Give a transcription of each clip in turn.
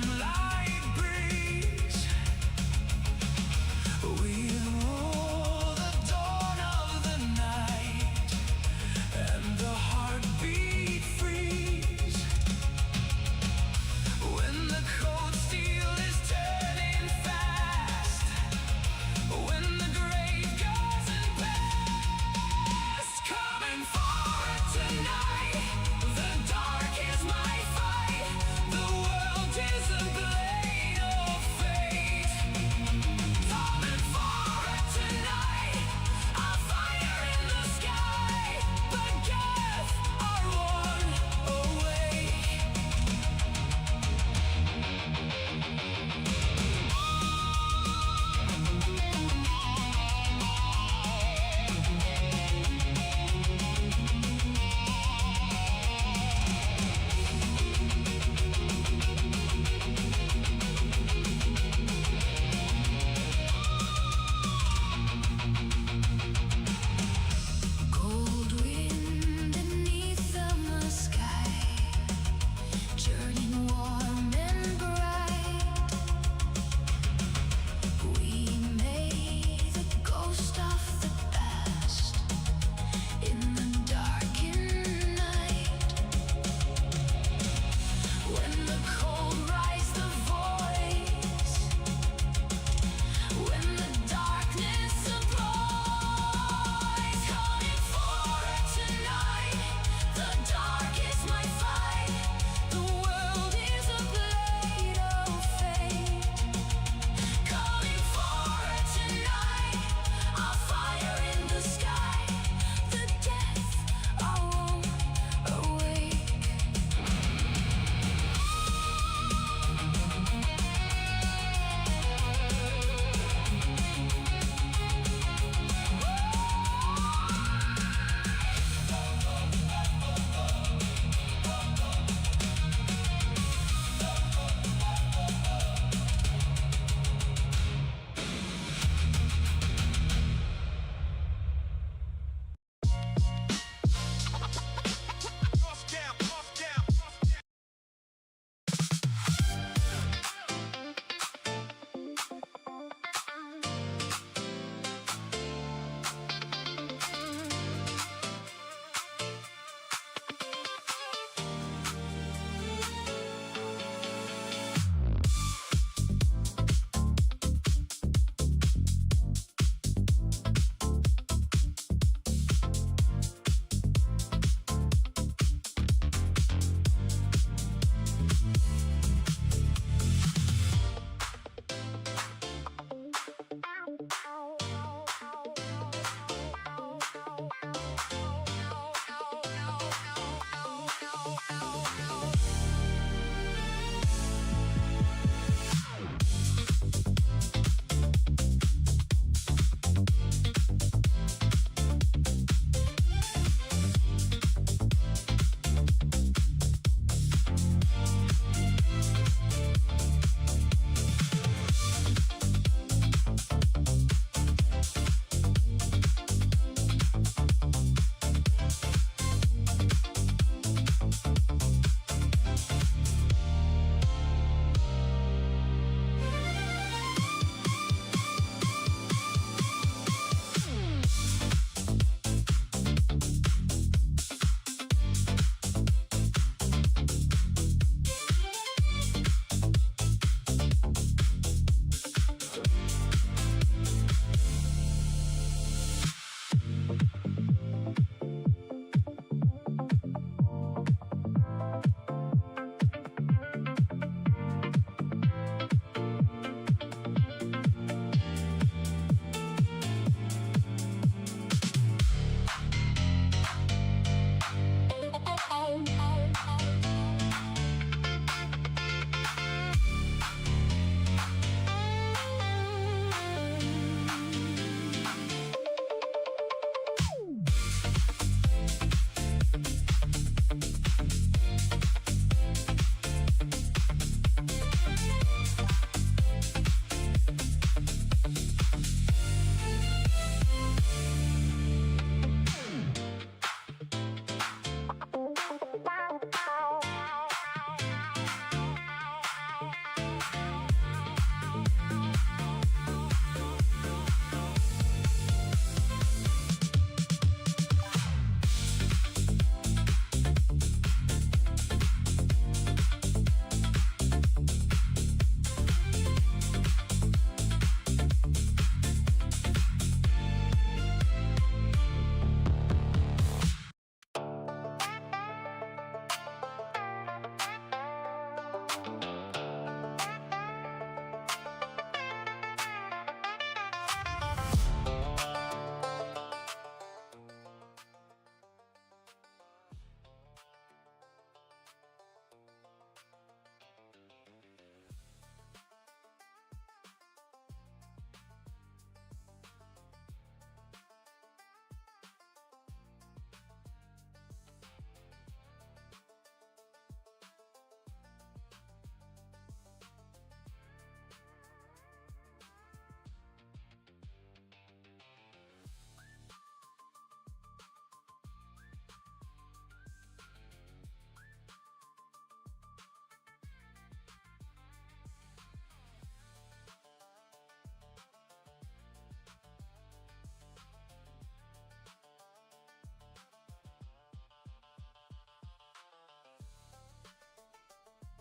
moonlight breeze. We rule the dawn of the night, and the heartbeat freeze. When the cold steel is turning fast, when the grave goes and past, coming forward tonight. The dark is my fight. The world is ablaze.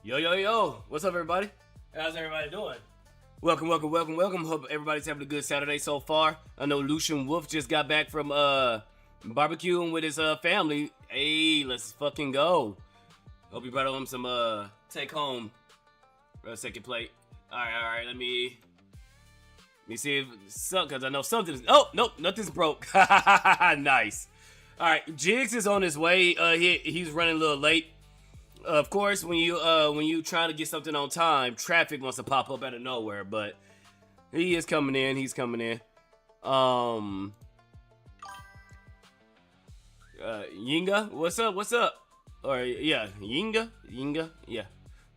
Yo, what's up, everybody? How's everybody doing? Welcome. Hope everybody's having a good Saturday so far. I know Lucian Wolf just got back from barbecuing with his family. Hey, let's fucking go. Hope you brought home some take home second plate. All right. Let me see if because I know something's. Oh, nope, nothing's broke. Nice. All right, Jigs is on his way. He's running a little late. Of course, when you try to get something on time, traffic wants to pop up out of nowhere. But he is coming in. He's coming in. Yinga, what's up? Or yeah, Yinga, yeah.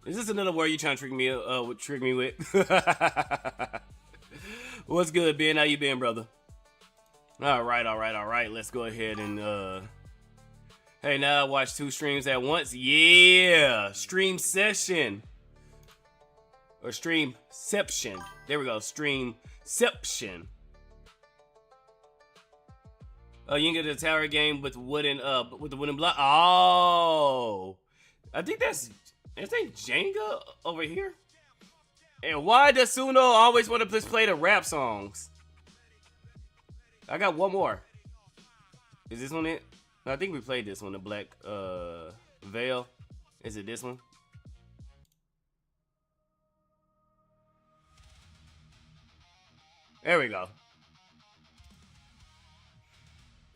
Is this another word you trying to trick me with? What's good, Ben? How you been, brother? All right. Let's go ahead and Hey, now I watch 2 streams at once. Yeah, stream session or streamception. There we go, streamception. You can get the tower game with the wooden block. Oh, I think that's Jenga over here. And why does Suno always want to just play the rap songs? I got one more. Is this one it? I think we played this one, the Black Veil. Is it this one? There we go.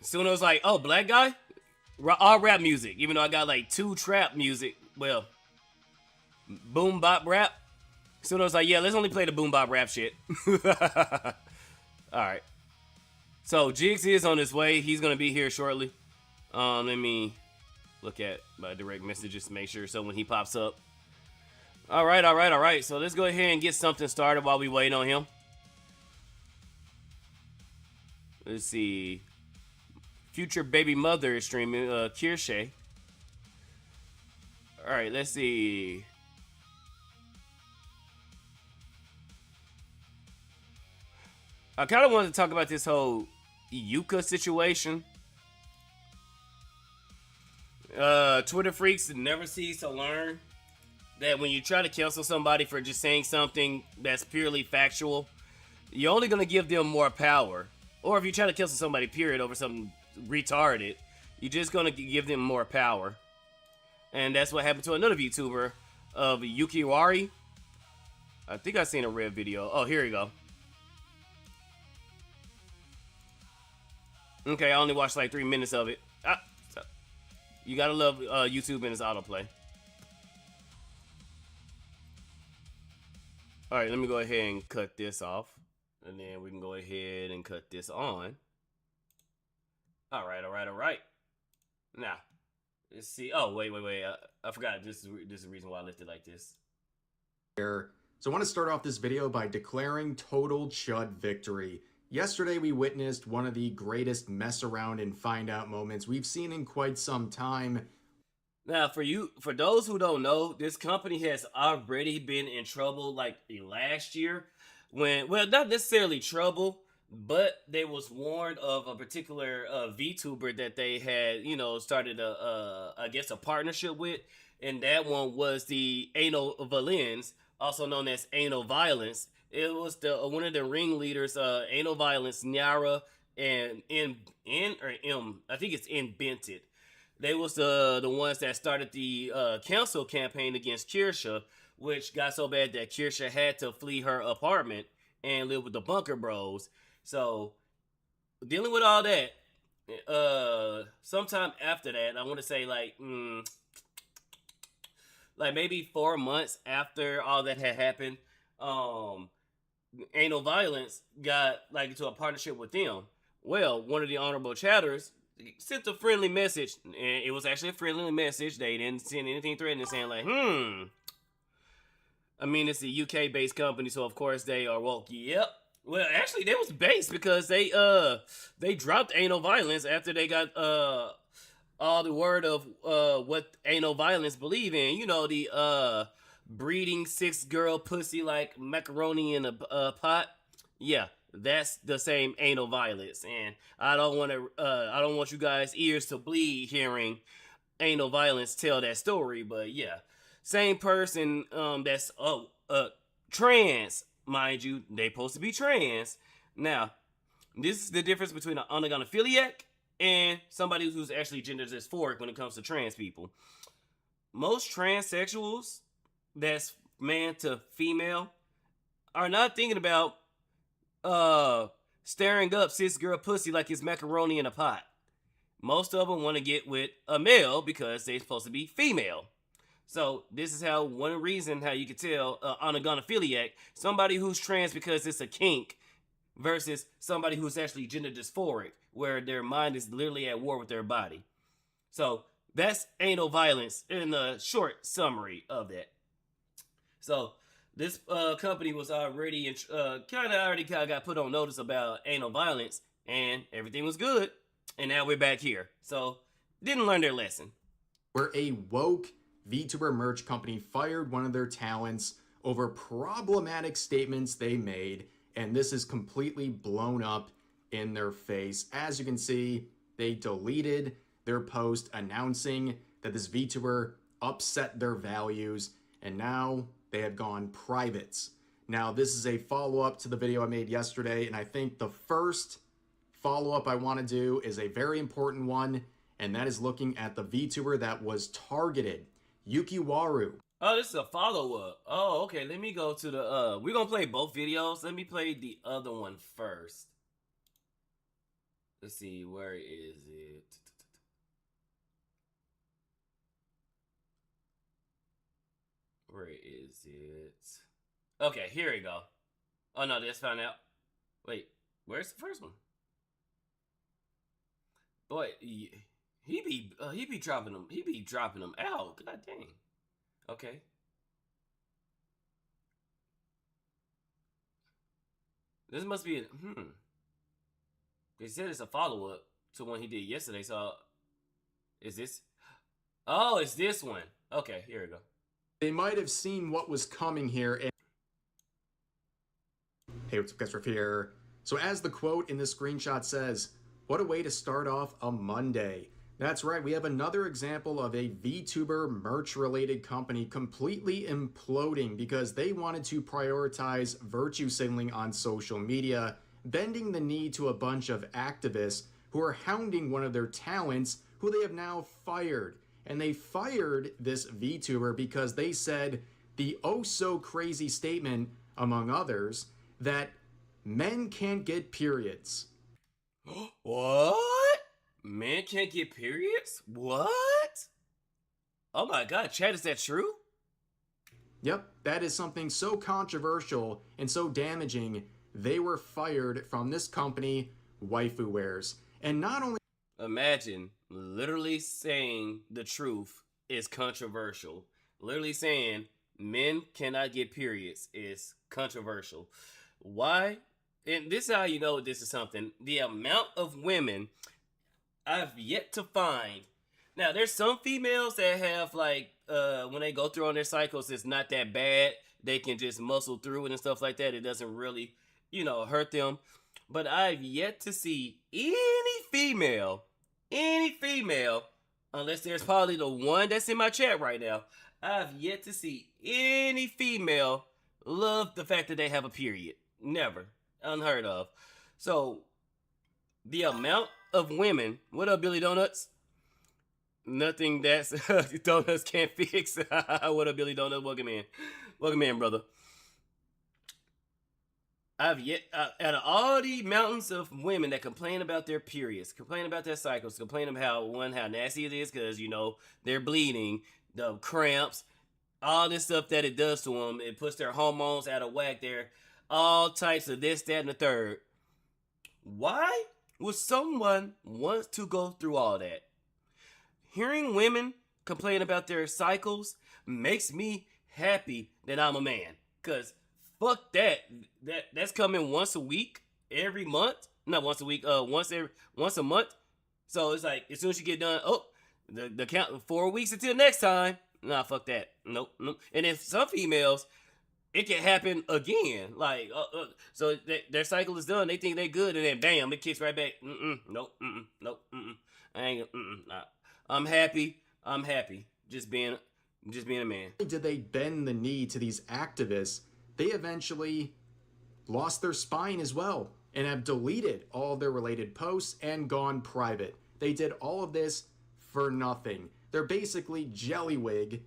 Suno's like, oh, black guy? All rap music. Even though I got like 2 trap music. Well, boom bop rap. Suno's like, yeah, let's only play the boom bop rap shit. Alright. So, Jigs is on his way. He's going to be here shortly. Let me look at my direct messages to make sure so when he pops up. All right. So let's go ahead and get something started while we wait on him. Let's see. Future baby mother is streaming, Kirsche. All right, let's see. I kind of wanted to talk about this whole Yuka situation. Twitter freaks never cease to learn that when you try to cancel somebody for just saying something that's purely factual, you're only going to give them more power. Or if you try to cancel somebody, period, over something retarded, you're just going to give them more power. And that's what happened to another VTuber of Yukiwari. I think I seen a red video. Oh, here you go. Okay, I only watched like 3 minutes of it. You gotta love YouTube and its autoplay. Alright, let me go ahead and cut this off. And then we can go ahead and cut this on. Alright. Now, let's see. Oh, wait. I forgot. This is the reason why I left it like this. So I want to start off this video by declaring total chud victory. Yesterday we witnessed one of the greatest mess around and find out moments we've seen in quite some time. Now, for those who don't know, this company has already been in trouble like last year when, well, not necessarily trouble, but they was warned of a particular VTuber that they had, started I guess a partnership with, and that one was the Anal Valens, also known as Anal Violence. It was one of the ringleaders, Anal Violence, Nyara, and I think it's Invented. They was the ones that started the cancel campaign against Kirsche, which got so bad that Kirsche had to flee her apartment and live with the Bunker Bros. So, dealing with all that, sometime after that, I want to say like maybe 4 months after all that had happened, Anal Violence got like into a partnership with them. Well, one of the honorable chatters sent a friendly message, and it was actually a friendly message. They didn't send anything threatening, saying like, I mean, it's a UK-based company, so of course they are woke. Yep. Well, actually, they was based because they dropped Anal Violence after they got all the word of what Anal Violence believe in. The breeding 6 girl pussy like macaroni in a pot. Yeah, that's the same Anal Violence, and I don't want you guys' ears to bleed hearing Anal Violence tell that story, but yeah. same person that's trans, mind you, they supposed to be trans. Now, this is the difference between an onogonophiliac and somebody who's actually gender dysphoric when it comes to trans people. Most transsexuals, that's man to female, are not thinking about staring up cis girl pussy like it's macaroni in a pot. Most of them want to get with a male because they're supposed to be female. So this is how one reason how you can tell on a gonophiliac, somebody who's trans because it's a kink versus somebody who's actually gender dysphoric, where their mind is literally at war with their body. So that's anal violence in a short summary of that. So this company was already kind of got put on notice about anal violence, and everything was good. And now we're back here. So didn't learn their lesson. Where a woke VTuber merch company fired one of their talents over problematic statements they made, and this is completely blown up in their face. As you can see, they deleted their post announcing that this VTuber upset their values, and now they have gone private. Now, this is a follow-up to the video I made yesterday, and I think the first follow-up I want to do is a very important one, and that is looking at the VTuber that was targeted, Yukiwaru. Oh, this is a follow-up. Oh, okay. Let me go to the we're gonna play both videos. Let me play the other one first. Let's see, where is it? Where is it? Okay, here we go. Oh no, let's find out. Wait, where's the first one? Boy, he be dropping them. He be dropping them out. God dang. Okay. This must be They said it's a follow up to one he did yesterday. So, is this? Oh, it's this one. Okay, here we go. They might have seen what was coming here. And hey, what's up, guys? Riff here. So as the quote in this screenshot says, what a way to start off a Monday. That's right, we have another example of a VTuber merch-related company completely imploding because they wanted to prioritize virtue signaling on social media, bending the knee to a bunch of activists who are hounding one of their talents who they have now fired. And they fired this VTuber because they said the oh-so-crazy statement, among others, that men can't get periods. What? Men can't get periods? What? Oh my god, Chad, is that true? Yep, that is something so controversial and so damaging, they were fired from this company, Waifu Wears. And not only... Imagine literally saying the truth is controversial. Literally saying men cannot get periods is controversial. Why? And this is how you know this is something. The amount of women I've yet to find. Now, there's some females that have, like, when they go through on their cycles, it's not that bad. They can just muscle through it and stuff like that. It doesn't really, hurt them. But I've yet to see any female, unless there's probably the one that's in my chat right now, I've yet to see any female love the fact that they have a period. Never. Unheard of. So, the amount of women... What up, Billy Donuts? Nothing that's Donuts can't fix. What up, Billy Donuts? Welcome in. Welcome in, brother. I've yet... out of all the mountains of women that complain about their periods, complain about their cycles, complain about how nasty it is because, they're bleeding, the cramps, all this stuff that it does to them, it puts their hormones out of whack. They're all types of this, that, and the third. Why would someone want to go through all that? Hearing women complain about their cycles makes me happy that I'm a man. Because fuck that. That's coming once a week, every month. Not once a week, once a month. So it's like, as soon as you get done, the count 4 weeks until next time. Nah, fuck that. Nope. And if some females, it can happen again. Like, so their cycle is done. They think they good, and then bam, it kicks right back. Nope. I ain't. Nah. I'm happy. Just being Just being a man. Did they bend the knee to these activists? They eventually lost their spine as well and have deleted all of their related posts and gone private. They did all of this for nothing. They're basically Jellywig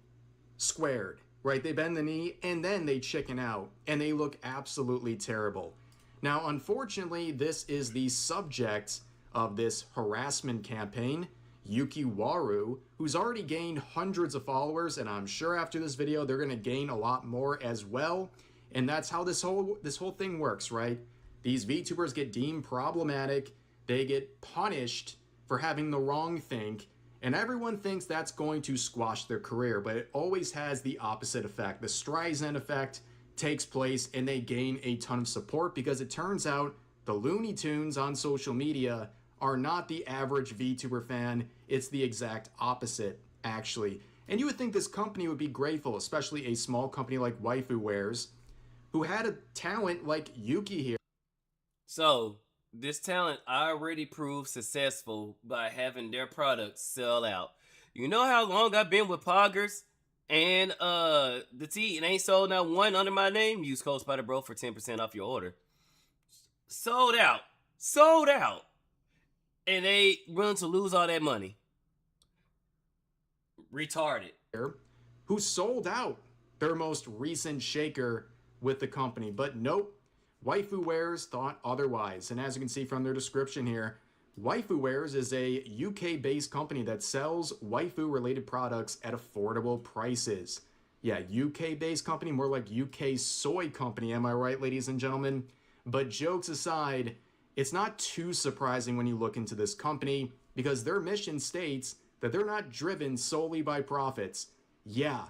squared, right? They bend the knee and then they chicken out and they look absolutely terrible. Now, unfortunately, this is the subject of this harassment campaign. Yuki Waru, who's already gained hundreds of followers, and I'm sure after this video they're going to gain a lot more as well. And that's how this whole thing works, right? These VTubers get deemed problematic, they get punished for having the wrong think, and everyone thinks that's going to squash their career, but it always has the opposite effect. The Streisand effect takes place and they gain a ton of support because it turns out the Looney Tunes on social media are not the average VTuber fan. It's the exact opposite, actually. And you would think this company would be grateful, especially a small company like Waifu Wares, who had a talent like Yuki here. So, this talent already proved successful by having their products sell out. You know how long I've been with Poggers and the tea, and ain't sold not one under my name? Use code Spydr-Bro for 10% off your order. Sold out. Sold out. And they willing to lose all that money. Retarded. Who sold out their most recent shaker with the company. But nope, Waifu Wares thought otherwise. And as you can see from their description here, Waifu Wares is a UK-based company that sells waifu-related products at affordable prices. Yeah, UK-based company, more like UK soy company, am I right, ladies and gentlemen? But jokes aside, it's not too surprising when you look into this company because their mission states that they're not driven solely by profits. Yeah,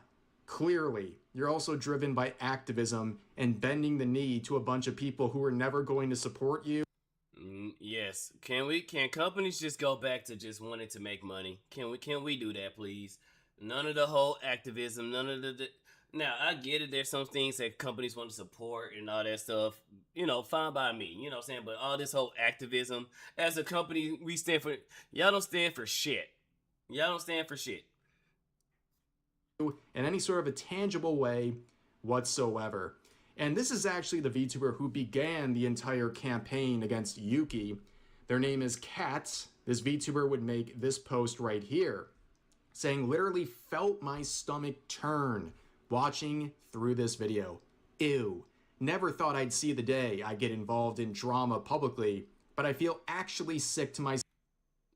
clearly, you're also driven by activism and bending the knee to a bunch of people who are never going to support you. Yes. Can companies just go back to just wanting to make money? Can we do that, please? None of the whole activism, none of the now, I get it. There's some things that companies want to support and all that stuff. You know, fine by me. You know what I'm saying? But all this whole activism, as a company, we stand for... Y'all don't stand for shit. Y'all don't stand for shit. In any sort of a tangible way whatsoever. And this is actually the VTuber who began the entire campaign against Yuki. Their name is Cats. This VTuber would make this post right here, saying, literally felt my stomach turn watching through this video. Ew. Never thought I'd see the day I get involved in drama publicly, but I feel actually sick to my...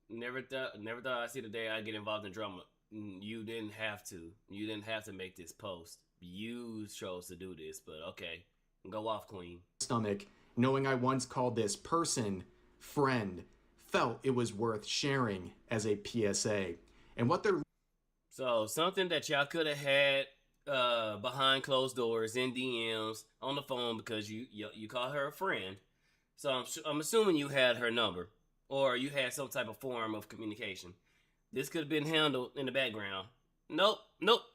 Never thought I'd see the day I get involved in drama. You didn't have to. You didn't have to make this post. You chose to do this, but okay. Go off, queen. Stomach, knowing I once called this person friend, felt it was worth sharing as a PSA. And what they're... So, something that y'all could have had behind closed doors, in DMs, on the phone, because you call her a friend. So, I'm assuming you had her number. Or you had some type of form of communication. This could have been handled in the background. Nope.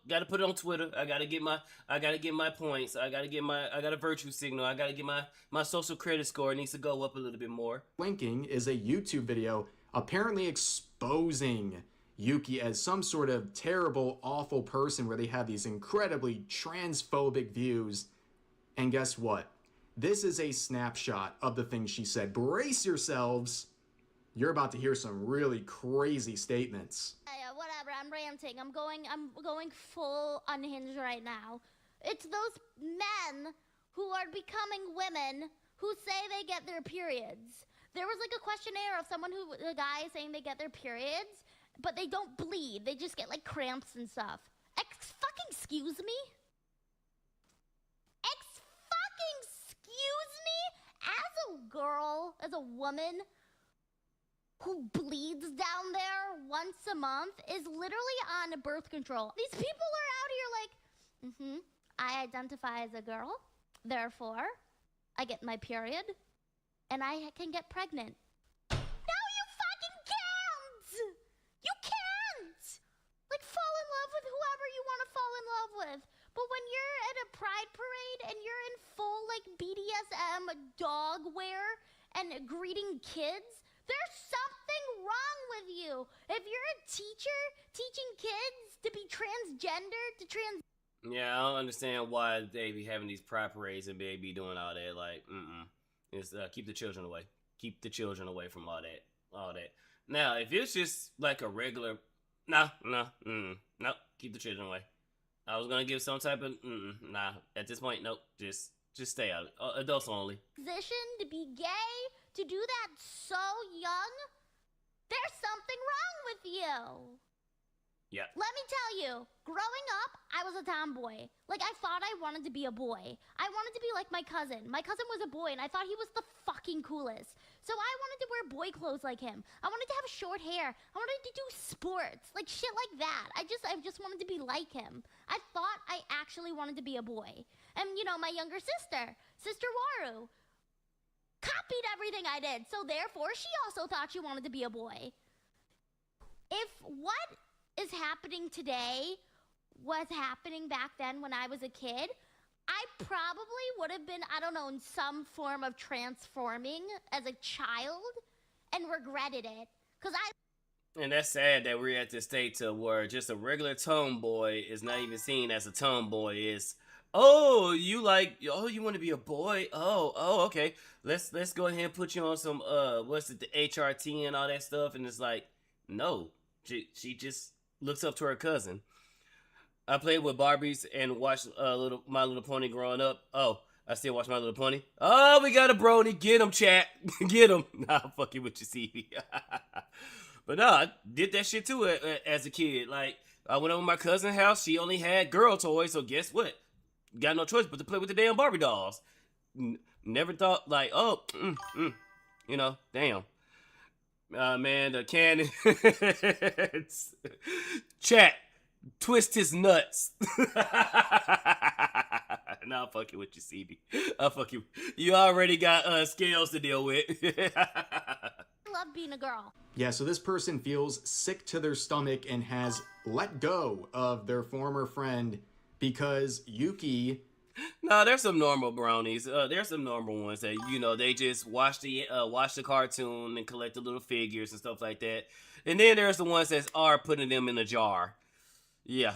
Gotta put it on Twitter. I gotta get my points. I got a virtue signal. I gotta get my social credit score. It needs to go up a little bit more. Linking is a YouTube video apparently exposing Yuki as some sort of terrible, awful person where they have these incredibly transphobic views. And guess what? This is a snapshot of the things she said. Brace yourselves. You're about to hear some really crazy statements. Whatever, I'm ranting. I'm going full unhinged right now. It's those men who are becoming women who say they get their periods. There was like a questionnaire of a guy saying they get their periods, but they don't bleed. They just get like cramps and stuff. Fucking excuse me? Fucking excuse me? As a girl, as a woman who bleeds down there once a month is literally on birth control. These people are out here like, I identify as a girl, therefore, I get my period, and I can get pregnant. No, you fucking can't! You can't! Like, fall in love with whoever you want to fall in love with. But when you're at a pride parade and you're in full, like, BDSM dog wear and greeting kids, There's something wrong with you. If you're a teacher teaching kids to be transgender, to trans... Yeah, I don't understand why they be having these pride parades and they be doing all that. Like, It's keep the children away. Keep the children away from all that. All that. Now, if it's just like a regular, no, keep the children away. I was gonna give some type of, nah. At this point, nope. Just stay out. Adults only. Position to be gay, to do that so young, there's something wrong with you. Yeah. Let me tell you, growing up, I was a tomboy. Like, I thought I wanted to be a boy. I wanted to be like my cousin. My cousin was a boy, and I thought he was the fucking coolest. So I wanted to wear boy clothes like him. I wanted to have short hair. I wanted to do sports, like shit like that. I just wanted to be like him. I thought I actually wanted to be a boy. And, you know, my younger sister, Sister Waru, copied everything I did. So therefore, she also thought she wanted to be a boy. If what is happening today was happening back then when I was a kid, I probably would have been, I don't know, in some form of transforming as a child and regretted it. And that's sad that we're at this state to where just a regular tomboy is not even seen as a tomboy. Is, oh, you want to be a boy? Oh, okay. Let's go ahead and put you on some what's it, the HRT and all that stuff. And it's like, no, she just looks up to her cousin. I played with Barbies and watched My Little Pony growing up. Oh, I still watch My Little Pony. Oh, we got a brony. Get him, chat. Get him. Nah, I'm fucking with you, CV. But no, I did that shit too as a kid. Like, I went over to my cousin's house. She only had girl toys, so guess what? Got no choice but to play with the damn Barbie dolls. Never thought, like, oh, you know, damn. Man, the cannon. Chat, twist his nuts. Nah, I'm fucking with you, CB. I'm fucking. You already got scales to deal with. I love being a girl. Yeah, so this person feels sick to their stomach and has let go of their former friend because Yuki... No, there's some normal brownies. There's some normal ones that, you know, they just watch the cartoon and collect the little figures and stuff like that. And then there's the ones that are putting them in a jar. Yeah.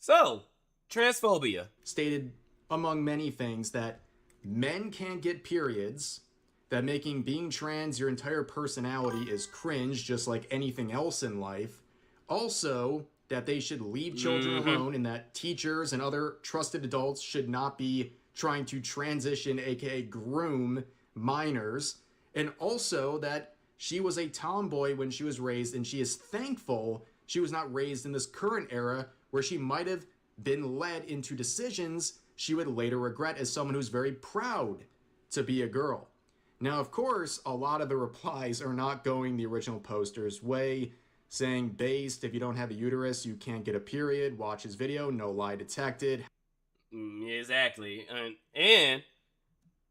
So, transphobia. Stated, among many things, that men can't get periods, that making being trans your entire personality is cringe, just like anything else in life. Also, that they should leave children alone, and that teachers and other trusted adults should not be trying to transition, aka groom, minors. And also that she was a tomboy when she was raised, and she is thankful she was not raised in this current era where she might have been led into decisions she would later regret as someone who's very proud to be a girl. Now, of course, a lot of the replies are not going the original poster's way, saying, based, if you don't have a uterus, you can't get a period, watch his video, no lie detected. Exactly. And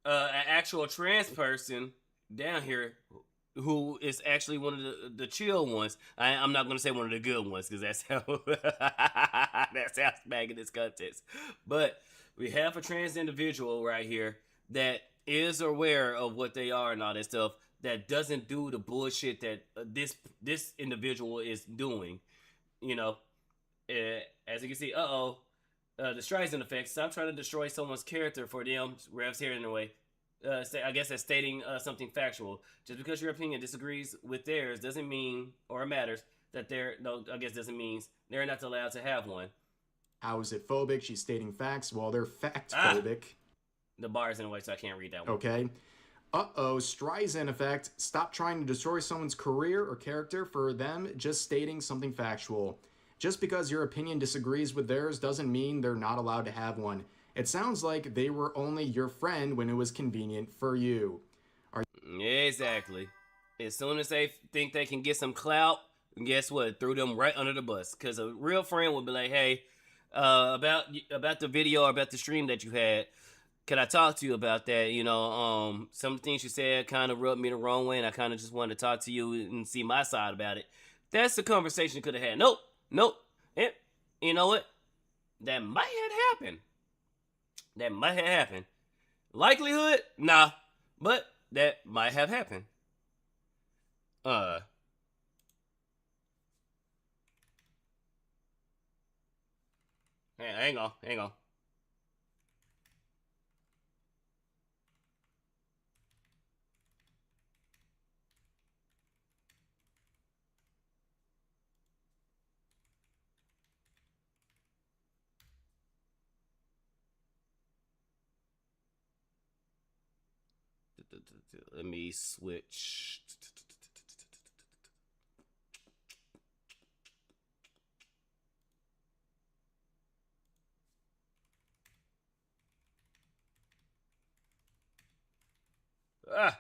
an actual trans person down here who is actually one of the chill ones. I'm not going to say one of the good ones because that's how that sounds bad in this context. But we have a trans individual right here that is aware of what they are and all that stuff, that doesn't do the bullshit that this individual is doing. You know, as you can see, the Streisand effect. Stop trying to destroy someone's character for them. Revs here in a way. I guess that's stating something factual. Just because your opinion disagrees with theirs doesn't mean, or matters, that doesn't mean they're not allowed to have one. How is it phobic? She's stating facts. Well, they're fact phobic. The bar's in a way, so I can't read that one. Okay. Streisand effect. Stop trying to destroy someone's career or character for them just stating something factual. Just because your opinion disagrees with theirs doesn't mean they're not allowed to have one. It sounds like they were only your friend when it was convenient for you. Exactly. As soon as they think they can get some clout, guess what? Threw them right under the bus. Because a real friend would be like, hey, about the video or about the stream that you had, can I talk to you about that? You know, some of the things you said kind of rubbed me the wrong way, and I kind of just wanted to talk to you and see my side about it. That's the conversation you could have had. Nope. And you know what? That might have happened. Likelihood? Nah. But that might have happened. Hang on, hang on. Let me switch. Ah.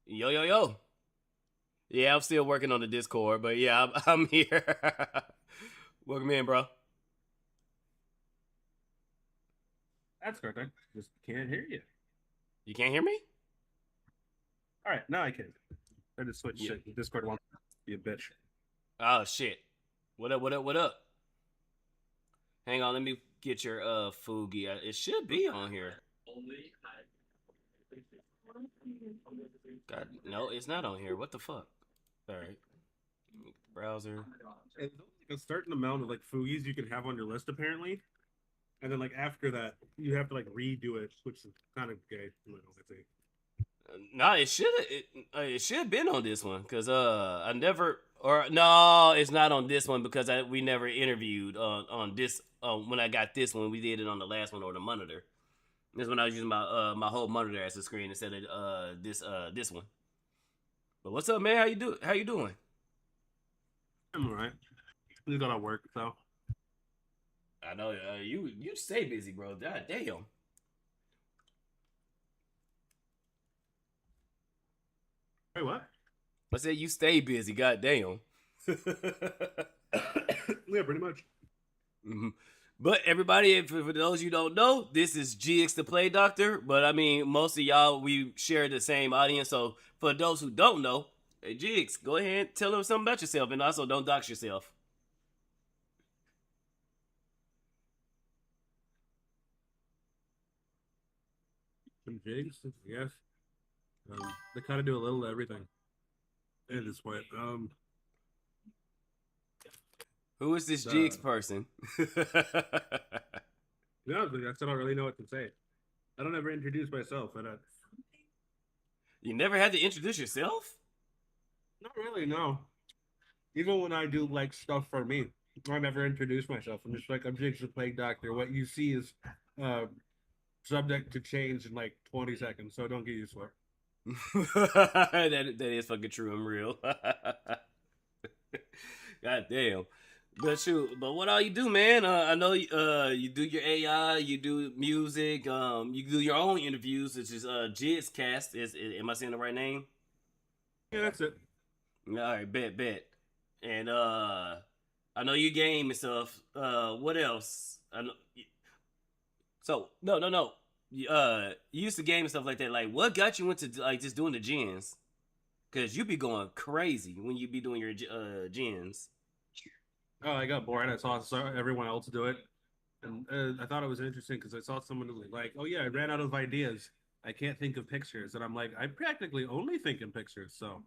Yo, yo, yo. Yeah, I'm still working on the Discord, but yeah, I'm here. Welcome in, bro. That's correct. I just can't hear you. You can't hear me? All right, now I can. I just switched Yeah. shit. Discord wants to be a bitch. Oh shit. What up, what up, what up? Hang on, let me get your Fugi. It should be on here. God, no, it's not on here. What the fuck? Alright. Browser. There's only like a certain amount of like foogies you can have on your list apparently, and then like after that you have to like redo it, which is kind of gay. I think. Nah, it should have been on this one because I never or no, it's not on this one because we never interviewed on this when I got this one. We did it on the last one or the monitor. This when I was using my whole monitor as a screen instead of this one. But what's up, man? How you doing? I'm alright. We gotta work so. I know you stay busy, bro. God damn. Hey, what? I said you stay busy. God damn. Yeah, pretty much. Mm-hmm. But everybody, for those you don't know, this is GX the Play Doctor. But I mean, most of y'all, we share the same audience. So for those who don't know, hey, GX, go ahead and tell them something about yourself. And also, don't dox yourself. Some jigs, yes. They kind of do a little of everything. At this point, Who is this GX person? no, I still don't really know what to say. I don't ever introduce myself. You never had to introduce yourself? Not really, no. Even when I do like stuff for me, I never introduce myself. I'm just like, I'm Jigs the Plague Doctor. What you see is subject to change in like 20 seconds, so don't get used to it. that is fucking true. I'm real. God damn. But shoot, but what all you do, man? I know you do your AI, you do music, you do your own interviews, which is Jizzcast. Am I saying the right name? Yeah, that's it. All right, bet. And I know you game and stuff. What else? I know. So no. You used to game and stuff like that. Like, what got you into like just doing the gens? Cause you be going crazy when you be doing your gens. Oh, I got bored. I saw everyone else do it, and I thought it was interesting because I saw someone who was like, "Oh yeah, I ran out of ideas. I can't think of pictures," and I'm like, "I practically only think in pictures." So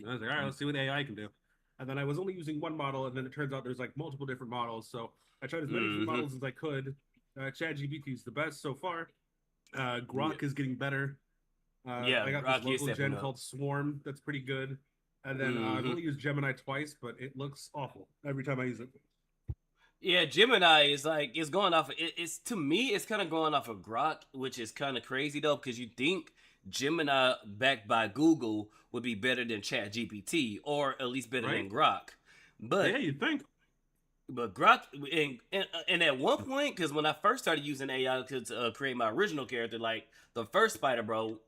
I was like, "All right, let's see what AI can do." And then I was only using one model, and then it turns out there's like multiple different models. So I tried as many different models as I could. ChatGPT is the best so far. Grok is getting better. Yeah, I got Grok this is local stepping gen up. called Swarm that's pretty good. And then I've only used Gemini twice, but it looks awful every time I use it. Yeah, Gemini is like it's going off. It's to me, it's kind of going off of Grok, which is kind of crazy though, because you think Gemini backed by Google would be better than ChatGPT, or at least better than Grok. But Yeah, you'd think. But Grok, and at one point, because when I first started using AI to create my original character, like the first Spydr-Bro,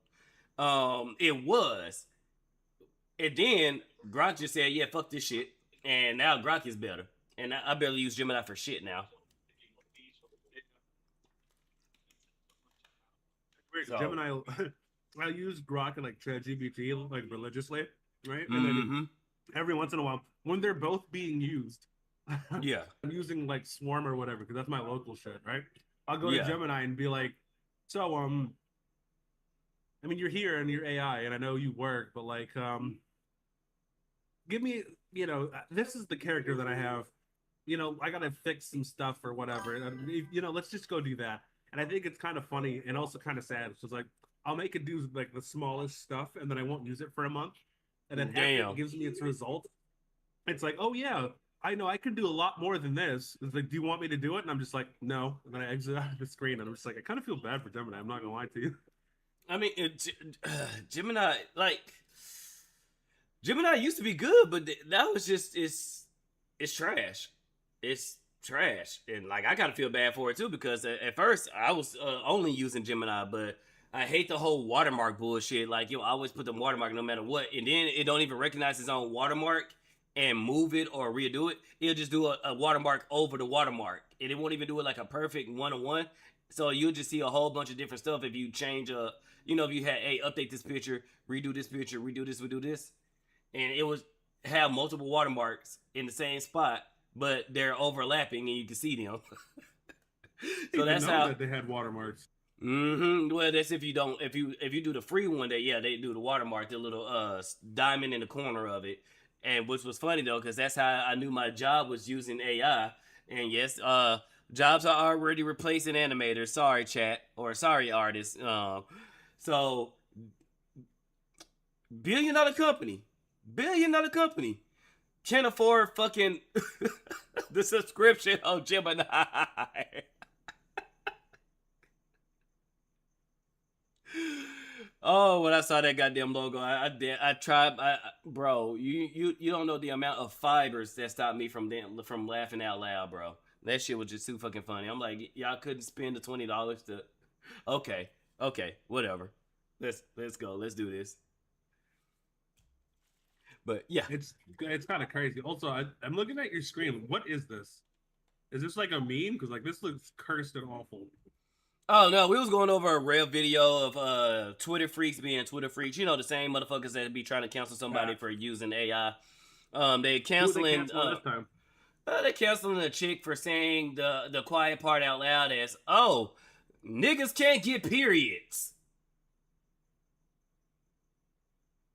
it was. And then Grok just said, yeah, fuck this shit. And now Grok is better. And I barely use Gemini for shit now. So, Gemini, I use Grok and like ChatGPT like religiously, right? And then mm-hmm. every once in a while, when they're both being used, Yeah. I'm using like Swarm or whatever because that's my local shit, right? I'll go to Yeah. Gemini and be like, so I mean, you're here and you're AI, and I know you work, but like, give me, this is the character that I have. I gotta fix some stuff or whatever. Let's just go do that. And I think it's kind of funny and also kind of sad. It's just like I'll make it do like the smallest stuff, and then I won't use it for a month, and then after it gives me its result, it's like, oh yeah, I know I can do a lot more than this. It's like, do you want me to do it? And I'm just like, no. And then I exit out of the screen, and I'm just like, I kind of feel bad for Gemini. I'm not gonna lie to you. I mean, Gemini, like, Gemini used to be good, but that was just, it's trash. It's trash. And, like, I kind of feel bad for it, too, because at first I was only using Gemini, but I hate the whole watermark bullshit. Like, I always put the watermark no matter what, and then it don't even recognize its own watermark and move it or redo it. It'll just do a watermark over the watermark, and it won't even do it like a perfect one-on-one. So you'll just see a whole bunch of different stuff if you change if you had, hey, update this picture, redo this, redo this. And it would have multiple watermarks in the same spot, but they're overlapping and you can see them. So that's how that they had watermarks. Mm-hmm. Well, that's if you do the free one, they do the watermark, the little diamond in the corner of it. And which was funny though, because that's how I knew my job was using AI. And yes, jobs are already replacing animators. Sorry, chat, or sorry, artists. So billion-dollar company can't afford fucking the subscription of Gemini. Oh, when I saw that goddamn logo, I tried, bro. You don't know the amount of fibers that stopped me from laughing out loud, bro. That shit was just too fucking funny. I'm like, y'all couldn't spend the $20 to. Okay, whatever. Let's go. Let's do this. But yeah, it's kind of crazy. Also, I'm looking at your screen. What is this? Is this like a meme? Because like this looks cursed and awful. Oh no, we was going over a real video of Twitter freaks being Twitter freaks. You know, the same motherfuckers that be trying to cancel somebody for using AI. They canceling. This time? They canceling a chick for saying the quiet part out loud as, "Oh, niggas can't get periods."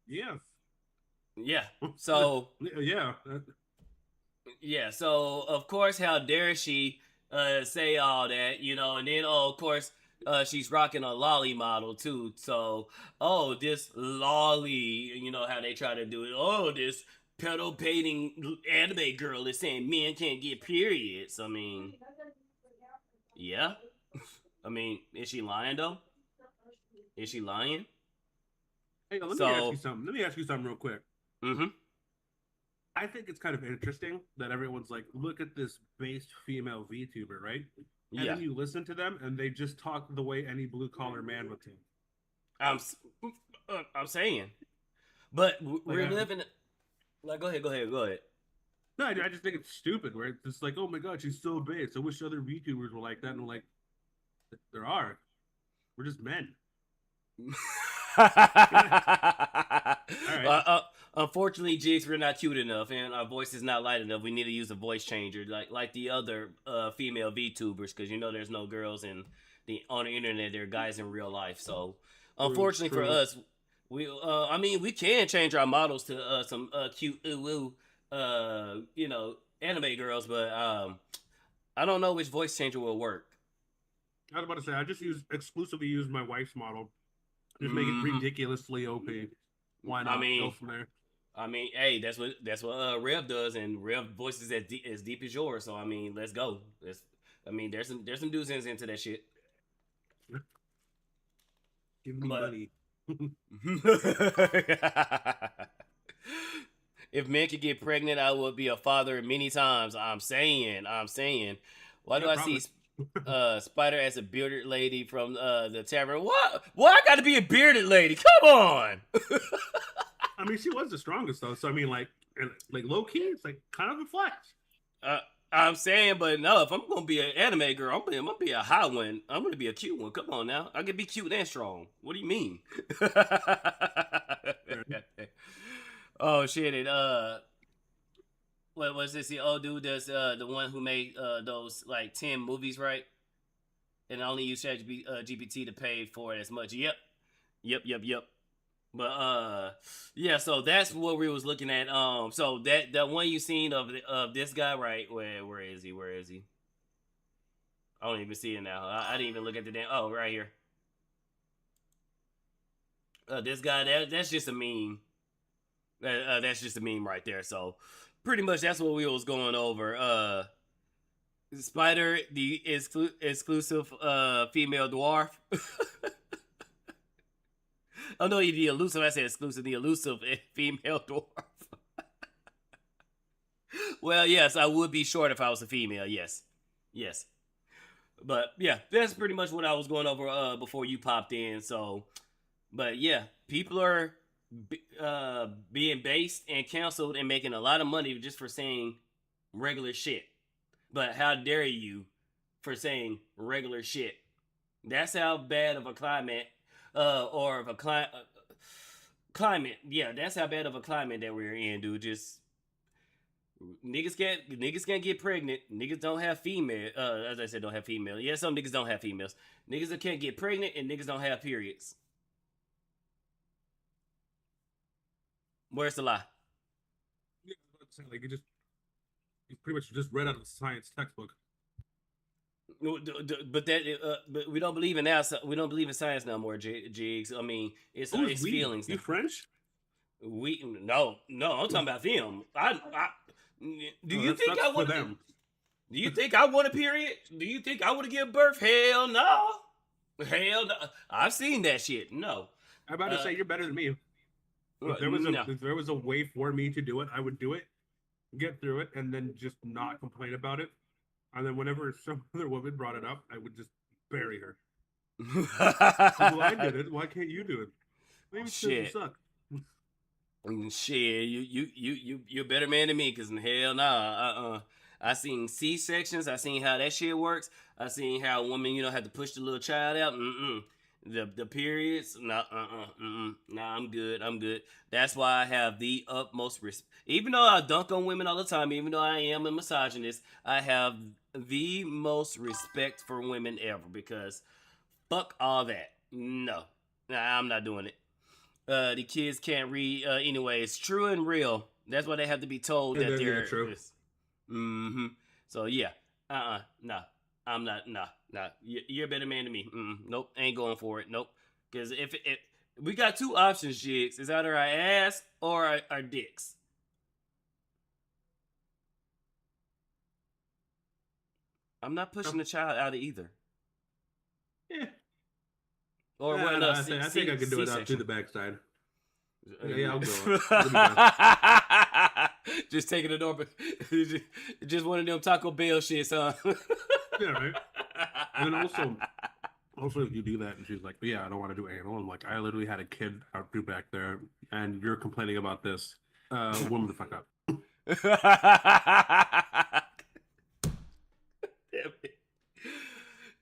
Yeah. Yeah. So. Yeah. Yeah. So of course, how dare she say all that, and then of course she's rocking a lolly model too. So this lolly, how they try to do it. Oh, this pedo painting anime girl is saying men can't get periods. I mean, yeah. I mean, is she lying though? Is she lying? Hey, let me ask you something. Let me ask you something real quick. Mm-hmm. I think it's kind of interesting that everyone's like, look at this based female VTuber, right? And then you listen to them, and they just talk the way any blue-collar man would talk. I'm saying. But we're living... Like, go ahead. No, I just think it's stupid, where it's just like, oh my god, she's so base. I wish other VTubers were like that. And I'm like, there are. We're just men. All right. Unfortunately, Jigs, we're not cute enough, and our voice is not light enough. We need to use a voice changer, like the other female VTubers, because there's no girls on the internet. There are guys in real life. So, unfortunately for us, we can change our models to some cute anime girls, but I don't know which voice changer will work. I was about to say, I just exclusively use my wife's model. Just make it ridiculously OP. Why not? Go from there. I mean, hey, that's what Rev does, and Rev voice is as deep as yours. So I mean, let's go. There's some dudes into that shit. Give me money. If men could get pregnant, I would be a father many times. I'm saying. Why do I see Spydr as a bearded lady from the tavern? Why I gotta be a bearded lady? Come on. I mean, she was the strongest though. So I mean, like low key, it's like kind of a flex. I'm saying, but no, if I'm gonna be an anime girl, I'm gonna be a hot one. I'm gonna be a cute one. Come on now, I can be cute and strong. What do you mean? Oh shit! It what was this? The old dude that's the one who made those like 10 movies, right? And only use GPT to pay for it as much. Yep, yep. But yeah. So that's what we was looking at. So that one you seen of this guy, right? Where is he? Where is he? I don't even see it now. I didn't even look at the damn. Oh, right here. This guy. That's just a meme. That's just a meme right there. So pretty much that's what we was going over. Spider, the exclusive female dwarf. Oh no, the elusive. I said exclusive. The elusive female dwarf. Well, yes, I would be short if I was a female. Yes. But yeah, that's pretty much what I was going over before you popped in. So, but yeah, people are being based and canceled and making a lot of money just for saying regular shit. But how dare you for saying regular shit? That's how bad of a climate, or of a climate. Yeah, that's how bad of a climate that we're in, dude. Just niggas can't get pregnant. Niggas don't have female. As I said, don't have female. Yeah, some niggas don't have females. Niggas that can't get pregnant and niggas don't have periods. Where's the lie? Yeah, like you pretty much just read out of a science textbook. But but we don't believe in that. We don't believe in science no more, Jigs. I mean, it's feelings. You French? No. I'm talking about them. Do you think I want them? Do you think I want a period? Do you think I want to give birth? Hell no. I've seen that shit. No. I'm about to say you're better than me. If there was a way for me to do it, I would do it, get through it, and then just not complain about it. And then whenever some other woman brought it up, I would just bury her. Well, I did it. Why can't you do it? Maybe shit. You suck. Shit, you're a better man than me, cause hell nah. I seen C-sections. I seen how that shit works. I seen how a woman, had to push the little child out. The periods, nah, I'm good. That's why I have the utmost respect. Even though I dunk on women all the time, even though I am a misogynist, I have the most respect for women ever, because fuck all that. No, I'm not doing it. The kids can't read anyway. It's true and real. That's why they have to be told that they're true. So yeah, no. I'm not. Nah. You're a better man than me. Nope, ain't going for it. Nope. Because if we got two options, Jigs, it's either our ass or our dicks. I'm not pushing the child out of either. Yeah. Or I think I can do it out to the backside. Yeah, I'll go. Just taking the door, just one of them Taco Bell shits, huh? Yeah, right. And then also if you do that, and she's like, "Yeah, I don't want to do anal." I'm like, "I literally had a kid out through back there, and you're complaining about this. Woman the fuck up." Damn it.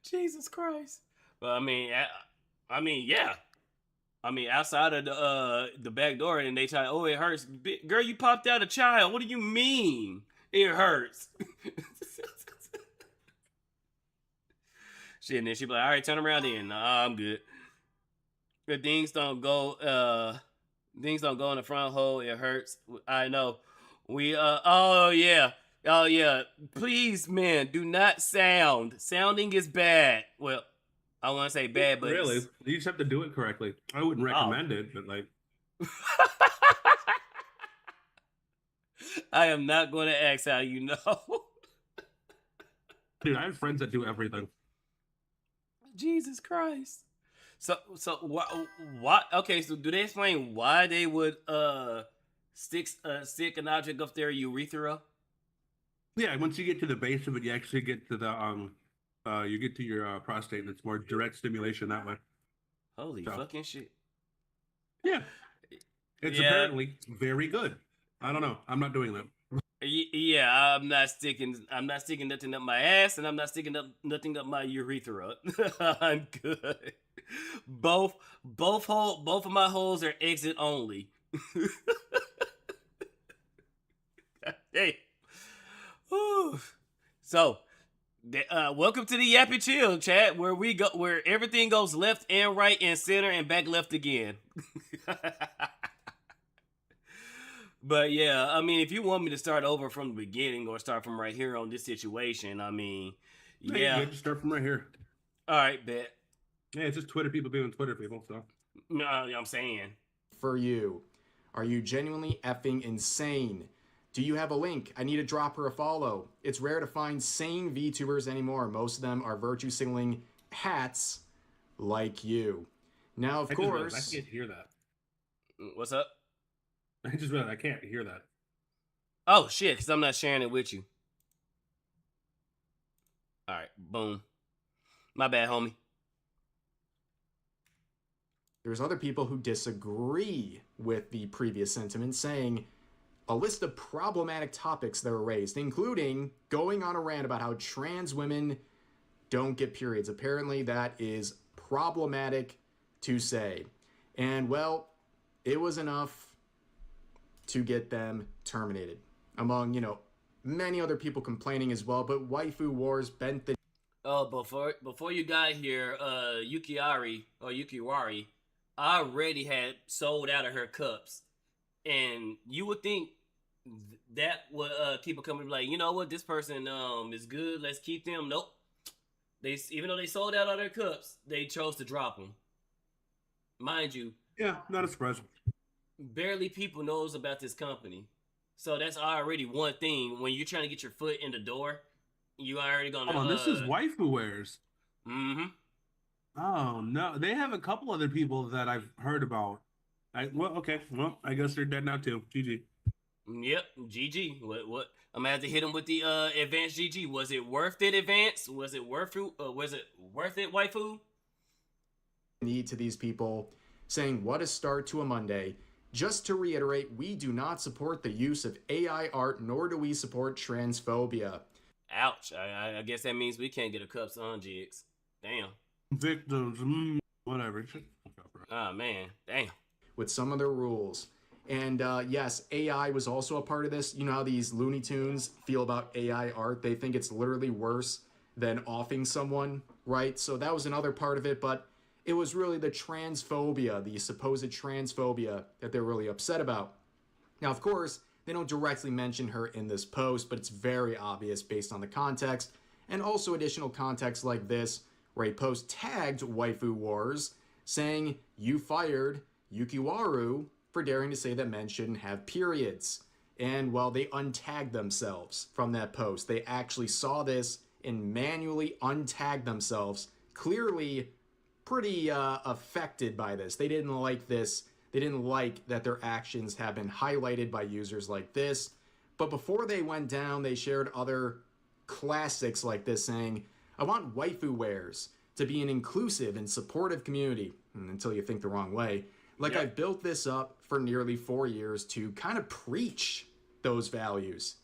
Jesus Christ. But I mean, yeah. I mean, outside of the back door, and they try, "Oh, it hurts." Girl, you popped out a child. What do you mean? It hurts. Shit, and then she be like, "All right, turn around then." Nah, I'm good. The things don't go in the front hole. It hurts. I know. We oh yeah. Please, man, do not sound. Sounding is bad. Well, I want to say bad, but really, you just have to do it correctly. I wouldn't recommend it, but like, I am not going to ask how you know. Dude, I have friends that do everything. Jesus Christ. So why? Okay, so do they explain why they would stick an object up their urethra? Yeah, once you get to the base of it, you actually get to the you get to your prostate, and it's more direct stimulation that way. Holy fucking shit. Yeah. It's apparently very good. I don't know. I'm not doing that. Yeah, I'm not sticking. I'm not sticking nothing up my ass, and I'm not sticking up nothing up my urethra. I'm good. Both of my holes are exit only. Hey. Whew. So, welcome to the Yap and Chill chat, where we go, where everything goes left and right and center and back left again. But yeah, I mean, if you want me to start over from the beginning or start from right here on this situation, I mean, yeah. Just start from right here. All right, bet. Yeah, it's just Twitter people being Twitter people. So No, I'm saying. For you. Are you genuinely effing insane? Do you have a link? I need to drop her a follow. It's rare to find sane VTubers anymore. Most of them are virtue signaling hats like you. Now, of course, I can't hear that. What's up? I just realized I can't hear that. Oh shit, because I'm not sharing it with you. All right, boom. My bad, homie. there's other people who disagree with the previous sentiment, saying a list of problematic topics that were raised, including going on a rant about how trans women don't get periods. Apparently, that is problematic to say. And, well, it was enough to get them terminated, among, many other people complaining as well. But Waifu Wars bent the... Oh, before you got here, Yukiwari already had sold out of her cups. And you would think that would people come and be like, you know what, this person is good, let's keep them. Nope. Even though they sold out of their cups, they chose to drop them. Mind you, Yeah, not a surprise. barely people knows about this company. So that's already one thing. When you're trying to get your foot in the door, you already gonna... Oh, this is Waifu Wares. Mm-hmm. Oh, no. They have a couple other people that I've heard about. Okay. Well, I guess they're dead now, too. GG. Yep, GG. What? I'm gonna have to hit him with the advanced GG. Was it worth it, advance? Was it worth it? Waifu? need to these people, saying what a start to a Monday. Just to reiterate, we do not support the use of AI art, nor do we support transphobia. Ouch. I guess that means we can't get a cups on Jigs. Damn. Victims, whatever. Ah, man. Damn. With some of their rules. And yes, AI was also a part of this. You know how these Looney Tunes feel about AI art? They think it's literally worse than offing someone, right? So that was another part of it, but it was really the transphobia, the supposed transphobia that they're really upset about. Now, of course, they don't directly mention her in this post, but it's very obvious based on the context, and also additional context like this, where a post tagged Waifu Wars, saying, "You fired Yukiwaru for daring to say that men shouldn't have periods." And, well, they untagged themselves from that post. They actually saw this and manually untagged themselves, clearly pretty affected by this. They didn't like this. They didn't like that their actions have been highlighted by users like this. But before they went down, they shared other classics like this, saying, "I want Waifu Wares to be an inclusive and supportive community," until you think the wrong way. Like, Yep. I've built this up for nearly 4 years to kind of preach those values.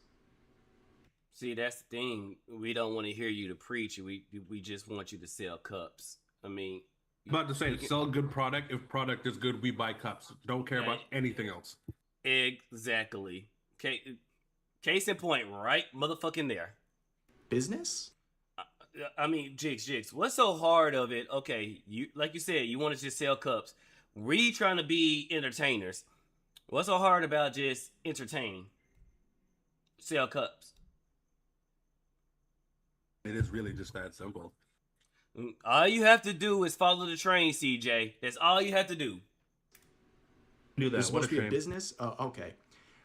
See, that's the thing. We don't want to hear you to preach. We just want you to sell cups. I mean... About to say, sell good product. If product is good, we buy cups. Don't care about anything else. Exactly. Case in point, right? Motherfucking there. Business? I mean, Jigs, what's so hard of it? Okay, you like you said, you want to just sell cups. We trying to be entertainers. What's so hard about just entertaining? Sell cups. It is really just that simple. All you have to do is follow the train, CJ. That's all you have to do. Do that. It's supposed to be a business? Oh, okay.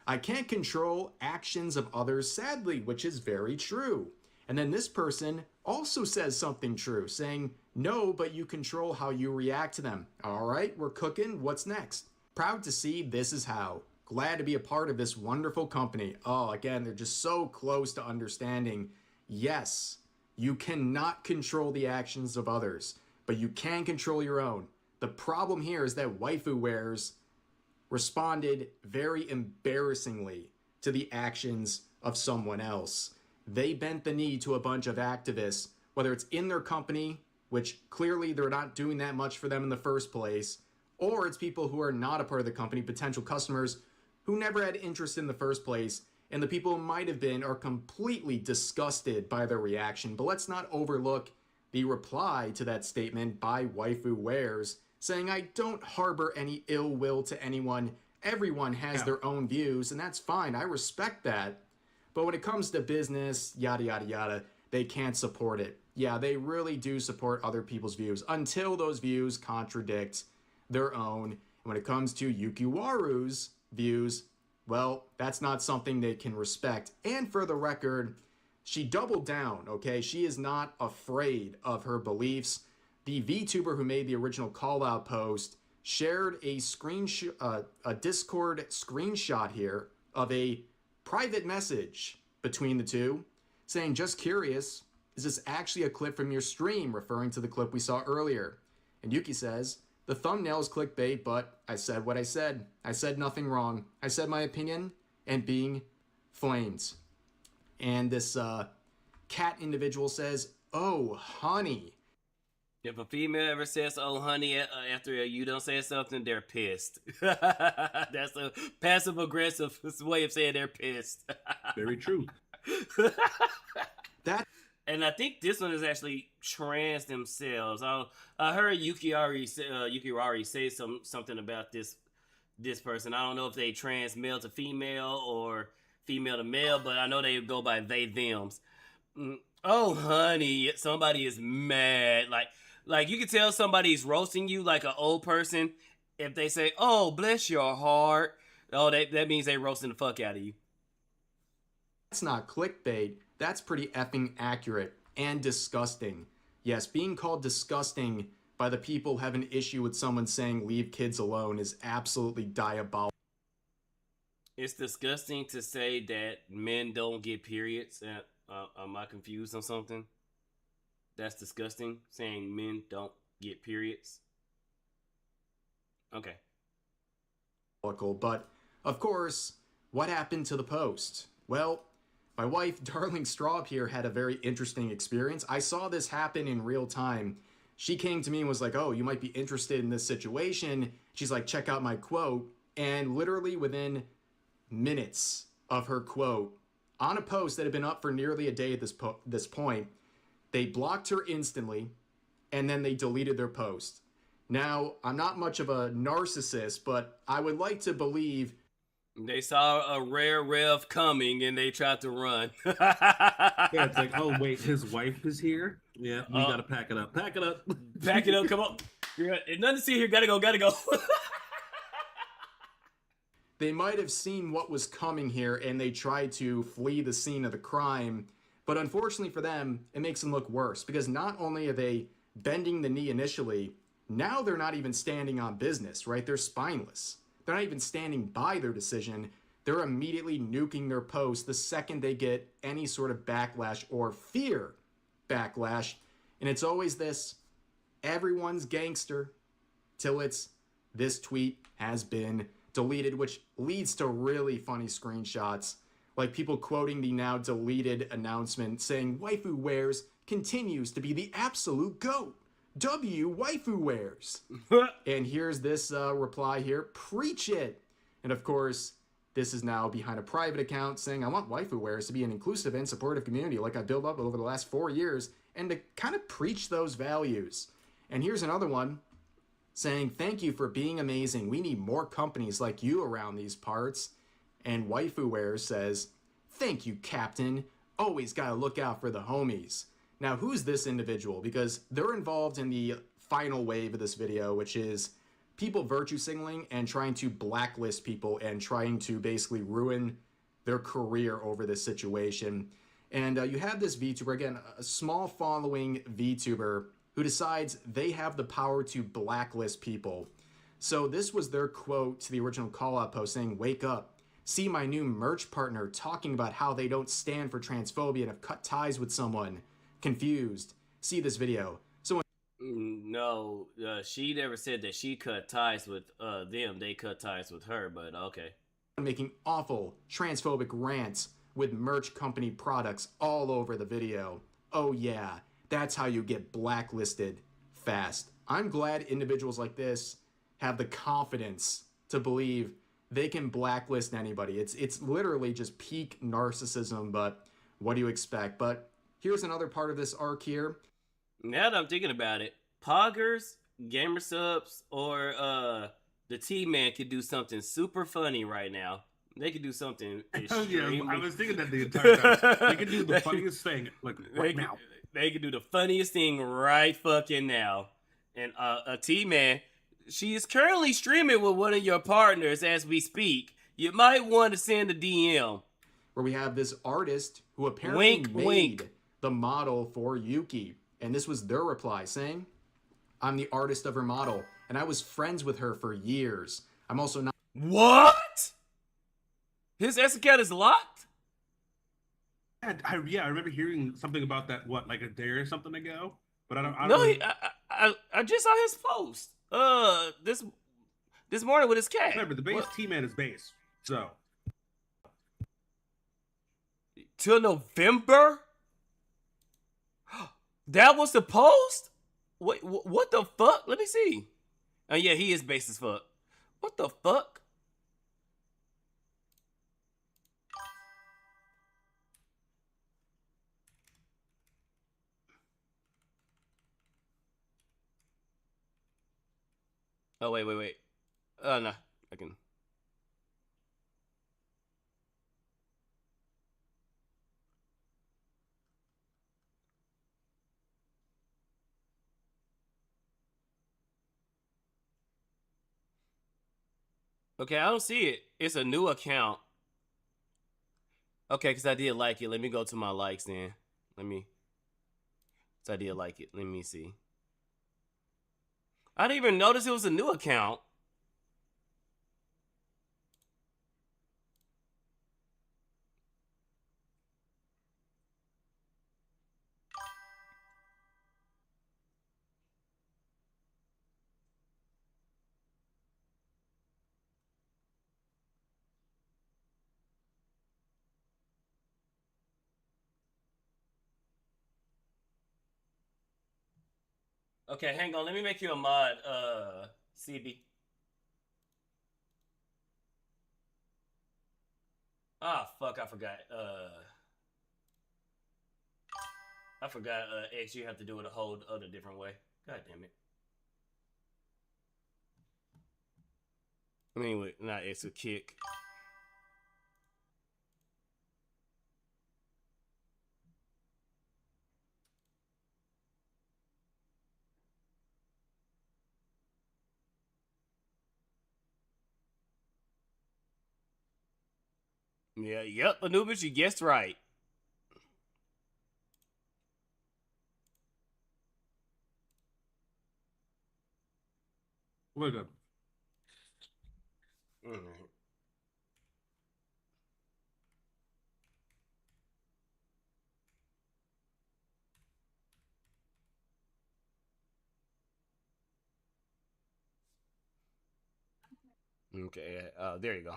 "I can't control actions of others, sadly," which is very true. And then this person also says something true, saying, "No, but you control how you react to them." All right, we're cooking. What's next? Proud to see this is how. Glad to be a part of this wonderful company. Oh, again, they're just so close to understanding. Yes, you cannot control the actions of others, but you can control your own. The problem here is that Waifu Wares responded very embarrassingly to the actions of someone else. They bent the knee to a bunch of activists, whether it's in their company, which clearly they're not doing that much for them in the first place, or it's people who are not a part of the company, potential customers who never had interest in the first place, and the people who might have been are completely disgusted by their reaction. But let's not overlook the reply to that statement by Waifu Wears, saying, I don't harbor any ill will to anyone. Everyone has their own views, and that's fine. I respect that. But when it comes to business, yada, yada, yada, they can't support it. Yeah, they really do support other people's views until those views contradict their own. And when it comes to Yukiwaru's views, well, that's not something they can respect. And for the record, she doubled down, okay? She is not afraid of her beliefs. The VTuber who made the original call-out post shared a Discord screenshot here of a private message between the two, saying, just curious, is this actually a clip from your stream, referring to the clip we saw earlier? And Yuki says, the thumbnail is clickbait, but I said what I said. I said nothing wrong. I said my opinion, and being flamed. And this cat individual says, oh, honey. If a female ever says, oh, honey, after you don't say something, they're pissed. That's a passive-aggressive way of saying they're pissed. Very true. And I think this one is actually trans themselves. I heard Yukiwari say something about this person. I don't know if they trans male to female or female to male, but I know they go by they thems. Oh, honey, somebody is mad. Like you can tell somebody's roasting you like an old person if they say, oh, bless your heart. Oh, that means they roasting the fuck out of you. That's not clickbait. That's pretty effing accurate and disgusting. Yes, being called disgusting by the people who have an issue with someone saying leave kids alone is absolutely diabolical. It's disgusting to say that men don't get periods. Am I confused on something? That's disgusting, saying men don't get periods. Okay. But, of course, what happened to the post? Well, my wife, Darling Straub here, had a very interesting experience. I saw this happen in real time. She came to me and was like, oh, you might be interested in this situation. She's like, check out my quote. And literally within minutes of her quote, on a post that had been up for nearly a day at this point, they blocked her instantly, and then they deleted their post. Now, I'm not much of a narcissist, but I would like to believe they saw a rare rev coming and they tried to run. Yeah, it's like, oh, wait, his wife is here? Yeah, we gotta pack it up. Pack it up. Pack it up, come on. Nothing to see here, gotta go. they might have seen what was coming here and they tried to flee the scene of the crime. But unfortunately for them, it makes them look worse because not only are they bending the knee initially, now they're not even standing on business, right? They're spineless. They're not even standing by their decision. They're immediately nuking their post the second they get any sort of backlash or fear backlash. And it's always this, everyone's gangster, till it's, this tweet has been deleted, which leads to really funny screenshots. Like people quoting the now deleted announcement saying, Waifu Wears continues to be the absolute GOAT. W Waifu Wears. And here's this reply here, preach it. And of course, this is now behind a private account saying, I want Waifu Wears to be an inclusive and supportive community like I built up over the last 4 years and to kind of preach those values. And here's another one saying, thank you for being amazing. We need more companies like you around these parts. And Waifu Wears says, thank you, Captain. Always gotta look out for the homies. Now, who's this individual? Because they're involved in the final wave of this video, which is people virtue signaling and trying to blacklist people and trying to basically ruin their career over this situation. And you have this VTuber, again, a small following VTuber who decides they have the power to blacklist people. So this was their quote to the original call-out post saying, wake up. See my new merch partner talking about how they don't stand for transphobia and have cut ties with someone. Confused. See this video. So No, she never said that she cut ties with them. They cut ties with her, but okay. making awful transphobic rants with merch company products all over the video. Oh yeah, that's how you get blacklisted fast. I'm glad individuals like this have the confidence to believe they can blacklist anybody. It's literally just peak narcissism, but what do you expect? But here's another part of this arc here. Now that I'm thinking about it, Poggers, Gamer Subs, or the T-Man could do something super funny right now. They could do something extremely... Yeah, I was thinking that the entire time. They could do the funniest thing, like, right now. They could do the funniest thing right fucking now. And a T-Man, she is currently streaming with one of your partners as we speak. You might want to send a DM. Where we have this artist who apparently Wink, made wink. the model for Yuki. And this was their reply saying, I'm the artist of her model, and I was friends with her for years. I'm also not... What? His S account is locked? I remember hearing something about that, what, like a day or something ago? But I don't No, know. I just saw his post. This morning with his cat. Remember, the base What? T-Man is base. So. Till November? That was the post? Wait, what the fuck? Let me see. Oh yeah, he is base as fuck. What the fuck? Oh wait. Oh no, I can. Okay, I don't see it. It's a new account. Okay, because I did like it. Let me go to my likes then. So I did like it. Let me see. I didn't even notice it was a new account. Okay, hang on. Let me make you a mod, CB. Ah, fuck, I forgot. X, you have to do it a whole other different way. God damn it. I mean, wait, not X, a kick. Yeah, yep, Anubis, you guessed right. Look up. Alright. Okay, there you go.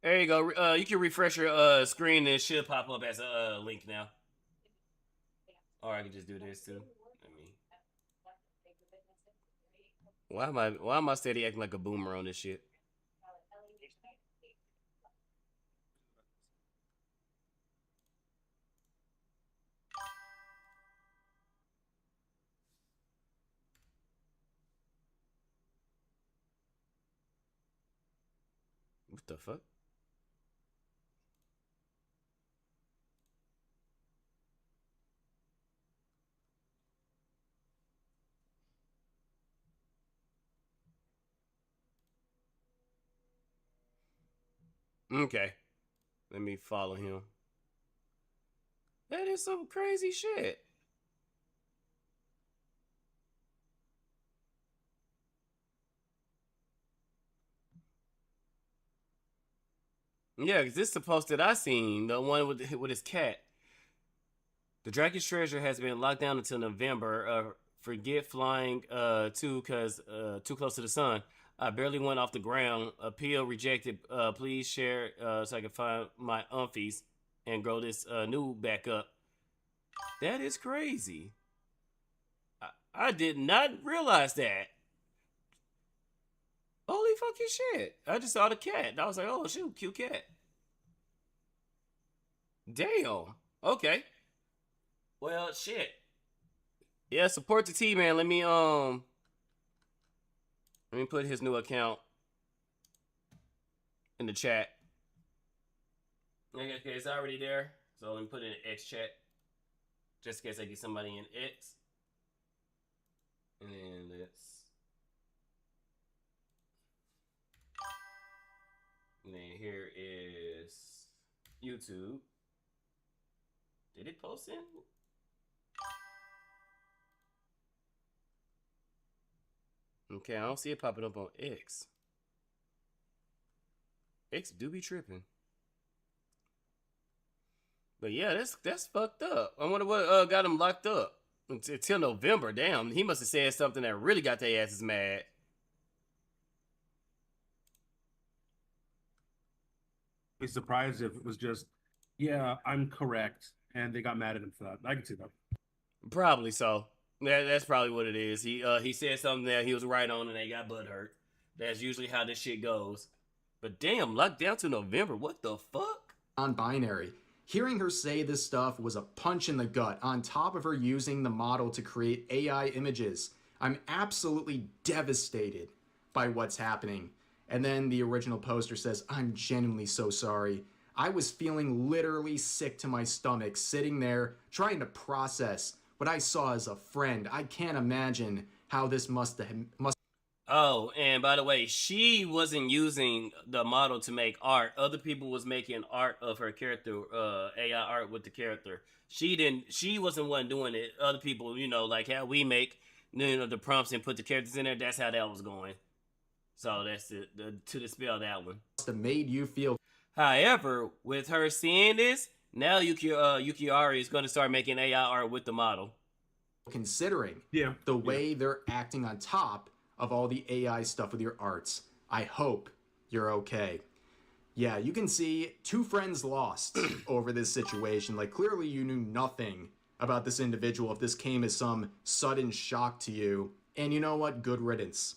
There you go. You can refresh your screen and it should pop up as a link now. Or I can just do this too. Let me. Why am I steady acting like a boomer on this shit? What the fuck? Okay. Let me follow him. That is some crazy shit. Yeah, because this is the post that I seen, the one with his cat. The Dragon's treasure has been locked down until November. Forget flying too, cause too close to the sun. I barely went off the ground. Appeal rejected. Please share so I can find my umfies and grow this new back up. That is crazy. I did not realize that. Holy fucking shit. I just saw the cat. I was like, oh, shoot, cute cat. Damn. Okay. Well, shit. Yeah, support the team, man. Let me put his new account in the chat. Okay, it's already there. So let me put it in X chat. Just in case I get somebody in X. And then let's... And then here is YouTube. Did it post in? Okay, I don't see it popping up on X. X do be tripping. But yeah, that's fucked up. I wonder what got him locked up until November. Damn, he must have said something that really got their asses mad. Be surprised if it was just, yeah, I'm correct, and they got mad at him for that. I can see that. Probably so. That's probably what it is. He said something that he was right on, and they got butthurt. That's usually how this shit goes. But damn, locked down to November. What the fuck? Non-binary. Hearing her say this stuff was a punch in the gut, on top of her using the model to create AI images. I'm absolutely devastated by what's happening. And then the original poster says, I'm genuinely so sorry. I was feeling literally sick to my stomach, sitting there trying to process what I saw as a friend. I can't imagine how this must. Oh, and by the way, she wasn't using the model to make art. Other people was making art of her character, AI art with the character. She wasn't one doing it. Other people, like how we make, the prompts and put the characters in there. That's how that was going. So that's to dispel that one. Must have made you feel. However, with her seeing this, now Yukiari is going to start making AI art with the model. Considering the way they're acting on top of all the AI stuff with your arts. I hope you're okay. Yeah, you can see two friends lost over this situation. Like, clearly you knew nothing about this individual if this came as some sudden shock to you. And you know what? Good riddance.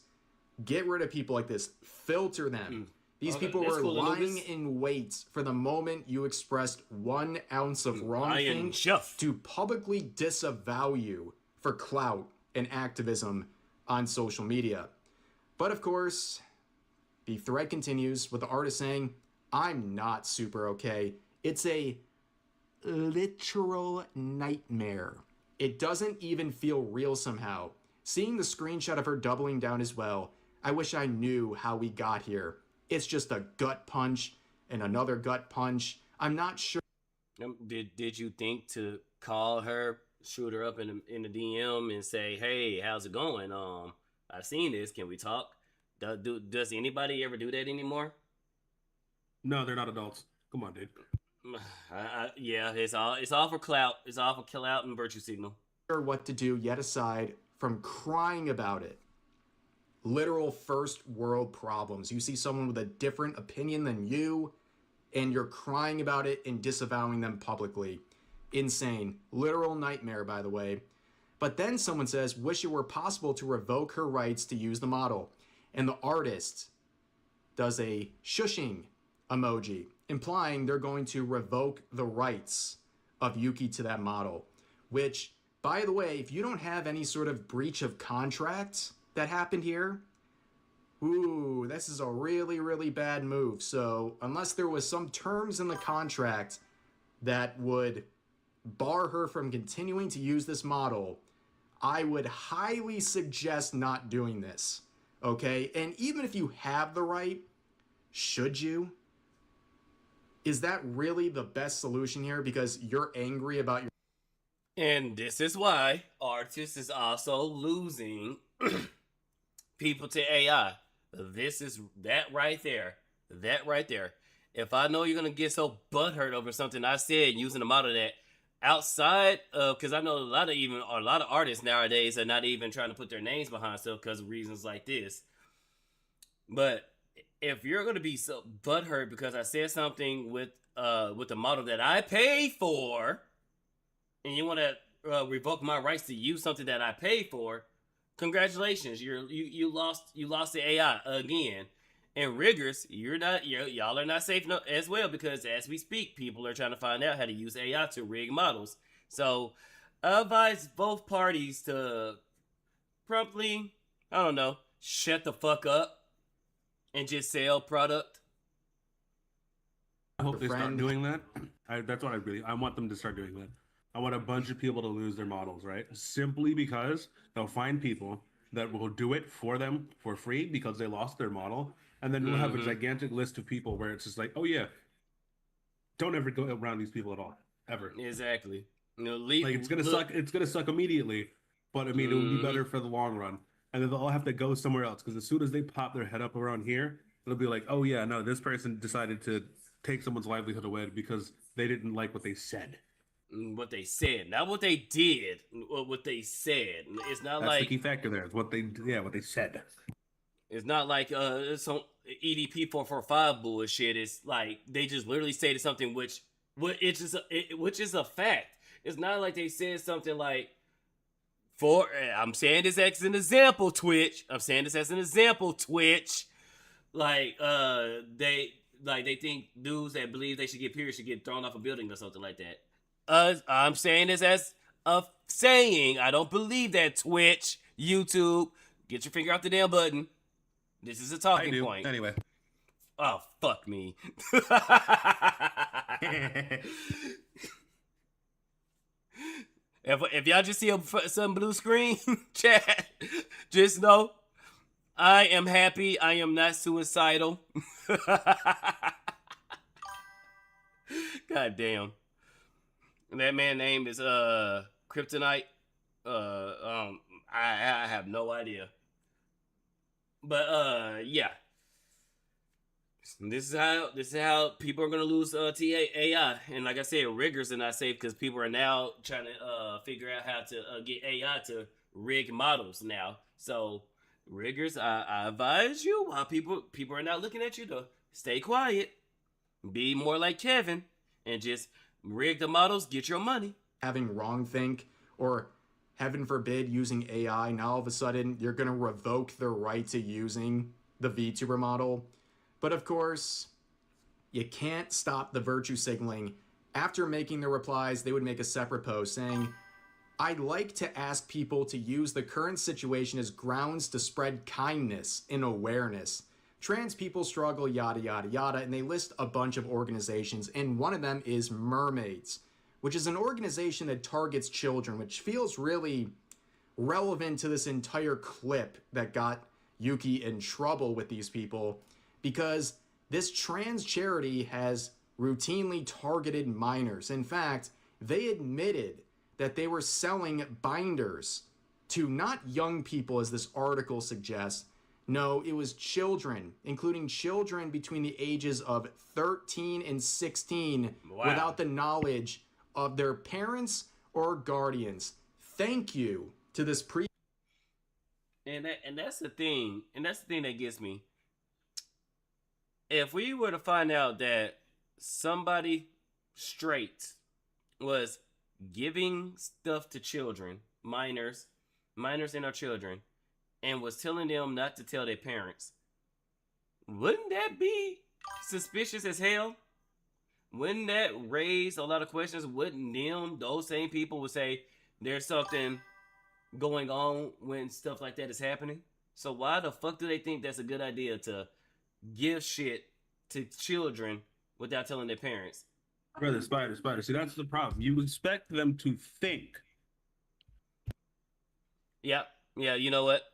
Get rid of people like this. Filter them. These people were lying in wait for the moment you expressed 1 ounce of wrongthing to publicly disavow you for clout and activism on social media. But of course, the thread continues with the artist saying, I'm not super okay. It's a literal nightmare. It doesn't even feel real somehow. Seeing the screenshot of her doubling down as well, I wish I knew how we got here. It's just a gut punch and another gut punch. I'm not sure. Did you think to call her, shoot her up in the DM and say, hey, how's it going? I've seen this. Can we talk? Does anybody ever do that anymore? No, they're not adults. Come on, dude. Yeah, it's all for clout. It's all for clout and virtue signal. What to do yet aside from crying about it. Literal first world problems. You see someone with a different opinion than you, and you're crying about it and disavowing them publicly. Insane. Literal nightmare, by the way. But then someone says, wish it were possible to revoke her rights to use the model. And the artist does a shushing emoji, implying they're going to revoke the rights of Yuki to that model. Which, by the way, if you don't have any sort of breach of contract that happened here, ooh, this is a really, really bad move. So unless there was some terms in the contract that would bar her from continuing to use this model, I would highly suggest not doing this, okay? And even if you have the right, should you? Is that really the best solution here because you're angry about your... And this is why artists is also losing people to AI. This is that right there. That right there. If I know you're going to get so butthurt over something I said using a model that outside of, because I know a lot of artists nowadays are not even trying to put their names behind stuff because of reasons like this. But if you're gonna be so butthurt because I said something with the model that I paid for, and you want to revoke my rights to use something that I paid for, congratulations, you lost the AI again. And riggers, y'all are not safe as well, because as we speak, people are trying to find out how to use AI to rig models. So I advise both parties to promptly, I don't know, shut the fuck up and just sell product. I hope they start friend. doing that. That's what I want them to start doing that. I want a bunch of people to lose their models, right? Simply because they'll find people that will do it for them for free because they lost their model. And then we'll have a gigantic list of people where it's just like, oh yeah, don't ever go around these people at all. Ever. Exactly. Like it's gonna suck. It's gonna suck immediately, but I mean, it would be better for the long run. And then they'll all have to go somewhere else because as soon as they pop their head up around here, it'll be like, oh yeah, no, this person decided to take someone's livelihood away because they didn't like what they said. What they said, not what they did. What they said. It's not That's like the key factor there. It's what they said. it's not like some EDP 445 bullshit. It's like they just literally stated something which is a fact. It's not like they said something like, I'm saying this as an example, Twitch. I'm saying this as an example, Twitch. Like they think dudes that believe they should get periods should get thrown off a building or something like that. I'm saying this as a saying. I don't believe that, Twitch, YouTube. Get your finger out the damn button. This is a talking point. Anyway. Oh, fuck me. If y'all just see some blue screen, chat, just know I am happy. I am not suicidal. God damn. That man's name is Kryptonite. I have no idea. But yeah. This is how people are gonna lose AI, and like I said, riggers are not safe because people are now trying to figure out how to get AI to rig models now. So riggers, I advise you, while people are not looking at you, to stay quiet, be more like Kevin, and just rig the models, get your money. Having wrong think, or heaven forbid using AI, now all of a sudden you're gonna revoke their right to using the VTuber model. But of course, you can't stop the virtue signaling. After making their replies, they would make a separate post saying, I'd like to ask people to use the current situation as grounds to spread kindness and awareness. Trans people struggle, yada, yada, yada, and they list a bunch of organizations, and one of them is Mermaids, which is an organization that targets children, which feels really relevant to this entire clip that got Yuki in trouble with these people, because this trans charity has routinely targeted minors. In fact, they admitted that they were selling binders to not young people, as this article suggests. No, it was children, including children between the ages of 13 and 16, without the knowledge of their parents or guardians. Thank you to this And that's the thing. And that's the thing that gets me. If we were to find out that somebody straight was giving stuff to children, minors and our children, and was telling them not to tell their parents, wouldn't that be suspicious as hell? Wouldn't that raise a lot of questions? Wouldn't those same people would say there's something going on when stuff like that is happening? So why the fuck do they think that's a good idea to give shit to children without telling their parents? Brother, Spider. See, that's the problem. You expect them to think. Yeah, you know what?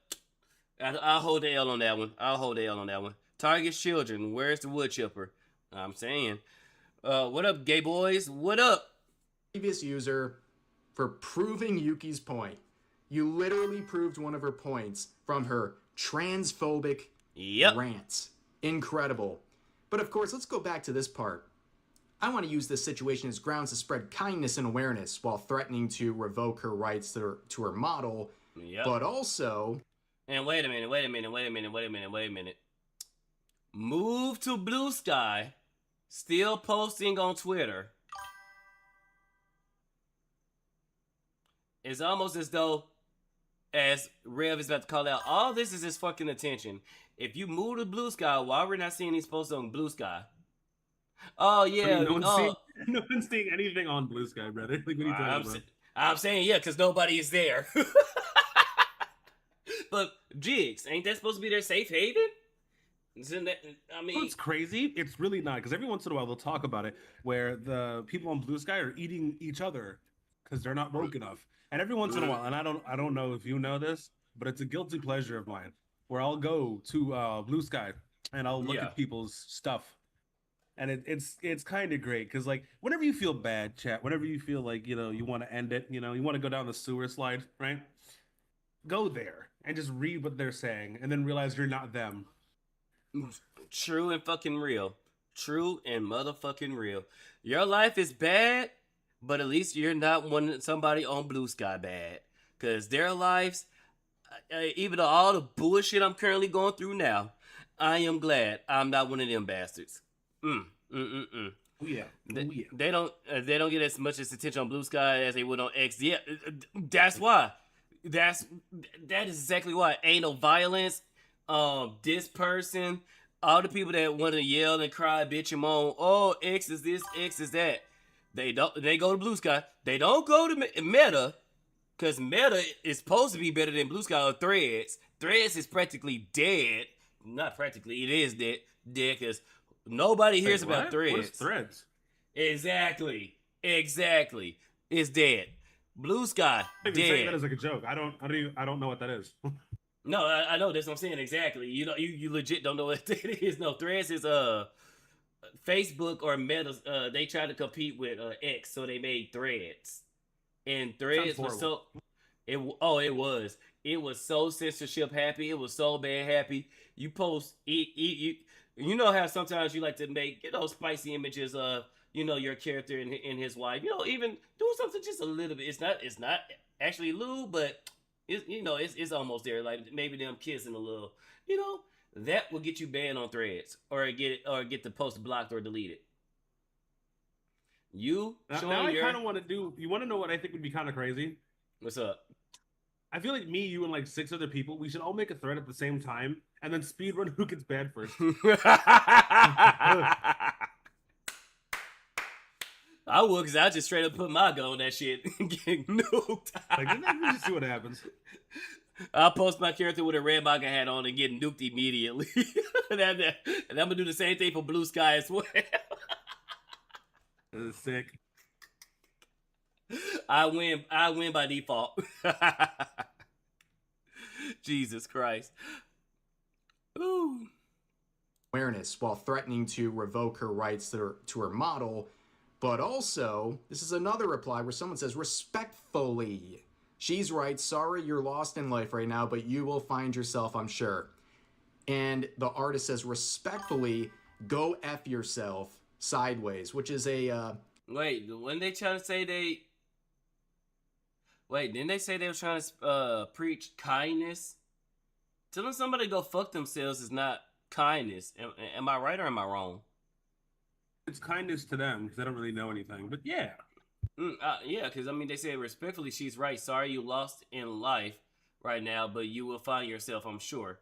I'll hold the L on that one. Target children. Where's the wood chipper? I'm saying. What up, gay boys? What up? previous user for proving Yuki's point. You literally proved one of her points from her transphobic rants. Incredible. But of course, let's go back to this part. I want to use this situation as grounds to spread kindness and awareness while threatening to revoke her rights to her model. But also... And wait a minute. Move to Blue Sky, still posting on Twitter. It's almost as though, as Rev is about to call out, all this is his fucking attention. If you move to Blue Sky, why we're not seeing these posts on Blue Sky? Oh yeah, no one's seeing anything on Blue Sky, brother. Like, what are you talking about? I'm saying yeah, because nobody is there. But Jigs, ain't that supposed to be their safe haven? Isn't that, I mean, It's crazy. It's really not, because every once in a while they'll talk about it where the people on Blue Sky are eating each other because they're not woke enough. And every once in a while, and I don't know if you know this, but it's a guilty pleasure of mine where I'll go to Blue Sky and I'll look at people's stuff. And it's kind of great because, like, whenever you feel bad, chat, whenever you feel like, you know, you want to end it, you know, you want to go down the sewer slide, right? Go there and just read what they're saying and then realize you're not them. true and fucking real. True and motherfucking real. Your life is bad, but at least you're not somebody on Blue Sky bad. Because their lives, even though all the bullshit I'm currently going through now, I am glad I'm not one of them bastards. Oh yeah. They don't get as much attention on Blue Sky as they would on X. Yeah, that's why. That is exactly why. Ain't no violence. This person, all the people that want to yell and cry, bitch and moan. Oh, X is this, X is that. They go to Blue Sky. They don't go to Meta, because Meta is supposed to be better than Blue Sky or Threads. Threads is practically dead. Not practically, it is dead because nobody hears about Threads. What is Threads? Exactly. It's dead. Blue Sky, I'm dead. saying that as like a joke. I don't know what that is. No, I know that's what I'm saying exactly. You know, you legit don't know what it is. No, Threads is Facebook or Meta. They tried to compete with X, so they made Threads, and Threads was so. It was so censorship happy. It was so bad happy. You post you know how sometimes you like to make, you know, spicy images of, you know, your character and his wife. You know, even do something just a little bit. It's not actually lewd, but it's almost there. Like maybe them kissing a little. You know, that will get you banned on Threads or get the post blocked or deleted. You now I kind of want to do. You want to know what I think would be kind of crazy? What's up? I feel like me, you, and like 6 other people, we should all make a thread at the same time and then speedrun who gets banned first. I would, because I just straight up put my gun on that shit and get nuked. Like, let's just see what happens. I'll post my character with a red MAGA hat on and get nuked immediately. and I'm going to do the same thing for Blue Sky as well. This is sick. I win by default. Jesus Christ. Ooh. Awareness while threatening to revoke her rights to her model. But also, this is another reply where someone says, respectfully. She's right. Sorry you're lost in life right now, but you will find yourself, I'm sure. And the artist says, respectfully, go F yourself sideways, which is a... Wait, when they trying to say they... Wait, didn't they say they were trying to preach kindness? Telling somebody to go fuck themselves is not kindness. Am I right or am I wrong? It's kindness to them because they don't really know anything. But yeah. Yeah, because I mean, they say respectfully, she's right. Sorry you lost in life right now, but you will find yourself, I'm sure.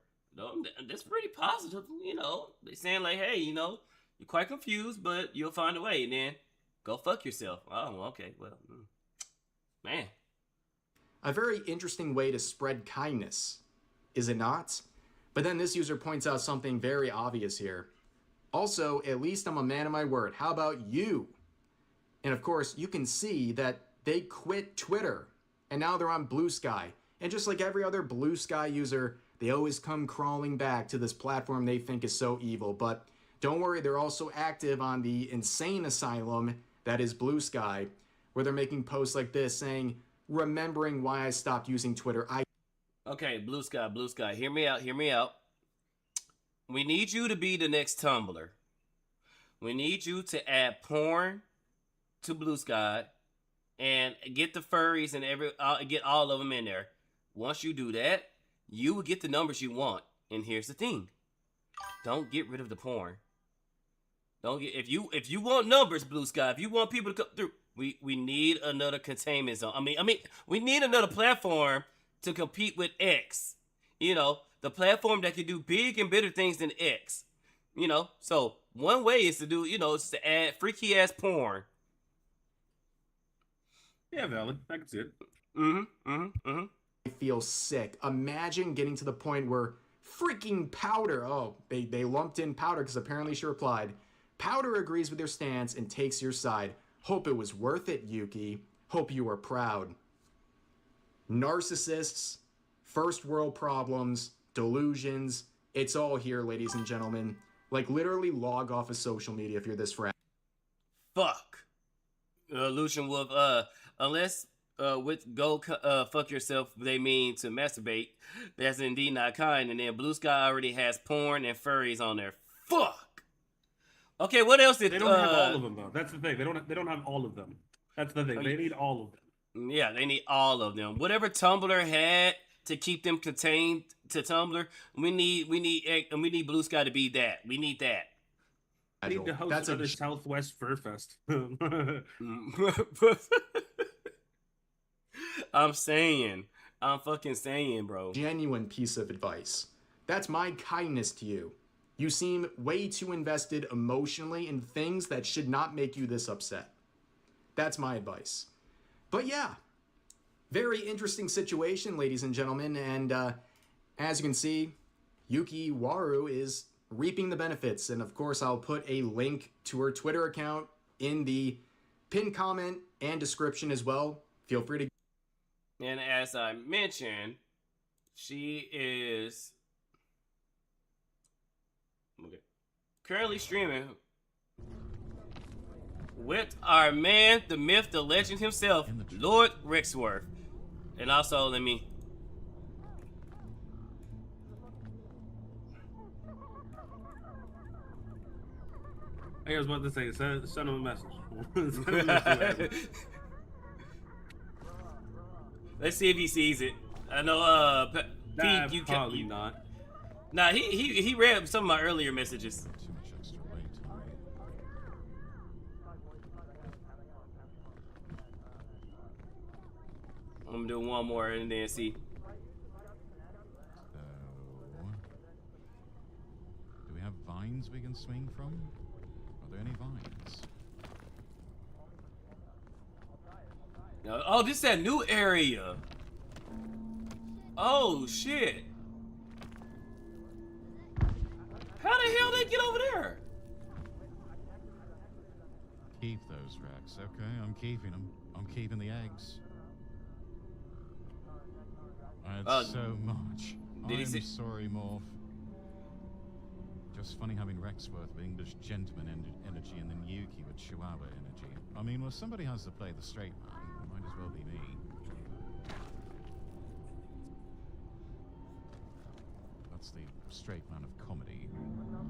That's pretty positive, you know. They saying like, hey, you know, you're quite confused, but you'll find a way. And then go fuck yourself. Oh, okay. Well, man. A very interesting way to spread kindness, is it not? But then this user points out something very obvious here. Also, at least I'm a man of my word. How about you? And of course, you can see that they quit Twitter and now they're on Blue Sky. And just like every other Blue Sky user, they always come crawling back to this platform they think is so evil. But don't worry, they're also active on the insane asylum that is Blue Sky, where they're making posts like this saying, remembering why I stopped using Twitter. Okay, Blue Sky, hear me out. We need you to be the next Tumblr. We need you to add porn to Blue Sky and get the furries and get all of them in there. Once you do that, you will get the numbers you want. And here's the thing. Don't get rid of the porn. Don't get if you want numbers, Blue Sky. If you want people to come through, we need another containment zone. I mean, we need another platform to compete with X. You know, the platform that can do big and better things than X. You know, so one way is to do, is to add freaky ass porn. Yeah, valid. I can see it. I feel sick. Imagine getting to the point where freaking Powder, they lumped in Powder because apparently she replied, Powder agrees with your stance and takes your side. Hope it was worth it, Yuki. Hope you are proud. Narcissists, first world problems, delusions, it's all here, ladies and gentlemen. Like, literally log off of social media if you're this frat. Fuck. Lucian Wolf, unless with go fuck yourself they mean to masturbate, that's indeed not kind. And then Blue Sky already has porn and furries on there. Fuck. Okay, what else did They don't have all of them though. That's the thing. They don't have all of them. That's the thing. They need all of them. Yeah, they need all of them. Whatever Tumblr had to keep them contained to Tumblr, we need Blue Sky to be that. We need that. I need to host another Southwest Fur Fest. I'm fucking saying, bro. Genuine piece of advice. That's my kindness to you. You seem way too invested emotionally in things that should not make you this upset. That's my advice. But yeah, very interesting situation, ladies and gentlemen. And as you can see, Yuki Waru is reaping the benefits. And of course, I'll put a link to her Twitter account in the pinned comment and description as well. Feel free to. And as I mentioned, she is currently streaming with our man, the myth, the legend himself, Lord Rexworth. And also, let me. I was about to say, send him a message. Send him a message. Let's see if he sees it. I know, Nah, Pete, probably not. Nah, he read some of my earlier messages. Too much extra weight on me. I'm gonna do one more and then see. So, do we have vines we can swing from? Are there any vines? Oh, this is that new area. Oh shit. How the hell they get over there? Keep those racks, okay? I'm keeping them. I'm keeping the eggs. I had so much. Did he I'm say- sorry, Morph. Just funny having Rexworth with English gentleman energy and then Yuki with Chihuahua energy. I mean, well, somebody has to play the straight man. It might as well be me. That's the straight man of comedy.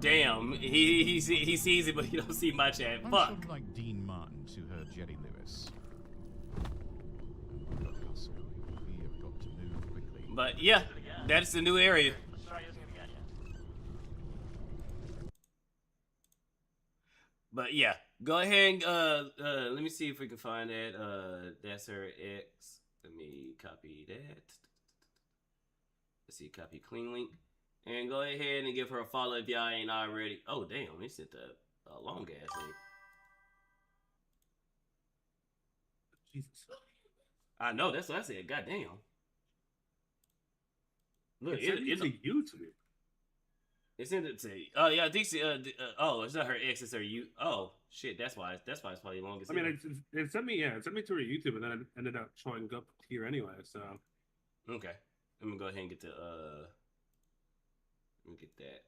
Damn, he sees it, but he don't see my chat. I'm Fuck. sort of like Dean Martin to her Jerry Lewis. And we've got hustle. We have got to move quickly. But yeah, that's the new area. But yeah, go ahead and let me see if we can find that. That's her ex. Let me copy that. Let's see, copy clean link. And go ahead and give her a follow if y'all ain't already. Oh damn, they sent a long ass link. Jesus. I know, that's what I said. Goddamn. Look, It's to you to me. It's in it to. Oh yeah, I think oh, it's not her ex, it's her you. Oh shit, that's why it's probably the longest. I mean, it sent me to her YouTube, and then it ended up showing up here anyway. So okay, let me go ahead and get the let me get that.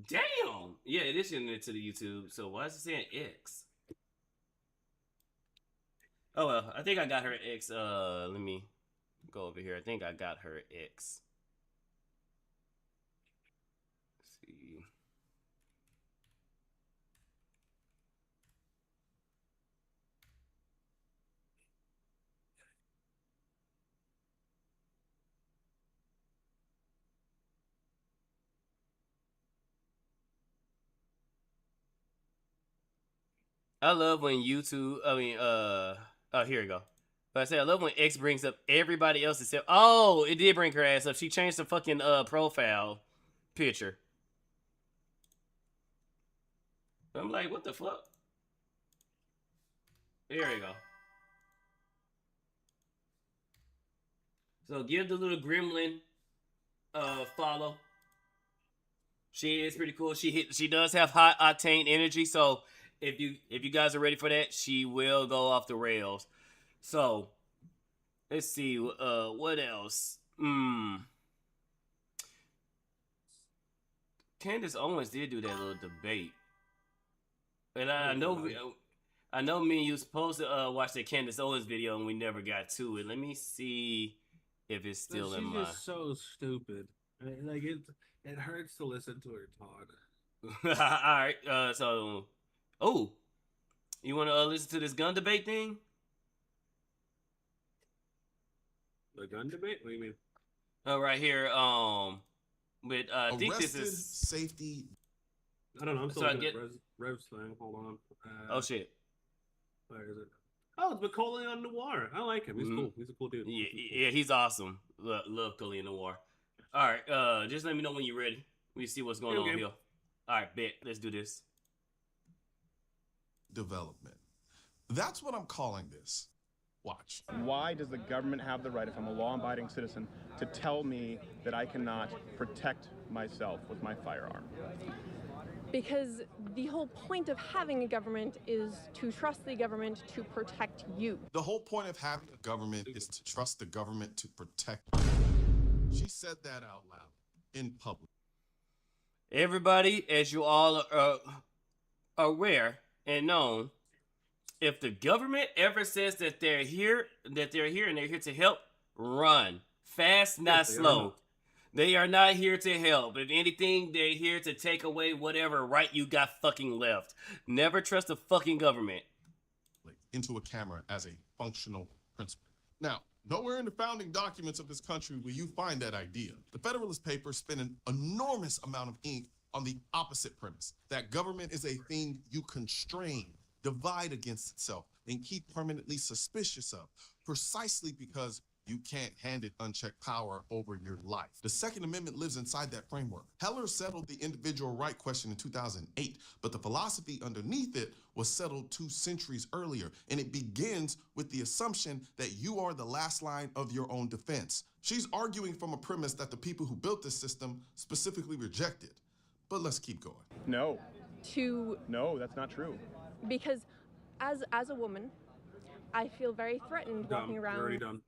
Damn, yeah, it is sending it to the YouTube. So why is it saying X? Oh well, I think I got her X. Let me go over here. I think I got her X. Let's see. I love when YouTube. Oh, here we go. But I say I love when X brings up everybody else except. Oh, it did bring her ass up. She changed the fucking profile picture. I'm like, what the fuck? There you go. So give the little gremlin follow. She is pretty cool. She does have high octane energy, so if you guys are ready for that, she will go off the rails. So let's see what else. Candace Owens did do that little debate. And I know me and you supposed to watch the Candace Owens video and we never got to it. Let me see if it's still in my. She's just so stupid. Like it hurts to listen to her talk. All right. You want to listen to this gun debate thing? The gun debate? What do you mean? Right here. With I think this Arrested, is. safety. I don't know. I'm still So I looking get- at Rev's thing. Hold on. Oh shit. Where is it? Oh, it's Macaulay on Noir. I like him. He's Mhm. cool. He's a cool dude. Yeah, he's awesome. Love Colleen Noir. All right. Just let me know when you're ready. We see what's going on Okay. here. All right, bet. Let's do this. Development. That's what I'm calling this. Watch. Why does the government have the right, if I'm a law-abiding citizen, to tell me that I cannot protect myself with my firearm? Because the whole point of having a government is to trust the government to protect you. The whole point of having a government is to trust the government to protect you. She said that out loud in public. Everybody, as you all are aware and known, if the government ever says that they're here and they're here to help, run. Fast, not they are slow. not. They are not here to help. If anything, they're here to take away whatever right you got fucking left. Never trust the fucking government. Into a camera as a functional principle. Now, nowhere in the founding documents of this country will you find that idea. The Federalist Papers spent an enormous amount of ink on the opposite premise, that government is a thing you constrain, divide against itself, and keep permanently suspicious of, precisely because you can't hand it unchecked power over your life. The Second Amendment lives inside that framework. Heller settled the individual right question in 2008, but the philosophy underneath it was settled 2 centuries earlier, and it begins with the assumption that you are the last line of your own defense. She's arguing from a premise that the people who built this system specifically rejected. But let's keep going. No, To no, that's not true. because as a woman, I feel very threatened Done. walking You're around. already done.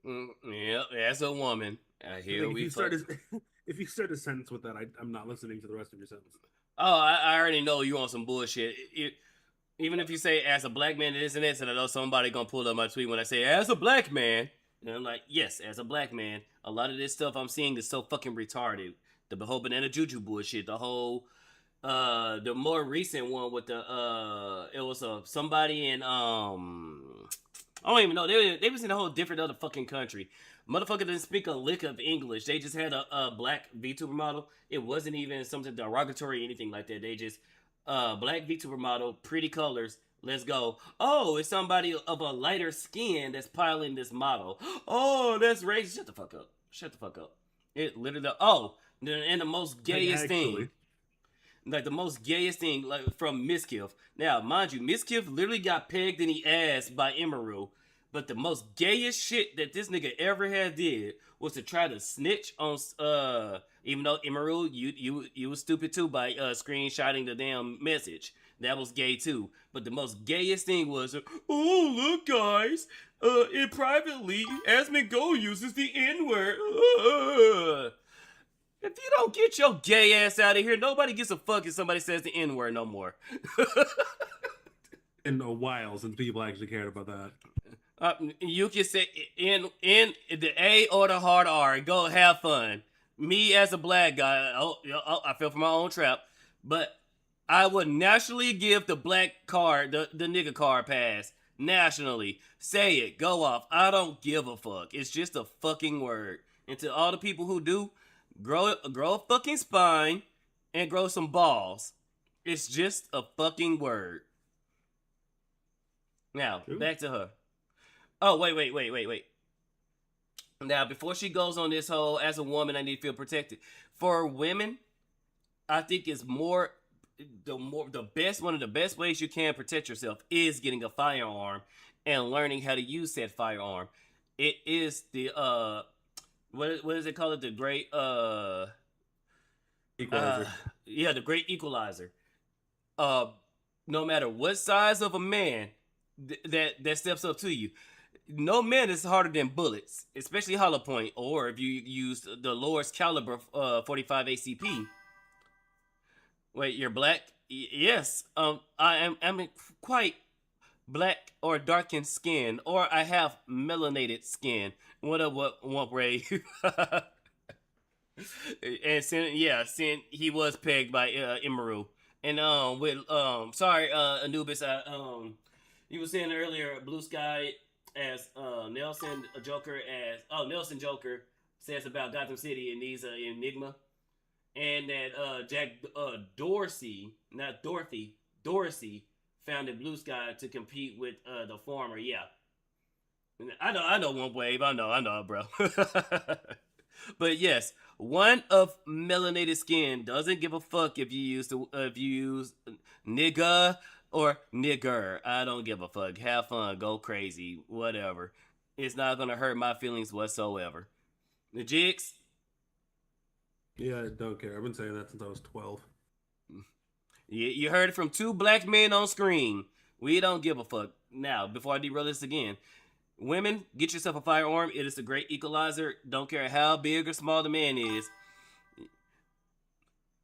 Yep, as a woman. Here Like, we if you start a sentence with that, I'm not listening to the rest of your sentence. Oh, I already know you on some bullshit. Even if you say as a black man this and this, and I know somebody gonna pull up my tweet when I say as a black man, and I'm like, yes, as a black man, a lot of this stuff I'm seeing is so fucking retarded. The whole banana juju bullshit, the whole the more recent one with the it was somebody in I don't even know, they was in a whole different other fucking country. Motherfucker didn't speak a lick of English. They just had a black VTuber model. It wasn't even something derogatory or anything like that. They just black VTuber model, pretty colors. Let's go. Oh, it's somebody of a lighter skin that's piloting this model. Oh, that's racist. Shut the fuck up. Shut the fuck up. It literally. Oh, and the most gayest thing. Like the most gayest thing, like from Miskiff. Now, mind you, Miskiff literally got pegged in the ass by Emerald. But the most gayest shit that this nigga ever had did was to try to snitch on even though Emerald, you was stupid too by screenshotting the damn message. That was gay too. But the most gayest thing was, oh look guys, it privately Asmongold uses the N-word. If you don't get your gay ass out of here, nobody gives a fuck if somebody says the N-word no more. In a while since people actually cared about that. You can say in the A or the hard R. Go have fun. Me as a black guy, I fell for my own trap. But I would naturally give the black card, the nigga card pass. Nationally. Say it. Go off. I don't give a fuck. It's just a fucking word. And to all the people who do, grow a fucking spine and grow some balls. It's just a fucking word. Now, Ooh. back to her. Oh, wait. Now, before she goes on this whole, as a woman, I need to feel protected. For women, I think it's one of the best ways you can protect yourself is getting a firearm and learning how to use that firearm. It is the what is it called? The great Equalizer. yeah, the great equalizer. No matter what size of a man that steps up to you, no man is harder than bullets, especially hollow point, or if you use the lowest caliber 45 ACP. Wait, you're black? Yes. I'm quite black or darkened skin, or I have melanated skin. What Ray? And since he was pegged by Imaru. And sorry, Anubis, you were saying earlier Blue Sky as Nelson Joker says about Gotham City and these Enigma. And that Jack Dorsey founded Blue Sky to compete with the former. Yeah, I know One Wave. I know, bro. But yes, one of melanated skin doesn't give a fuck if you use nigga or nigger. I don't give a fuck. Have fun, go crazy, whatever. It's not gonna hurt my feelings whatsoever. The Jigs. Yeah, I don't care. I've been saying that since I was 12. You heard it from two black men on screen. We don't give a fuck. Now, before I derail this again, women, get yourself a firearm. It is a great equalizer. Don't care how big or small the man is.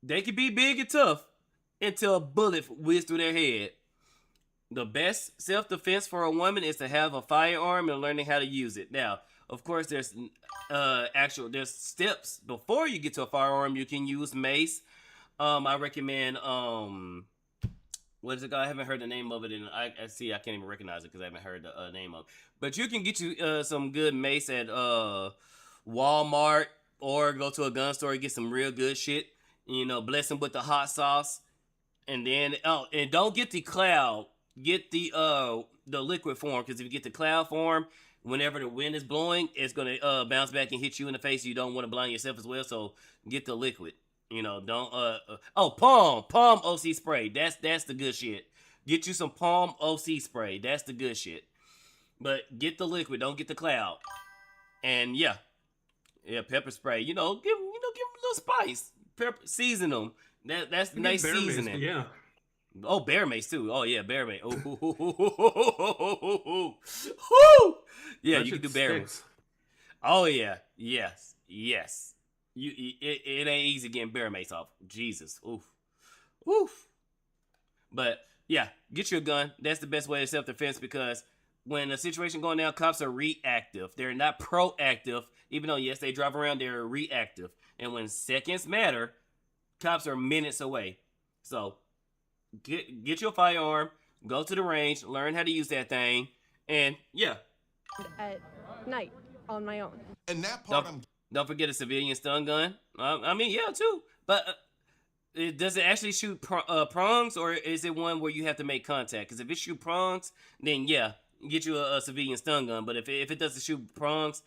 They can be big and tough until a bullet whizzes through their head. The best self-defense for a woman is to have a firearm and learning how to use it. Now, of course, there's steps before you get to a firearm. You can use mace. I recommend what is it called? I haven't heard the name of it, and I can't even recognize it because I haven't heard the name of it. But you can get you some good mace at Walmart or go to a gun store and get some real good shit. You know, bless them with the hot sauce, and then and don't get the cloud. Get the liquid form, because if you get the cloud form, whenever the wind is blowing, it's gonna bounce back and hit you in the face. You don't want to blind yourself as well, so get the liquid. You know, don't palm OC spray. That's the good shit. Get you some palm OC spray. That's the good shit. But get the liquid. Don't get the cloud. And yeah, pepper spray. Give them a little spice. Pepper, season them. That's nice seasoning. Mace, yeah. Oh, bear mace too. Oh yeah, bear mace. Oh, yeah, That you can shit do bear sticks. mace. Oh yeah, yes. It ain't easy getting bear mace off. Jesus, oof. But yeah, get you a gun. That's the best way to self-defense, because when a situation going down, cops are reactive. They're not proactive. Even though yes, they drive around, they're reactive. And when seconds matter, cops are minutes away. So get your firearm, go to the range, learn how to use that thing, and yeah. At night on my own. And that part, Don't forget a civilian stun gun. I mean, yeah, too. But does it actually shoot prongs, or is it one where you have to make contact? Because if it shoot prongs, then yeah, get you a civilian stun gun. But if it doesn't shoot prongs,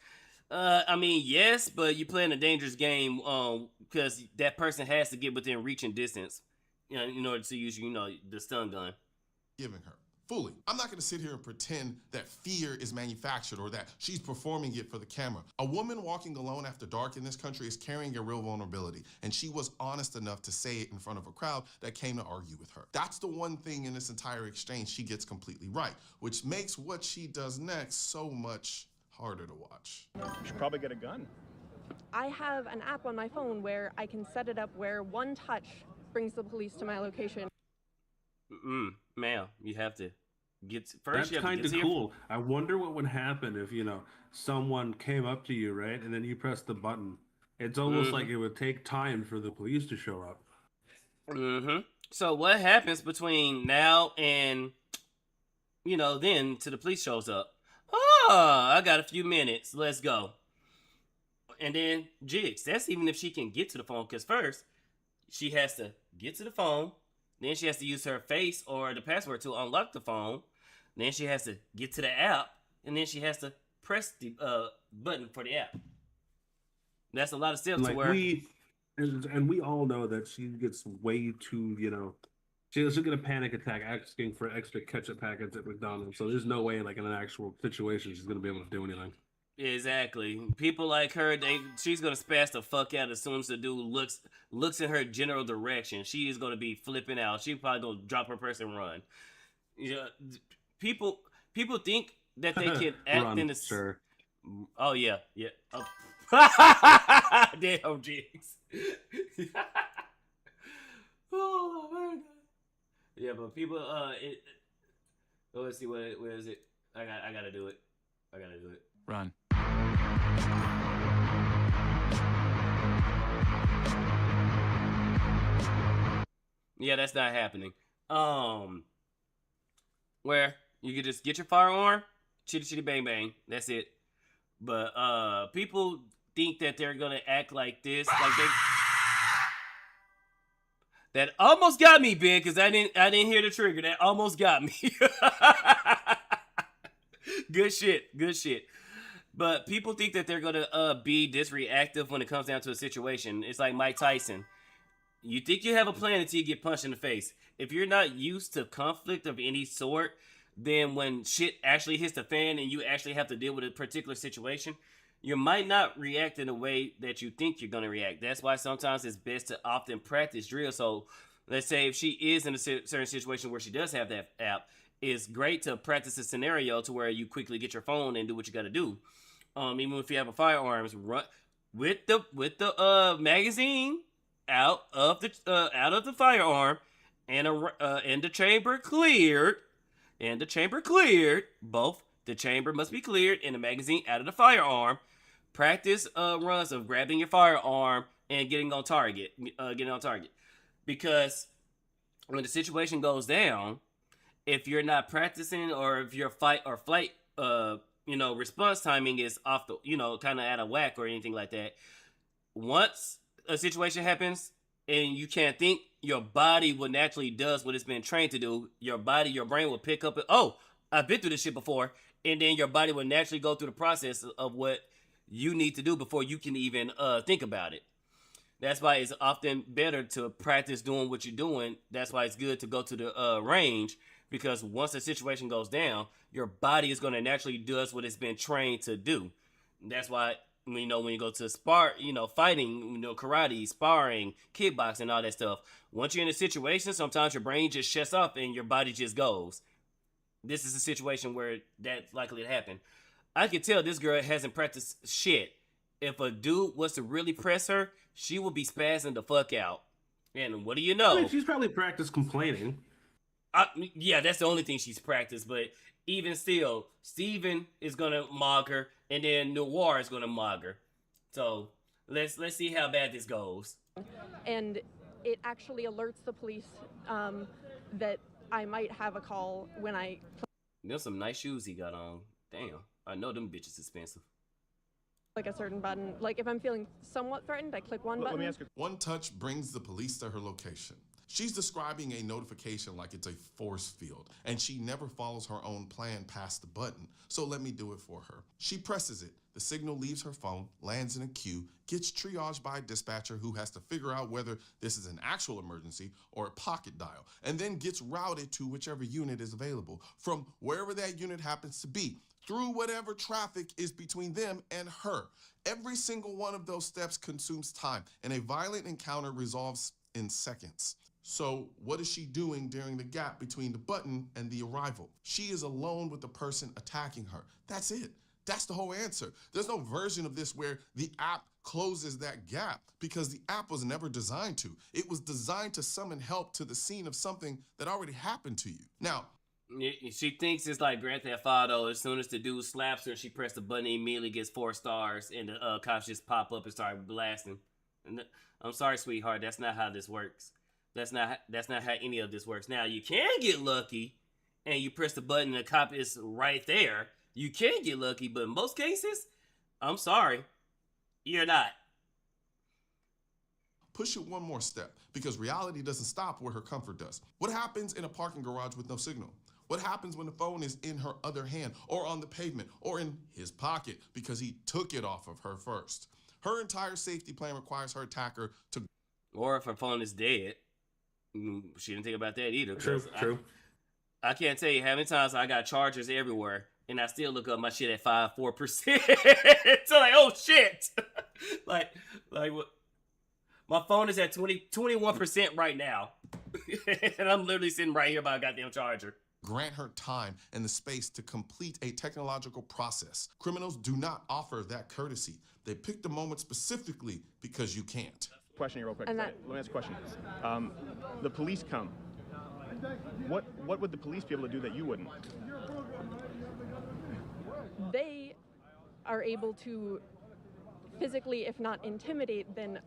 I mean, yes, but you're playing a dangerous game because that person has to get within reach and distance, in order to use, the stun gun. giving her fully. I'm not going to sit here and pretend that fear is manufactured or that she's performing it for the camera. A woman walking alone after dark in this country is carrying a real vulnerability, and she was honest enough to say it in front of a crowd that came to argue with her. That's the one thing in this entire exchange she gets completely right, which makes what she does next so much harder to watch. You should probably get a gun. I have an app on my phone where I can set it up where one touch brings the police to my location. Ma'am, you have to get That's first. kind of cool. I wonder what would happen if someone came up to you, right, and then you press the button. It's almost like it would take time for the police to show up. So what happens between now and then till the police shows up? I got a few minutes. Let's go. And then Jigs. That's even if she can get to the phone, because first she has to get to the phone. Then she has to use her face or the password to unlock the phone. Then she has to get to the app, and then she has to press the button for the app. That's a lot of steps to Like where and we all know that she gets way too, she'll get a panic attack asking for extra ketchup packets at McDonald's. So there's no way, like in an actual situation, she's gonna be able to do anything. exactly people like her, she's gonna spaz the fuck out as soon as the dude looks in her general direction. She is gonna be flipping out. She probably gonna drop her purse and run. Yeah, people think that they can act Run, in the sure. Oh yeah. Oh. Damn, Jigs. Oh my god. Yeah, but people, let's see where is it? I gotta do it. Run. Yeah, that's not happening. Where you can just get your firearm, chitty chitty bang bang. That's it. But people think that they're gonna act like this, like they. That almost got me, Ben, because I didn't hear the trigger. That almost got me. Good shit. But people think that they're gonna be this reactive when it comes down to a situation. It's like Mike Tyson. You think you have a plan until you get punched in the face. If you're not used to conflict of any sort, then when shit actually hits the fan and you actually have to deal with a particular situation, you might not react in a way that you think you're going to react. That's why sometimes it's best to often practice drill. So let's say if she is in a certain situation where she does have that app, it's great to practice a scenario to where you quickly get your phone and do what you got to do. Even if you have a firearms, run with the magazine out of the firearm and the chamber cleared. And the chamber cleared. Both the chamber must be cleared and the magazine out of the firearm. Practice runs of grabbing your firearm and getting on target. Because when the situation goes down, if you're not practicing or if your fight or flight response timing is off the kind of out of whack or anything like that, once a situation happens and you can't think, your body will naturally does what it's been trained to do. Your brain will pick up, oh, I've been through this shit before, and then your body will naturally go through the process of what you need to do before you can even think about it. That's why it's often better to practice doing what you're doing. That's why it's good to go to the range, because once the situation goes down, your body is going to naturally do what it's been trained to do. That's why when you go to fighting, karate, sparring, kickboxing, all that stuff. Once you're in a situation, sometimes your brain just shuts off and your body just goes. This is a situation where that's likely to happen. I can tell this girl hasn't practiced shit. If a dude was to really press her, she would be spazzing the fuck out. And what do you know? I mean, she's probably practiced complaining. Yeah, that's the only thing she's practiced. But even still, Steven is gonna mog her, and then Noir is gonna mog her. So let's see how bad this goes. And it actually alerts the police that I might have a call when I. There's some nice shoes he got on. Damn, I know them bitches expensive. Like a certain button. Like if I'm feeling somewhat threatened, I click one button. Let me ask you. One touch brings the police to her location. She's describing a notification like it's a force field, and she never follows her own plan past the button, so let me do it for her. She presses it. The signal leaves her phone, lands in a queue, gets triaged by a dispatcher who has to figure out whether this is an actual emergency or a pocket dial, and then gets routed to whichever unit is available from wherever that unit happens to be, through whatever traffic is between them and her. Every single one of those steps consumes time, and a violent encounter resolves in seconds. So what is she doing during the gap between the button and the arrival? She is alone with the person attacking her. That's it. That's the whole answer. There's no version of this where the app closes that gap, because the app was never designed to. It was designed to summon help to the scene of something that already happened to you. Now, she thinks it's like Grand Theft Auto. As soon as the dude slaps her, she presses the button, immediately gets 4 stars, and the cops just pop up and start blasting. And I'm sorry, sweetheart, that's not how this works. That's not how any of this works. Now, you can get lucky, and you press the button, and the cop is right there. You can get lucky, but in most cases, I'm sorry, you're not. push it one more step, because reality doesn't stop where her comfort does. What happens in a parking garage with no signal? What What happens when the phone is in her other hand or on the pavement or in his pocket because he took it off of her first? Her entire safety plan requires her attacker to... Or if her phone is dead. She didn't think about that either. True. I can't tell you how many times I got chargers everywhere, and I still look up my shit at 4%. So like, oh shit. like what? My phone is at 21% right now. And I'm literally sitting right here by a goddamn charger. grant her time and the space to complete a technological process. Criminals do not offer that courtesy. They pick the moment specifically because you can't. Question here real quick. And Let me ask a question. The police come. What would the police be able to do that you wouldn't? They are able to physically, if not intimidate, then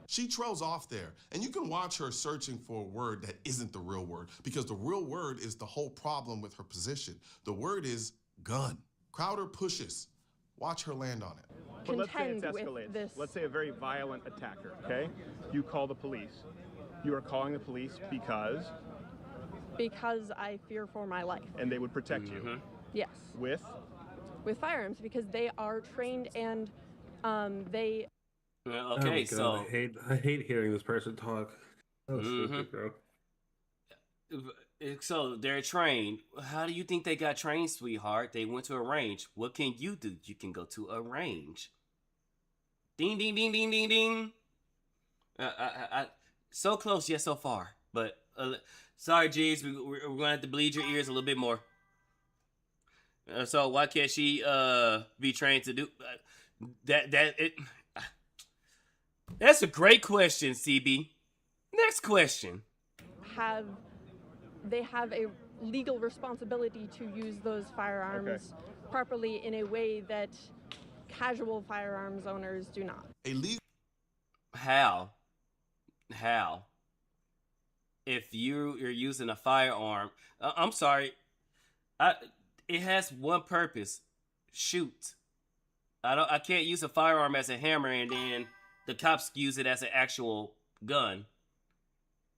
She trails off there, and you can watch her searching for a word that isn't the real word, because the real word is the whole problem with her position. The word is gun. Crowder pushes. Watch her land on it. But let's say it contend with escalates. this. Let's say a very violent attacker, okay? You call the police. You are calling the police because, I fear for my life. and they would protect you. Yes, With? with firearms, because they are trained and they. Well, Oh okay, my God, so I hate hearing this person talk. So stupid, bro. so they're trained. How do you think they got trained, sweetheart? They went to a range. What can you do? You can go to a range. Ding, ding, ding, ding, ding, ding. So close yet so far. But sorry, Jeeves, we're gonna have to bleed your ears a little bit more. So why can't she be trained to do that? That's a great question, CB. Next question. They have a legal responsibility to use those firearms properly in a way that casual firearms owners do not. A legal How? If you're using a firearm, I'm sorry, it has one purpose: shoot. I can't use a firearm as a hammer and then the cops use it as an actual gun.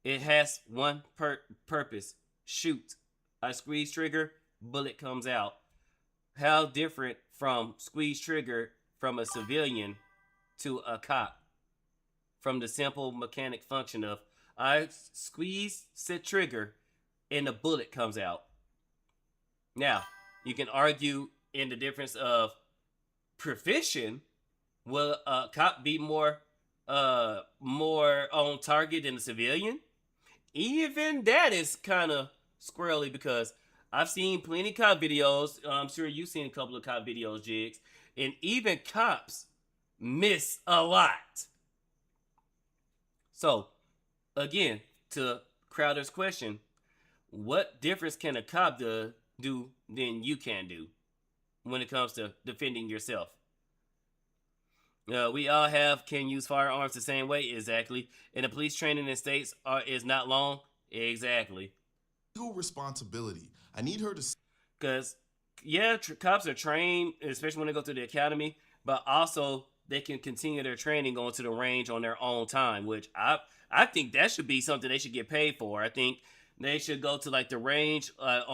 It has one purpose: shoot. I squeeze trigger, bullet comes out. How different from squeeze trigger from a civilian to a cop? From the simple mechanic function of I squeeze, set trigger, and the bullet comes out. Now, you can argue in the difference of profession. Will a cop be more on target than a civilian? Even that is kind of squirrely, because I've seen plenty of cop videos. I'm sure you've seen a couple of cop videos, Jigs, and even cops miss a lot. So, again, to Crowder's question, what difference can a cop do than you can do when it comes to defending yourself? We all can use firearms the same way, exactly. And the police training in states is not long, exactly. responsibility. I need her to... Because, yeah, cops are trained, especially when they go to the academy, but also they can continue their training going to the range on their own time, which I think that should be something they should get paid for. I think they should go to like the range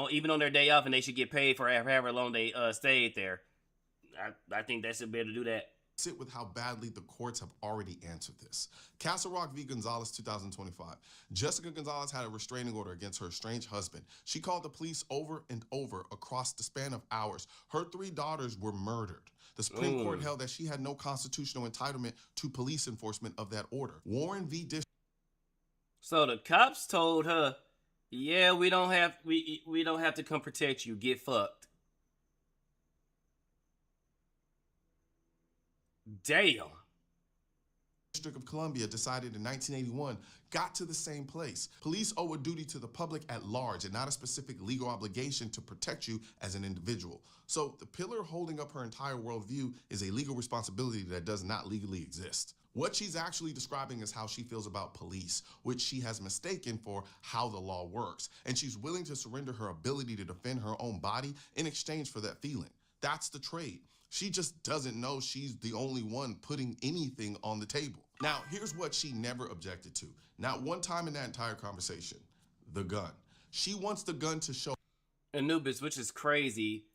even on their day off, and they should get paid for however long they stayed there. I think they should be able to do that. Sit with how badly the courts have already answered this. Castle Rock v. Gonzalez, 2025. Jessica Gonzalez had a restraining order against her estranged husband. She called the police over and over across the span of hours. Her 3 daughters were murdered. The Supreme Court held that she had no constitutional entitlement to police enforcement of that order. Warren v. District. So the cops told her, "Yeah, we don't have to come protect you. Get fucked." Damn. District of Columbia decided in 1981 got to the same place. Police owe a duty to the public at large and not a specific legal obligation to protect you as an individual. So the pillar holding up her entire worldview is a legal responsibility that does not legally exist. What she's actually describing is how she feels about police, which she has mistaken for how the law works. And she's willing to surrender her ability to defend her own body in exchange for that feeling. That's the trade. She just doesn't know she's the only one putting anything on the table. Now, here's what she never objected to. Not one time in that entire conversation. The gun. She wants the gun to show Anubis, which is crazy.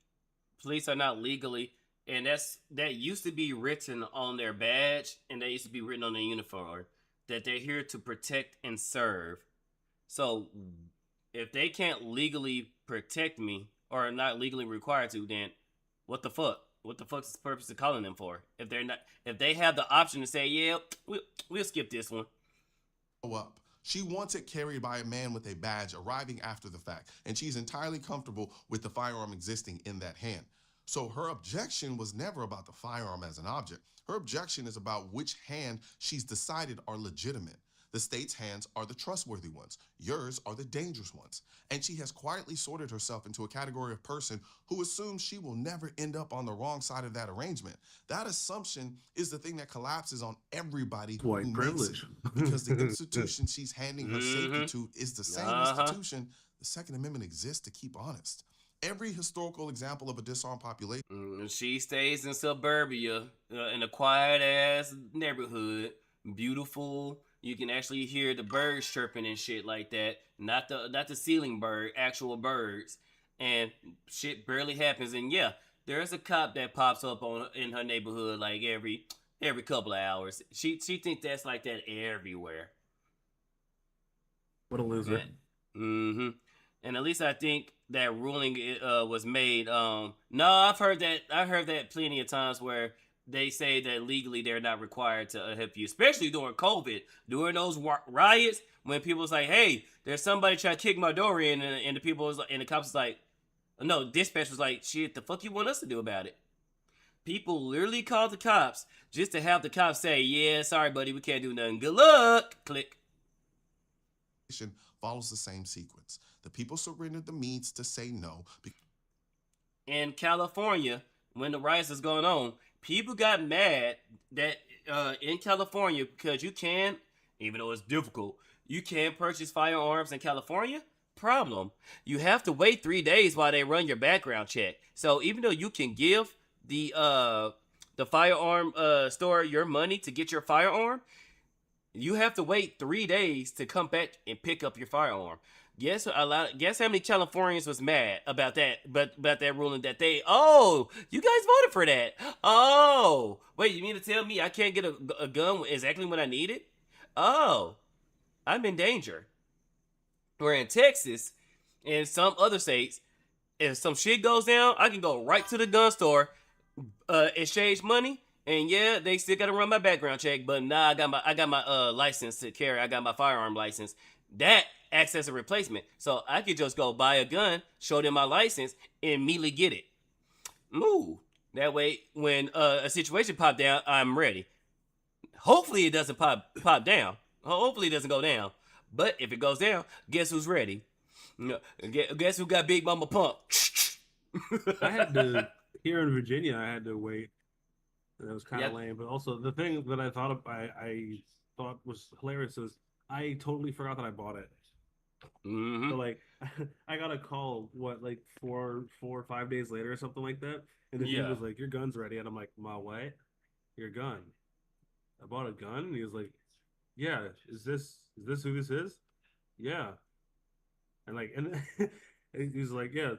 Police are not legally, and that used to be written on their badge, and that used to be written on their uniform that they're here to protect and serve. So if they can't legally protect me or are not legally required to, then what the fuck? What the fuck's the purpose of calling them for? If they're not, if they have the option to say, yeah, we'll skip this one. Up. She wants it carried by a man with a badge arriving after the fact, and she's entirely comfortable with the firearm existing in that hand. So her objection was never about the firearm as an object. Her objection is about which hand she's decided are legitimate. The state's hands are the trustworthy ones. Yours are the dangerous ones. And she has quietly sorted herself into a category of person who assumes she will never end up on the wrong side of that arrangement. That assumption is the thing that collapses on everybody White who privilege. makes it. Because the institution she's handing her safety to is the same institution the Second Amendment exists to keep honest. Every historical example of a disarmed population. She stays in suburbia, in a quiet ass neighborhood, beautiful. You can actually hear the birds chirping and shit like that. Not the ceiling bird, actual birds. And shit barely happens. And yeah, there's a cop that pops up in her neighborhood like every couple of hours. She thinks that's like that everywhere. What a loser. Mm-hmm. And at least I think that ruling was made. No, I've heard that plenty of times where they say that legally they're not required to help you, especially during COVID, during those riots when people was like, "Hey, there's somebody trying to kick my door in," and the people was, and the cops was like, "No," dispatch was like, "Shit, the fuck you want us to do about it?" People literally called the cops just to have the cops say, "Yeah, sorry, buddy, we can't do nothing. Good luck." Click. Follows the same sequence. The people surrendered the means to say no. In California, when the riots was going on, people got mad that in California, because you can, even though it's difficult, you can purchase firearms in California. Problem. You have to wait 3 days while they run your background check. So even though you can give the firearm store your money to get your firearm, you have to wait 3 days to come back and pick up your firearm. Guess how many Californians was mad about that, about that ruling that you guys voted for that. Oh, wait, you mean to tell me I can't get a gun exactly when I need it? Oh, I'm in danger. Where in Texas and some other states, if some shit goes down, I can go right to the gun store, exchange money, and yeah, they still gotta run my background check, but nah, I got my license to carry. I got my firearm license. That acts as a replacement. So I could just go buy a gun, show them my license, and immediately get it. Move. That way, when a situation pop down, I'm ready. Hopefully it doesn't pop down. Hopefully it doesn't go down. But if it goes down, guess who's ready? Guess who got Big Mama Pump? I had to, here in Virginia, I had to wait. That was kind of Yep. lame. But also, the thing that I thought was hilarious is I totally forgot that I bought it. Mm-hmm. So like, I got a call, like 4 or 5 days later or something like that, and the dude was like, "Your gun's ready," and I'm like, "My what? Your gun? I bought a gun?" And he was like, "Yeah, is this who this is?" "Yeah," and he was like, "Yeah,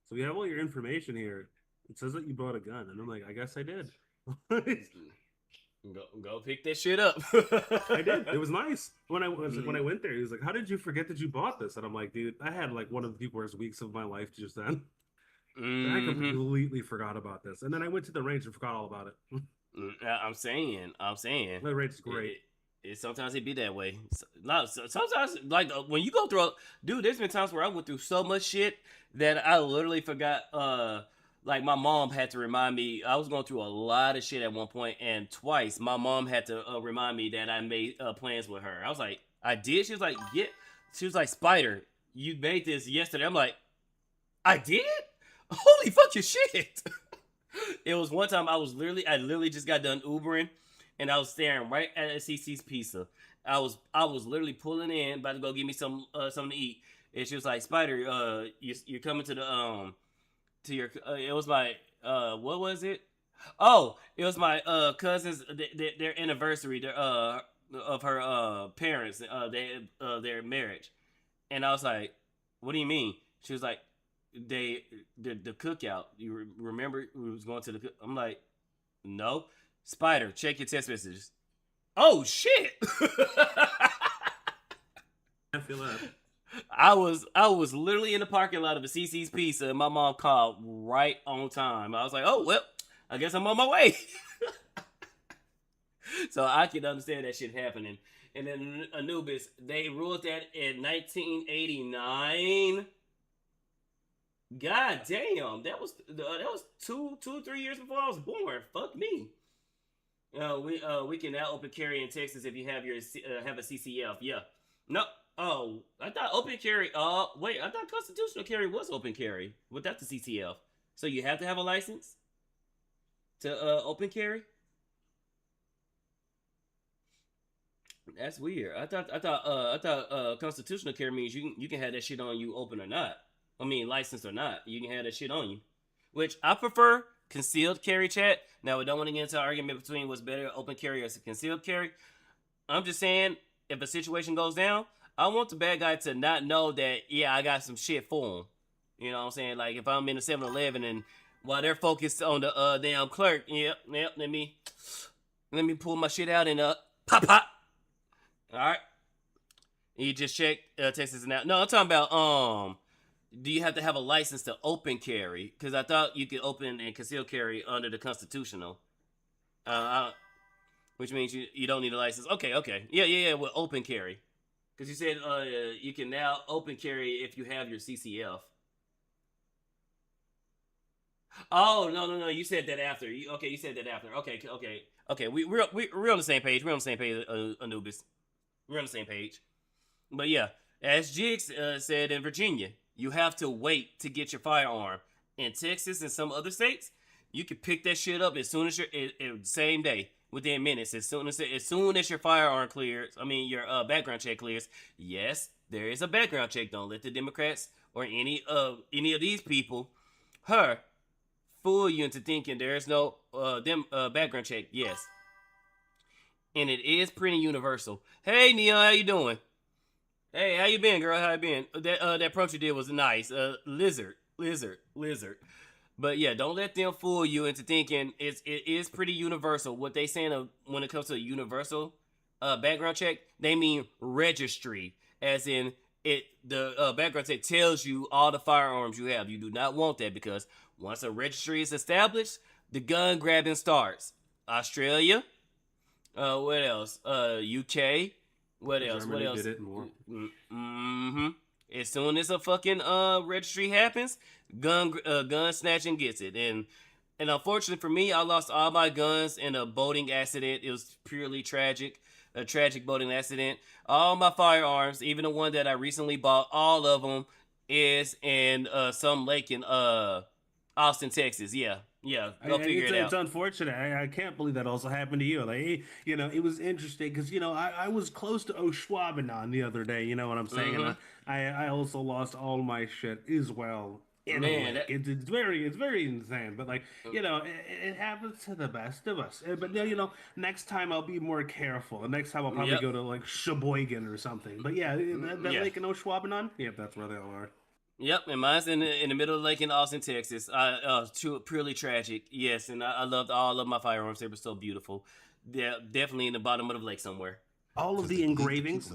so we have all your information here. It says that you bought a gun," and I'm like, "I guess I did." Go pick that shit up. I did. It was nice. When I went there, he was like, "How did you forget that you bought this?" And I'm like, "Dude, I had like one of the worst weeks of my life just then. I completely forgot about this." And then I went to the range and forgot all about it. I'm saying. The range is great. Sometimes it be that way. Sometimes, like when you go through, dude, there's been times where I went through so much shit that I literally forgot. Like my mom had to remind me. I was going through a lot of shit at one point, and twice my mom had to remind me that I made plans with her. I was like, I did. She was like, yeah. She was like, Spider, you made this yesterday. I'm like, I did? Holy fucking shit! It was one time I literally just got done Ubering, and I was staring right at CC's Pizza. I was literally pulling in, about to go get me something to eat, and she was like, Spider, you're coming to the to your it was my what was it? Oh, it was my cousin's their anniversary of her parents their marriage. And I was like, what do you mean? She was like, the cookout. You remember we was going to the. I'm like, no, Spydr, check your text messages. Oh shit! I feel that. I was literally in the parking lot of a CC's Pizza, and my mom called right on time. I was like, oh well, I guess I'm on my way. So I can understand that shit happening. And then Anubis, they ruled that in 1989. God damn, that was 3 years before I was born. Fuck me. We can now open carry in Texas if you have have a CCF. Yeah. No. Oh, I thought open carry. Wait, I thought constitutional carry was open carry without the CCF. So you have to have a license to open carry. That's weird. I thought constitutional carry means you can have that shit on you open or not. I mean, licensed or not, you can have that shit on you. Which I prefer concealed carry, chat. Now we don't want to get into an argument between what's better, open carry or concealed carry. I'm just saying, if a situation goes down, I want the bad guy to not know that, yeah, I got some shit for him. You know what I'm saying? Like, if I'm in a 7-Eleven and while they're focused on the damn clerk, yep, let me pull my shit out and pop. All right. You just check Texas and out. No, I'm talking about do you have to have a license to open carry? Because I thought you could open and conceal carry under the constitutional. Which means you don't need a license. Okay. Yeah, with open carry. Because you said you can now open carry if you have your CCF. Oh, no. You said that after. You said that after. Okay. We're on the same page. Anubis. We're on the same page. But yeah, as Jigs said in Virginia, you have to wait to get your firearm. In Texas and some other states, you can pick that shit up as soon as same day, within minutes. As soon as your firearm clears, your background check clears. Yes, there is a background check. Don't let the Democrats or any of these people, fool you into thinking there is no background check. Yes, and it is pretty universal. Hey, Neon, how you doing? Hey, how you been, girl? How you been? That approach you did was nice. Lizard. But yeah, don't let them fool you into thinking it is pretty universal. What they saying when it comes to a universal background check, they mean registry, as in the background check tells you all the firearms you have. You do not want that because once a registry is established, the gun grabbing starts. Australia, what else? UK. What else? Did it more. As soon as a fucking registry happens, gun snatching gets it. And unfortunately for me, I lost all my guns in a boating accident. It was purely tragic. A tragic boating accident. All my firearms, even the one that I recently bought, all of them is in some lake in Austin, Texas. Yeah. Go figure it out. It's unfortunate. I can't believe that also happened to you. Like, it was interesting because I was close to Oshwabanon the other day. You know what I'm saying? And I also lost all my shit as well. It's very insane. But it happens to the best of us. But next time I'll be more careful. And next time I'll probably go to like Sheboygan or something. But yeah, that lake in Oshwabanon. Yep, that's where they all are. Yep, and mine's in the middle of the lake in Austin, Texas. Purely tragic, yes, and I loved all of my firearms. They were so beautiful. They're definitely in the bottom of the lake somewhere. All of the engravings.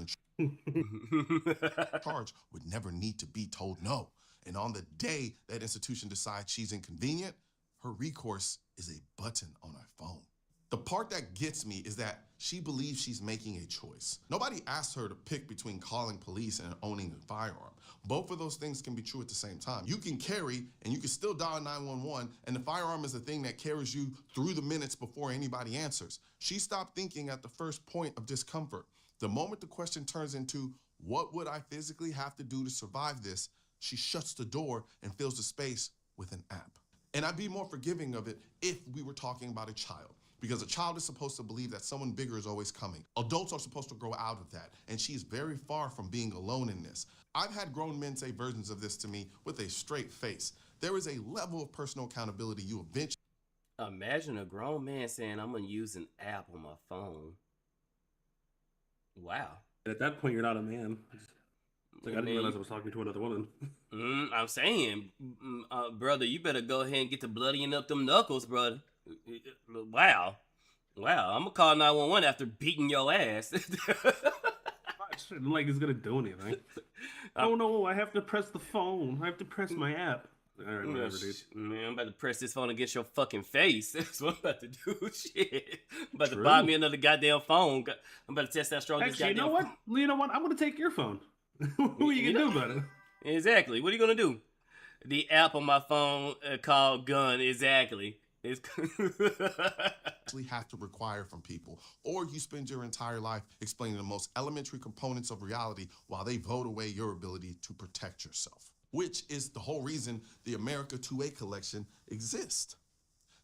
Charge would never need to be told no. And on the day that institution decides she's inconvenient, her recourse is a button on her phone. The part that gets me is that she believes she's making a choice. Nobody asked her to pick between calling police and owning a firearm. Both of those things can be true at the same time. You can carry and you can still dial 911, and the firearm is the thing that carries you through the minutes before anybody answers. She stopped thinking at the first point of discomfort. The moment the question turns into, what would I physically have to do to survive this? She shuts the door and fills the space with an app. And I'd be more forgiving of it if we were talking about a child. Because a child is supposed to believe that someone bigger is always coming. Adults are supposed to grow out of that, and she's very far from being alone in this. I've had grown men say versions of this to me with a straight face. There is a level of personal accountability you eventually... Imagine a grown man saying, I'm going to use an app on my phone. Wow. At that point, you're not a man. Like, I didn't realize I was talking to another woman. I'm saying, brother, you better go ahead and get to bloodying up them knuckles, brother. Wow. I'm gonna call 911 after beating your ass. Like it's gonna do anything. Oh no, I have to press the phone. I have to press my app. All right, whatever, dude. Man, I'm about to press this phone against your fucking face. That's what I'm about to do. Shit. I'm about True. to buy me another goddamn phone. I'm about to test how strong this Actually, goddamn you know what? You know what? I'm gonna take your phone. What are you gonna do about it? Exactly. What are you gonna do? The app on my phone called Gun. Exactly. It's Actually have to require from people, or you spend your entire life explaining the most elementary components of reality while they vote away your ability to protect yourself, which is the whole reason the America 2A collection exists.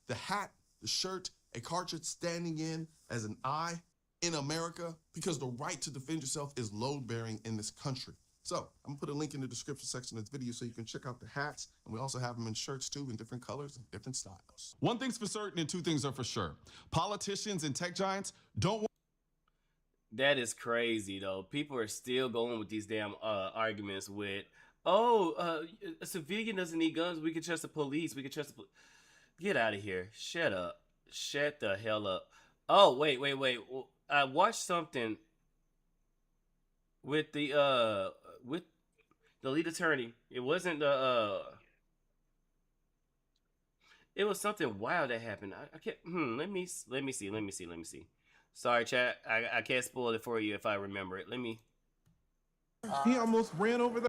The hat, the shirt, a cartridge standing in as an eye in America, because the right to defend yourself is load-bearing in this country. So I'm gonna put a link in the description section of this video so you can check out the hats, and we also have them in shirts too, in different colors and different styles. One thing's for certain and two things are for sure. Politicians and tech giants don't want. That is crazy though. People are still going with these damn arguments with, a civilian doesn't need guns. We can trust the police. We can trust the Get out of here. Shut up. Shut the hell up. Oh, wait. I watched something with the lead attorney. It wasn't the it was something wild that happened. I can't let me see. Sorry, chat. I can't spoil it for you if I remember it. He almost ran over the.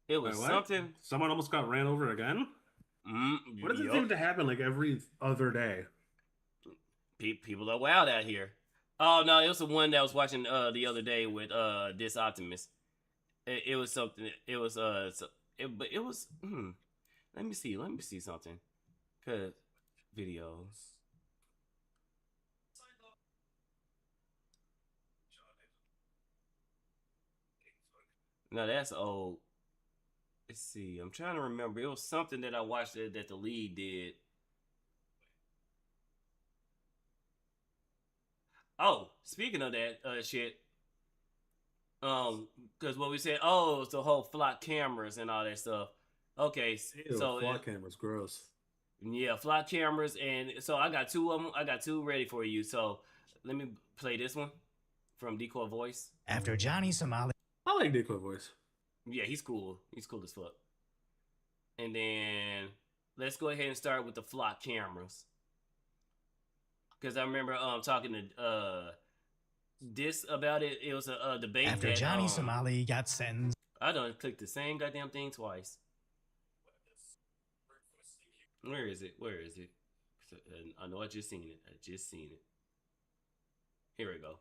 It was Wait, something. Someone almost got ran over again? What does it seem to happen like every other day? People are wild out here. Oh no, it was the one that I was watching the other day with this Optimus. It was something. It was but it was. Let me see something. Cause videos. No, that's old. Let's see. I'm trying to remember. It was something that I watched that the lead did. Oh, speaking of that shit. Because what we said, it's the whole flock cameras and all that stuff. Okay, Ew, so flock cameras, gross. Yeah, flock cameras, and so I got two of them. I got two ready for you. So let me play this one from Decoy Voice. After Johnny Somali. I like Decoy Voice. Yeah, he's cool. He's cool as fuck. And then let's go ahead and start with the flock cameras. Because I remember talking to this about it. It was a debate. After Johnny Somali got sentenced. I done clicked the same goddamn thing twice. Where is it? I know I just seen it. Here we go.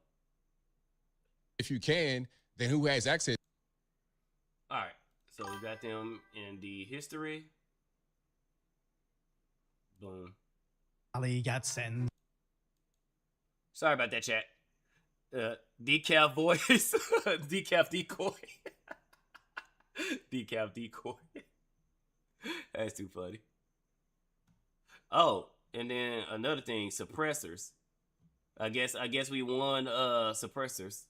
If you can, then who has access? All right. So we got them in the history. Boom. Ali got sentenced. Sorry about that, chat. Decaf voice. Decaf decoy. Decaf decoy. That's too funny. Oh, and then another thing, suppressors. I guess we won suppressors.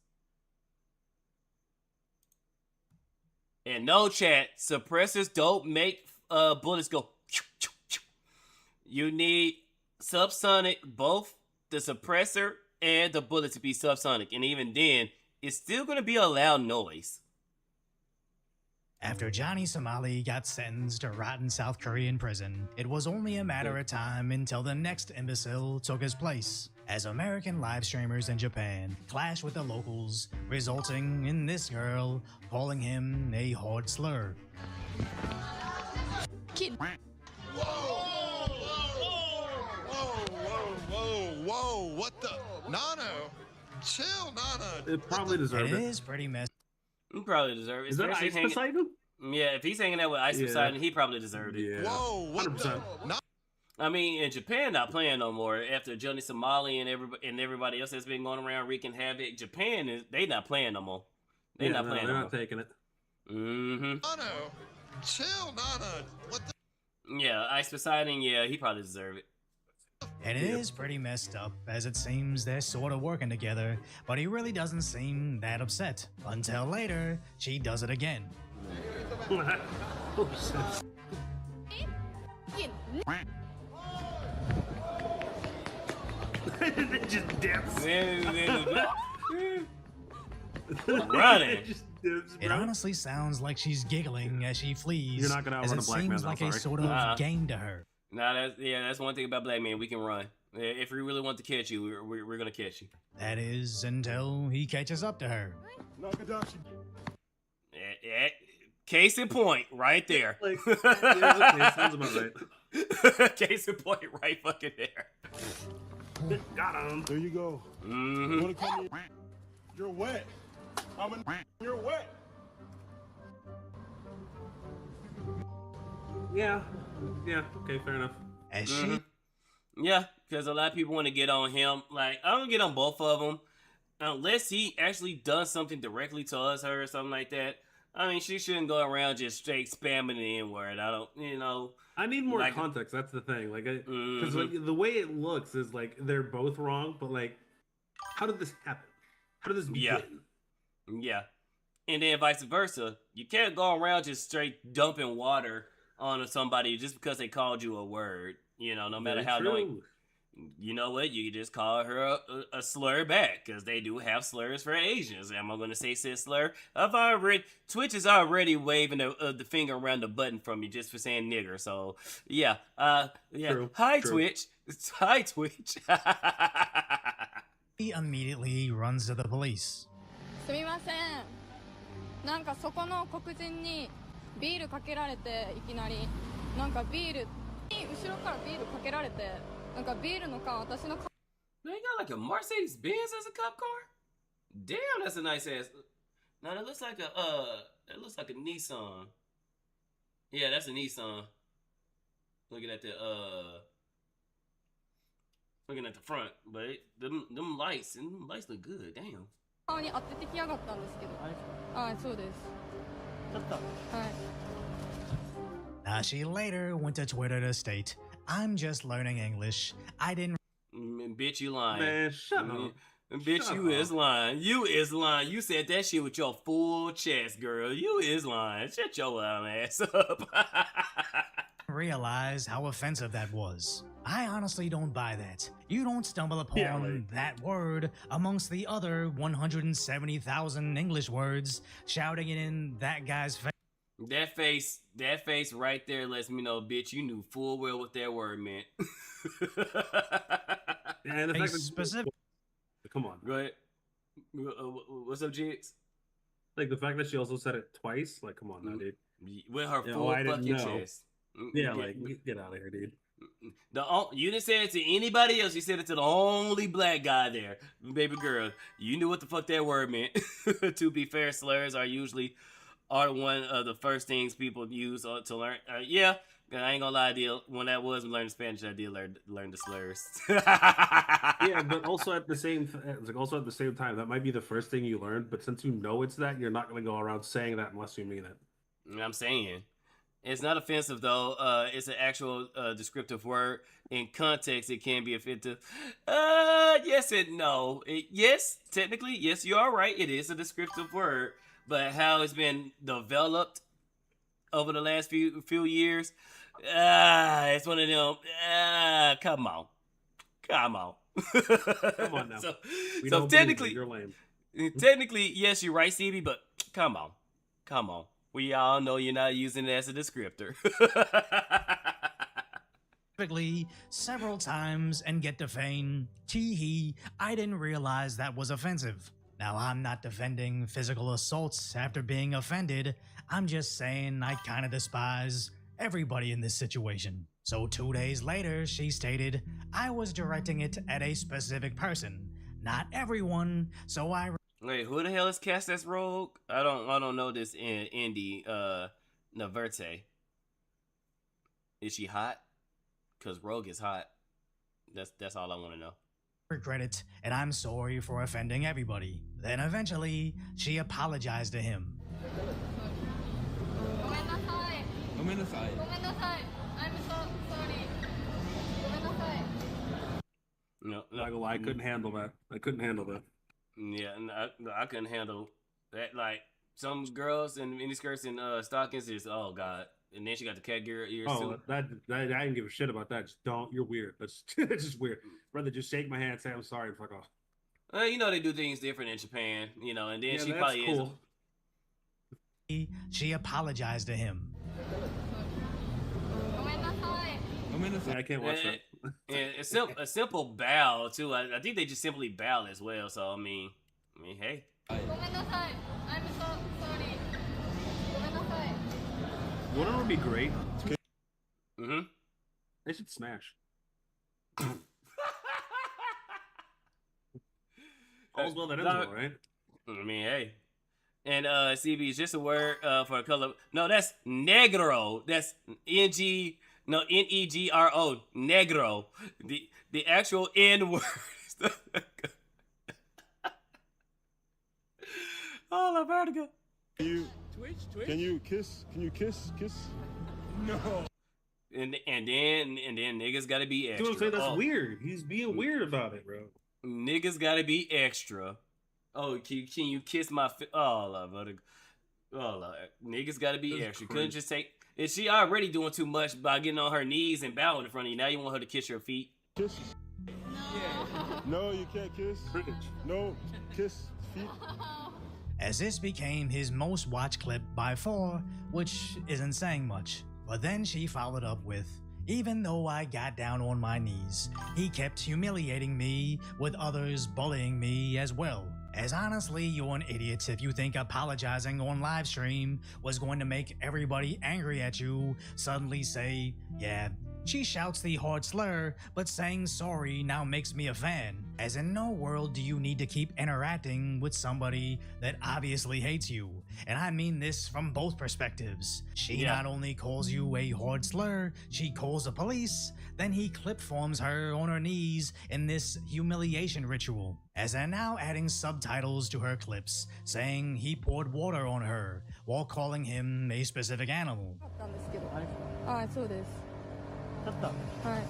And no, chat, suppressors don't make bullets go. You need subsonic, both the suppressor and the bullet to be subsonic. And even then, it's still going to be a loud noise. After Johnny Somali got sentenced to rot in South Korean prison, it was only a matter of time until the next imbecile took his place, as American live streamers in Japan clashed with the locals, resulting in this girl calling him a horde slur. Kid. Whoa, what the? Nano, chill, Nana. It probably deserved it. It is pretty messy. He probably deserved it. Is that Ice Poseidon? Yeah, if he's hanging out with Ice Poseidon, he probably deserved it. Yeah. Whoa, what 100%. the? I mean, in Japan, not playing no more. After Johnny Somali and everybody else has been going around wreaking havoc, Japan they not playing no more. They're not playing. They're no not more. taking it. Nano, chill, Nana. What the? Yeah, Ice Poseidon. Yeah, he probably deserved it. And it is pretty messed up, as it seems they're sort of working together, but he really doesn't seem that upset. Until later, she does it again. Oh, shit. It just dips. Running. Just dips, It bro. honestly sounds like she's giggling as she flees, You're not gonna as outrun it a black man, seems though, like a sorry. sort of game to her. Nah, that's one thing about black men. We can run. If we really want to catch you, we're gonna catch you. That is, until he catches up to her. Case in point, right there. Like, yeah, okay, sounds about right. Case in point, right fucking there. Got him. There you go. Mm-hmm. You wanna come in? You're wet. You're wet. Yeah. Yeah. Okay. Fair enough. As she Yeah, because a lot of people want to get on him. Like, I don't get on both of them unless he actually does something directly to us, her, or something like that. I mean, she shouldn't go around just straight spamming the N-word. I don't, I need more like- context. That's the thing. Like, because like the way it looks is like they're both wrong. But like, how did this happen? How did this begin? Yeah. And then vice versa. You can't go around just straight dumping water on somebody just because they called you a word. No matter Very how true. annoying. You know what? You can just call her a slur back, because they do have slurs for Asians. Am I going to say cis slur? Twitch is already waving the finger around the button from you just for saying nigger. So yeah, True. Hi True. Twitch. Hi Twitch. He immediately runs to the police. すみません。なんかそこの黒人にビールかけられていきなりなんかビールに後ろからビールかけられてなんかビールの缶私の They got like a Mercedes Benz as a cop car. Damn, that's a nice ass. Now that looks like a Nissan. Yeah, that's a Nissan. Looking at the front, but them lights look good. Damn. 顔に当ててきやがったんですけど。はい、そうです。はい。 Now, she later went to Twitter to state, "I'm just learning English. I didn't Bitch, you lying. Man, shut up. Bitch, Shut you up. is lying. You is lying. You said that shit with your full chest, girl. You is lying. Shut your lying ass up. realize how offensive that was. I honestly don't buy that. You don't stumble upon that word amongst the other 170,000 English words, shouting it in that guy's face. That face right there lets me know, bitch, you knew full well what that word meant. And the fact that specific. Come on. Go ahead. What's up, Jigs? Like the fact that she also said it twice. Like, come on now, dude. With her Yeah, full I didn't fucking know. chest. Yeah, like get out of here, dude. You didn't say it to anybody else. You said it to the only black guy there, baby girl. You knew what the fuck that word meant. To be fair, slurs are usually one of the first things people use to learn. Yeah, I ain't gonna lie, when that was learning Spanish, I did learn the slurs. Yeah, but also at the same time, that might be the first thing you learned. But since you know it's that, you're not gonna go around saying that unless you mean it. I'm saying. It's not offensive, though. It's an actual descriptive word. In context, it can be offensive. Yes and no. Yes, technically, yes, you are right. It is a descriptive word. But how it's been developed over the last few years, it's one of them. Come on. Come on now. So We don't believe technically, you. You're lame. technically, yes, you're right, Stevie, but come on. We all know you're not using it as a descriptor. Specifically several times and get defamed. Tee-hee, I didn't realize that was offensive. Now, I'm not defending physical assaults after being offended. I'm just saying I kind of despise everybody in this situation. So 2 days later, she stated, I was directing it at a specific person, not everyone, so I... Wait, who the hell is cast as Rogue? I don't know this in indie. Naverte. Is she hot? Cause Rogue is hot. That's all I want to know. regret it, and I'm sorry for offending everybody. Then eventually, she apologized to him. ごめんなさい。ごめんなさい。ごめんなさい。I'm so sorry. ごめんなさい。No, Not gonna lie, I couldn't handle that. I couldn't handle that. Yeah, I couldn't handle that. Like some girls in miniskirts and stockings is oh god, and then she got the cat gear ears Oh, too. that I didn't give a shit about that. Just don't. You're weird. That's that's just weird. Rather just shake my hand, say I'm sorry, and fuck off. You know they do things different in Japan, you know, and then Yeah, she that's probably cool. She apologized to him. Yeah, I can't watch that. And a simple bow too. I think they just simply bow as well. So I mean, hey. ごめんなさい I'm so sorry ごめんなさい You know what would be great? Mm-hmm. They should smash. All's well that ends well, right? I mean, hey. And CB is just a word for a color. No, that's negro. That's N-G, no, N-E-G-R-O, negro. The actual N word. Oh, La Vertigo. Can you kiss? No. And then niggas gotta be extra. Dude, say that's weird. He's being weird about it, bro. Niggas gotta be extra. Oh, can you kiss my oh, La Vertigo. Oh, Lord. Niggas gotta be That's extra. crazy. Couldn't just take. Is she already doing too much by getting on her knees and bowing in front of you? Now you want her to kiss your feet? Kiss. No, you can't kiss. No, kiss feet. As this became his most watched clip by far, which isn't saying much. But then she followed up with, even though I got down on my knees, he kept humiliating me with others bullying me as well. As honestly, you're an idiot if you think apologizing on live stream was going to make everybody angry at you suddenly say, yeah, she shouts the hard slur, but saying sorry now makes me a fan. As in no world do you need to keep interacting with somebody that obviously hates you. And I mean this from both perspectives. She not only calls you a hard slur, she calls the police, then he clip forms her on her knees in this humiliation ritual. As they're now adding subtitles to her clips, saying he poured water on her while calling him a specific animal. なんですけどはいそうですはい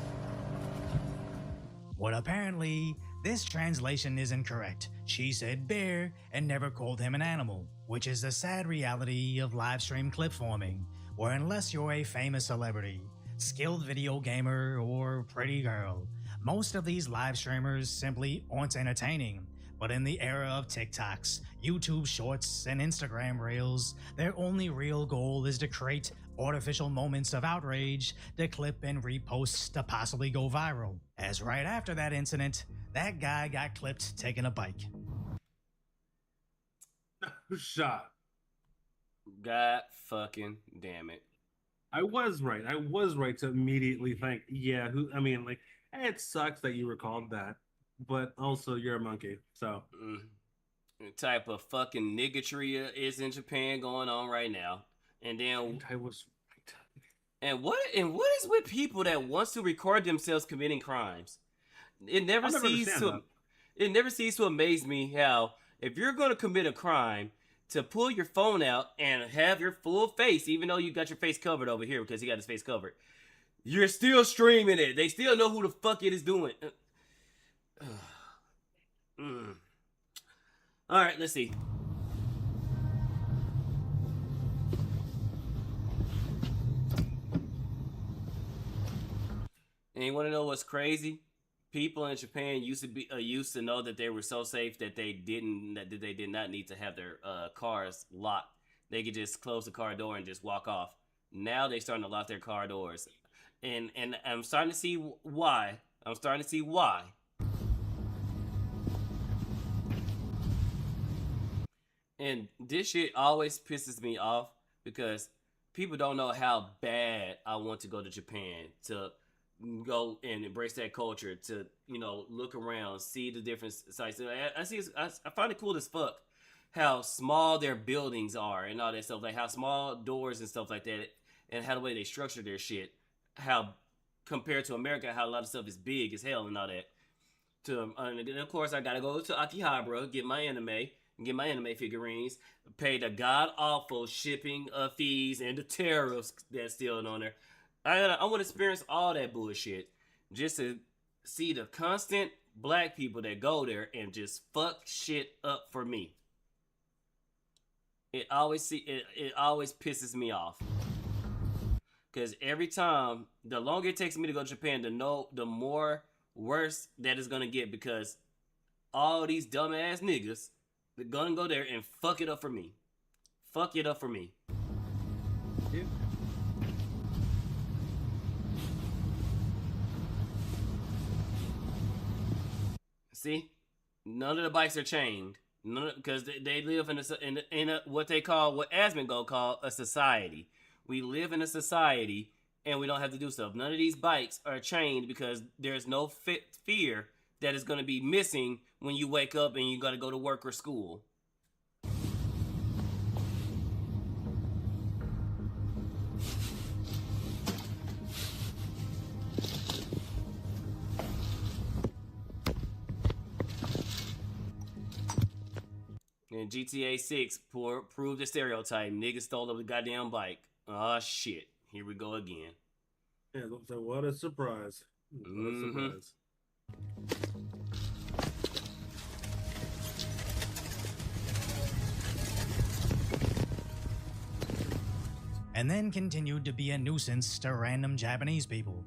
But apparently, this translation is incorrect. She said bear and never called him an animal, which is the sad reality of live stream clip forming, where unless you're a famous celebrity, skilled video gamer, or pretty girl, most of these live streamers simply aren't entertaining. But in the era of TikToks, YouTube Shorts, and Instagram Reels, their only real goal is to create artificial moments of outrage to clip and repost to possibly go viral. As right after that incident, that guy got clipped taking a bike. Shot. God fucking damn it. I was right. I was right to immediately think, yeah, I mean, like, it sucks that you were called that, but also you're a monkey, so. The type of fucking niggatry is in Japan going on right now. And then I was right. And what is with people that wants to record themselves committing crimes? It never ceases to amaze me how if you're going to commit a crime, to pull your phone out and have your full face, even though you got your face covered over here because he got his face covered, you're still streaming it. They still know who the fuck it is doing. All right, let's see. And you want to know what's crazy? People in Japan used to know that they were so safe that they did not need to have their cars locked. They could just close the car door and just walk off. Now they're starting to lock their car doors, and I'm starting to see why. And this shit always pisses me off because people don't know how bad I want to go to Japan to go and embrace that culture, to look around, see the different sites. I find it cool as fuck how small their buildings are and all that stuff, like how small doors and stuff like that, and how the way they structure their shit, how compared to America, how a lot of stuff is big as hell and all that. And of course, I gotta go to Akihabara, get my anime figurines, pay the god awful shipping fees and the tariffs that's still on there. I want to experience all that bullshit just to see the constant black people that go there and just fuck shit up for me. It always pisses me off. Because every time, the longer it takes me to go to Japan, the more worse that is gonna get, because all these dumbass niggas, they're gonna go there and fuck it up for me. Fuck it up for me. Yeah. See, none of the bikes are chained, because they live in a what they call, what Asmund gonna call, a society. We live in a society, and we don't have to do stuff. None of these bikes are chained because there's no fear that is gonna be missing when you wake up and you gotta go to work or school. And GTA 6 proved the stereotype. Niggas stole the goddamn bike. Oh shit. Here we go again. Yeah, so what a surprise. What a surprise. And then continued to be a nuisance to random Japanese people.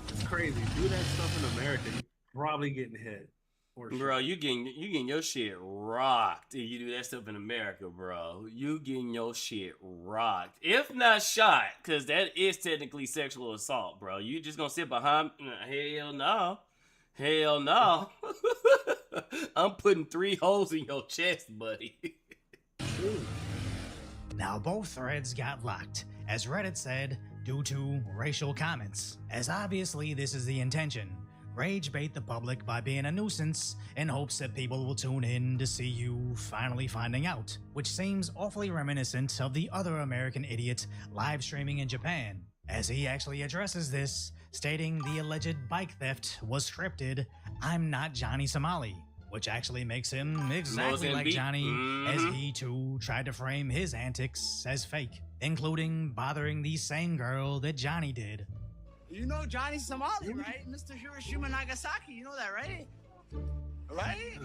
It's crazy. Do that stuff in America, you're probably getting hit. Bro, you getting your shit rocked if you do that stuff in America, bro. You getting your shit rocked. If not shot, because that is technically sexual assault, bro. You just gonna sit behind? Hell no. Hell no. I'm putting 3 holes in your chest, buddy. Now both threads got locked, as Reddit said, due to racial comments. As obviously this is the intention. Rage bait the public by being a nuisance in hopes that people will tune in to see you finally finding out, which seems awfully reminiscent of the other American idiot live streaming in Japan, as he actually addresses this, stating the alleged bike theft was scripted, "I'm not Johnny Somali," which actually makes him exactly like Johnny, as he too tried to frame his antics as fake, including bothering the same girl that Johnny did. You know Johnny Somali, right? Mr. Hiroshima Nagasaki, you know that, right? Right?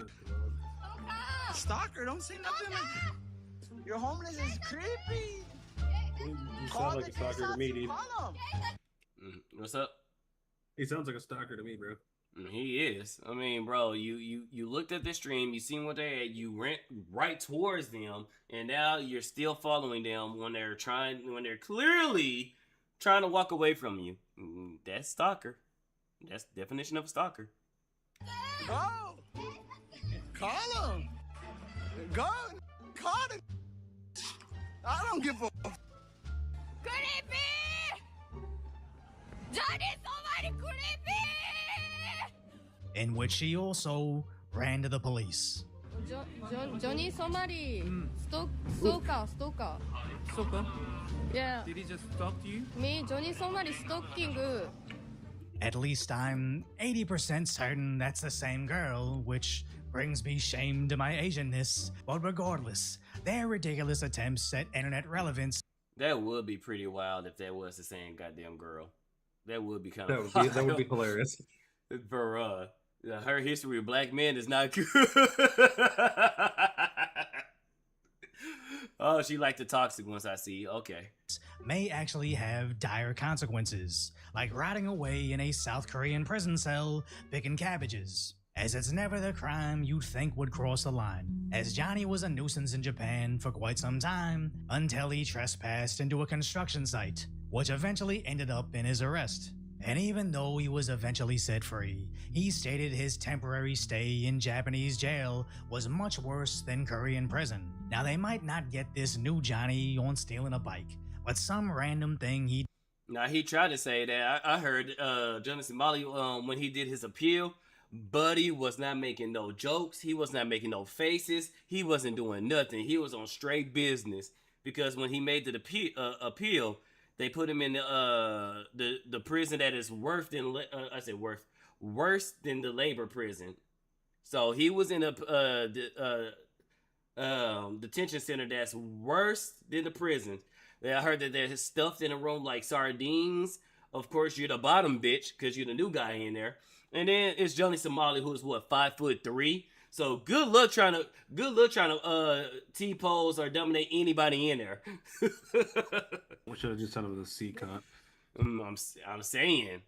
Stalker, don't say nothing. Your homeless is creepy. You sound like a stalker to me, dude. What's up? He sounds like a stalker to me, bro. He is. I mean, bro, you looked at the stream, you seen what they had, you went right towards them, and now you're still following them when they're clearly trying to walk away from you. That's stalker. That's the definition of a stalker. Go! Call him! Go! Call him! I don't give a... Creepy! Johnny Somali creepy! In which he also ran to the police. Johnny Somali, stalker. Stalker? Yeah. Did he just talk to you? Me, Johnny Somali stalking. At least I'm 80% certain that's the same girl, which brings me shame to my Asianness. But regardless, their ridiculous attempts at internet relevance. That would be pretty wild if that was the same goddamn girl. That would be kind That of would be hilarious. For her history with black men is not good. Oh, she liked the toxic ones, I see. Okay. May actually have dire consequences, like rotting away in a South Korean prison cell picking cabbages, as it's never the crime you'd think would cross the line, as Johnny was a nuisance in Japan for quite some time until he trespassed into a construction site, which eventually ended up in his arrest. And even though he was eventually set free, he stated his temporary stay in Japanese jail was much worse than Korean prison. Now they might not get this new Johnny on stealing a bike, but some random thing he... Now he tried to say that. I heard Johnny Somali, when he did his appeal, Buddy was not making no jokes. He was not making no faces. He wasn't doing nothing. He was on straight business. Because when he made the appeal, They put him in the prison that is worse than worse than the labor prison. So he was in a detention center that's worse than the prison. I heard that they're stuffed in a room like sardines. Of course, you're the bottom bitch because you're the new guy in there. And then it's Johnny Somali, who's what, 5'3". So good luck trying to T-pose or dominate anybody in there. We should have just sent him to the C cut. I'm saying.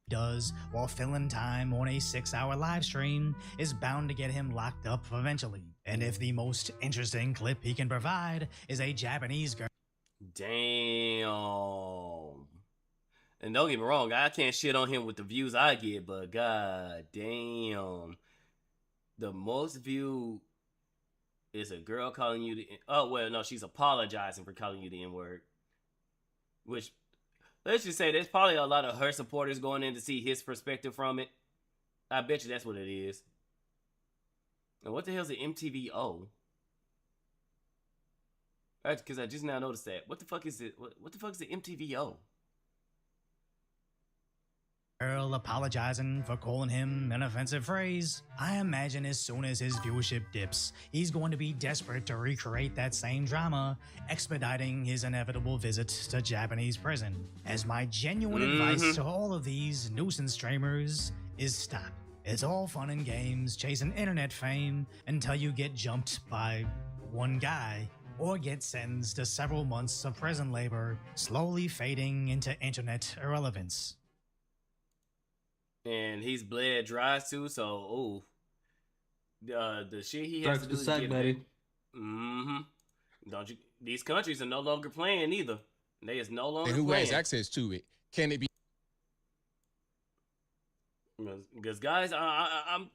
Does while filling time on a 6-hour live stream is bound to get him locked up eventually. And if the most interesting clip he can provide is a Japanese girl. Damn. And don't get me wrong, I can't shit on him with the views I get, but god damn. The most viewed is a girl calling you the... Oh, well, no, she's apologizing for calling you the N-word. Which, let's just say there's probably a lot of her supporters going in to see his perspective from it. I bet you that's what it is. And what the hell's an MTVO? Because I just now noticed that. What the fuck is it? What the fuck is the MTVO? Girl apologizing for calling him an offensive phrase. I imagine as soon as his viewership dips, he's going to be desperate to recreate that same drama, expediting his inevitable visit to Japanese prison. As my genuine advice to all of these nuisance streamers is stop. It's all fun and games chasing internet fame until you get jumped by one guy or get sentenced to several months of prison labor, slowly fading into internet irrelevance. And he's bled dry too, so the shit he has to do is get buddy. Don't you? These countries are no longer playing either. They is no longer And who playing. has access to it? Can it be? Because guys, I'm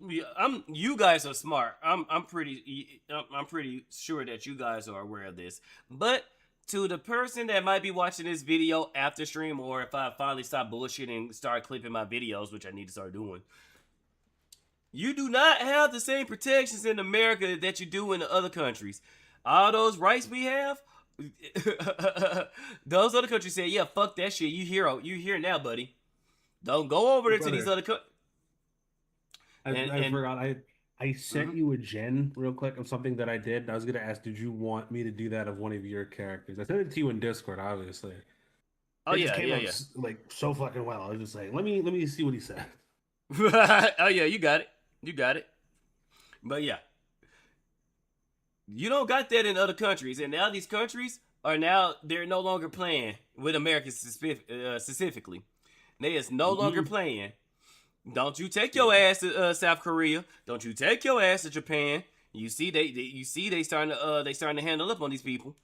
you guys are smart. I'm pretty sure that you guys are aware of this. But to the person that might be watching this video after stream, or if I finally stop bullshitting and start clipping my videos, which I need to start doing, you do not have the same protections in America that you do in the other countries. All those rights we have, those other countries say, yeah, fuck that shit. You here now, buddy. Don't go over there to these other countries. I forgot. I sent you a gen real quick of something that I did. I was gonna ask, did you want me to do that of one of your characters? I sent it to you in Discord, obviously. Oh It yeah, just came out like so fucking well. I was just like, let me see what he said. Oh yeah, you got it. But yeah, you don't got that in other countries, and now these countries they're no longer playing with America specifically. They is no longer playing. Don't you take your ass to South Korea? Don't you take your ass to Japan? You see they starting to handle up on these people.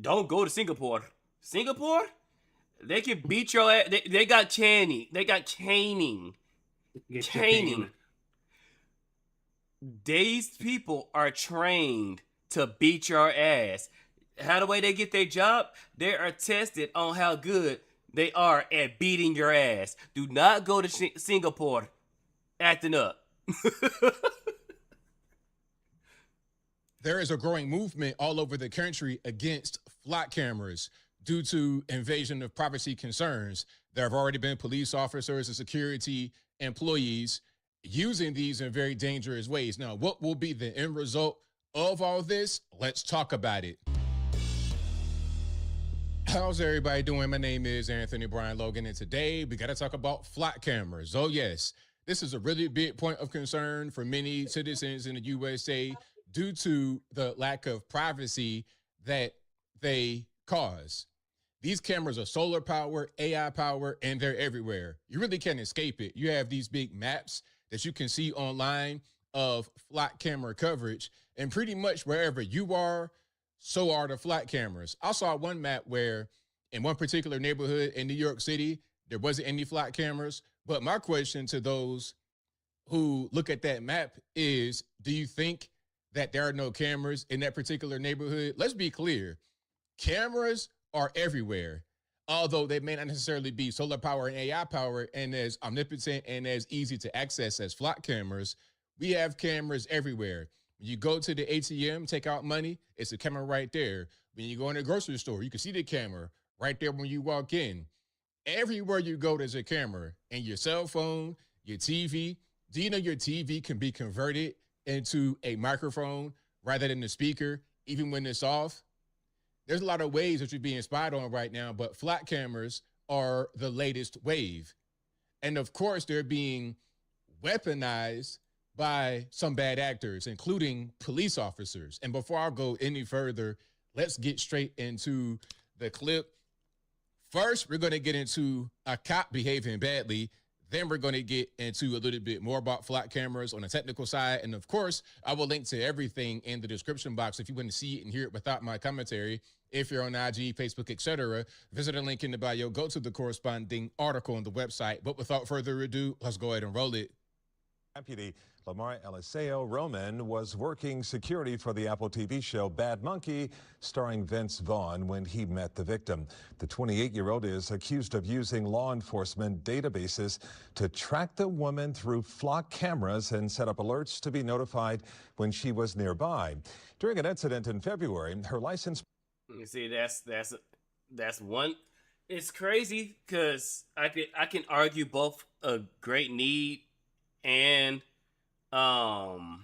Don't go to Singapore. Singapore, they can beat your ass. They got caning. They got caning. Caning. These people are trained to beat your ass. How the way they get their job? They are tested on how good they are at beating your ass. Do not go to Singapore acting up. There is a growing movement all over the country against flock cameras due to invasion of privacy concerns. There have already been police officers and security employees using these in very dangerous ways. Now, what will be the end result of all this? Let's talk about it. How's everybody doing? My name is Anthony Brian Logan, and today we got to talk about flock cameras. Oh, yes, this is a really big point of concern for many citizens in the USA due to the lack of privacy that they cause. These cameras are solar powered, AI powered, and they're everywhere. You really can't escape it. You have these big maps that you can see online of flock camera coverage, and pretty much wherever you are, so are the flock cameras. I saw one map where in one particular neighborhood in New York City, there wasn't any flock cameras. But my question to those who look at that map is, do you think that there are no cameras in that particular neighborhood? Let's be clear. Cameras are everywhere, although they may not necessarily be solar power and AI power and as omnipotent and as easy to access as flock cameras. We have cameras everywhere. You go to the ATM, take out money, it's a camera right there. When you go in the grocery store, you can see the camera right there when you walk in. Everywhere you go, there's a camera. And your cell phone, your TV. Do you know your TV can be converted into a microphone rather than the speaker, even when it's off? There's a lot of ways that you're being spied on right now, but flat cameras are the latest wave. And of course, they're being weaponized by some bad actors, including police officers. And before I go any further, let's get straight into the clip. First, we're going to get into a cop behaving badly. Then we're going to get into a little bit more about flat cameras on the technical side. And of course, I will link to everything in the description box if you want to see it and hear it without my commentary. If you're on IG, Facebook, etc., visit the link in the bio, go to the corresponding article on the website. But without further ado, let's go ahead and roll it. Deputy Lamar Eliseo Roman was working security for the Apple TV show Bad Monkey, starring Vince Vaughn, when he met the victim. The 28-year-old is accused of using law enforcement databases to track the woman through flock cameras and set up alerts to be notified when she was nearby. During an incident in February, her license... You see, that's one. It's crazy because I can argue both a great need and I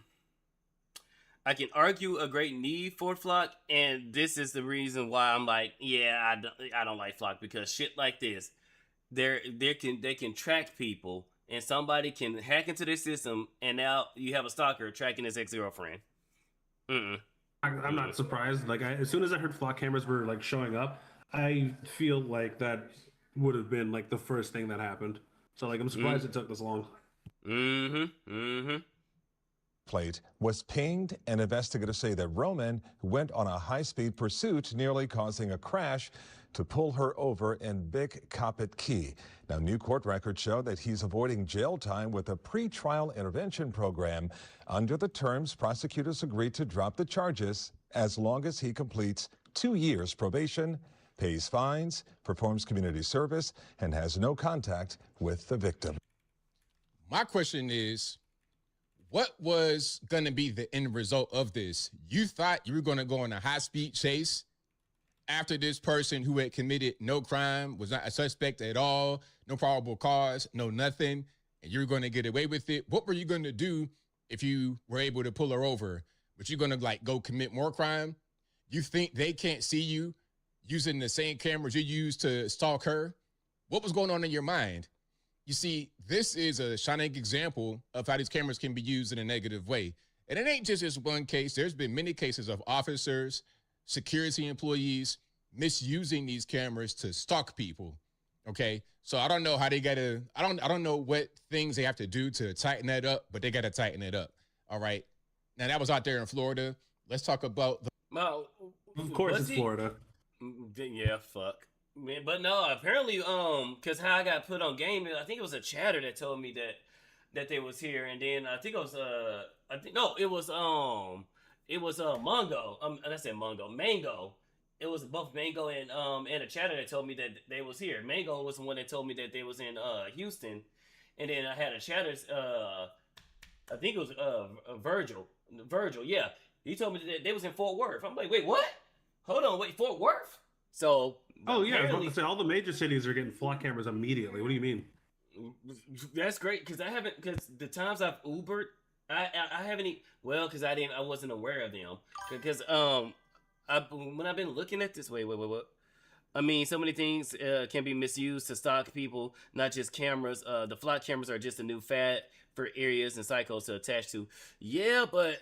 can argue a great need for flock, and this is the reason why I'm like, yeah, I don't like flock, because shit like this, they can track people, and somebody can hack into their system, and now you have a stalker tracking his ex-girlfriend. I'm not surprised. Like, as soon as I heard flock cameras were like showing up, I feel like that would have been like the first thing that happened. So like, I'm surprised it took this long. Plate was pinged, and investigators say that Roman went on a high-speed pursuit, nearly causing a crash to pull her over in Big Capit Key. Now, new court records show that he's avoiding jail time with a pre-trial intervention program. Under the terms, prosecutors agreed to drop the charges as long as he completes 2 years probation, pays fines, performs community service, and has no contact with the victim. My question is, what was going to be the end result of this? You thought you were going to go on a high-speed chase after this person who had committed no crime, was not a suspect at all, no probable cause, no nothing, and you're going to get away with it. What were you going to do if you were able to pull her over? But you're going to like go commit more crime? You think they can't see you using the same cameras you used to stalk her? What was going on in your mind? You see, this is a shining example of how these cameras can be used in a negative way. And it ain't just this one case. There's been many cases of officers, security employees misusing these cameras to stalk people. Okay, so I don't know how they gotta. I don't know what things they have to do to tighten that up, but they gotta tighten it up. All right. Now that was out there in Florida. Let's talk about the. Well, of course, it's Florida. Yeah, fuck. Man, but no, apparently, because how I got put on game, I think it was a chatter that told me that they was here, and then I think it was Mongo. I said Mongo, Mango. It was both Mango and a chatter that told me that they was here. Mango was the one that told me that they was in Houston, and then I had a chatter. I think it was Virgil. Virgil, yeah, he told me that they was in Fort Worth. I'm like, wait, what? Hold on, wait, Fort Worth? So. Oh yeah, all the major cities are getting flock cameras immediately. What do you mean? That's great, because the times I've Ubered, I haven't because I wasn't aware of them, because when I've been looking at this, wait, I mean, so many things can be misused to stalk people, not just cameras. The flock cameras are just a new fad for areas and cycles to attach to. Yeah, but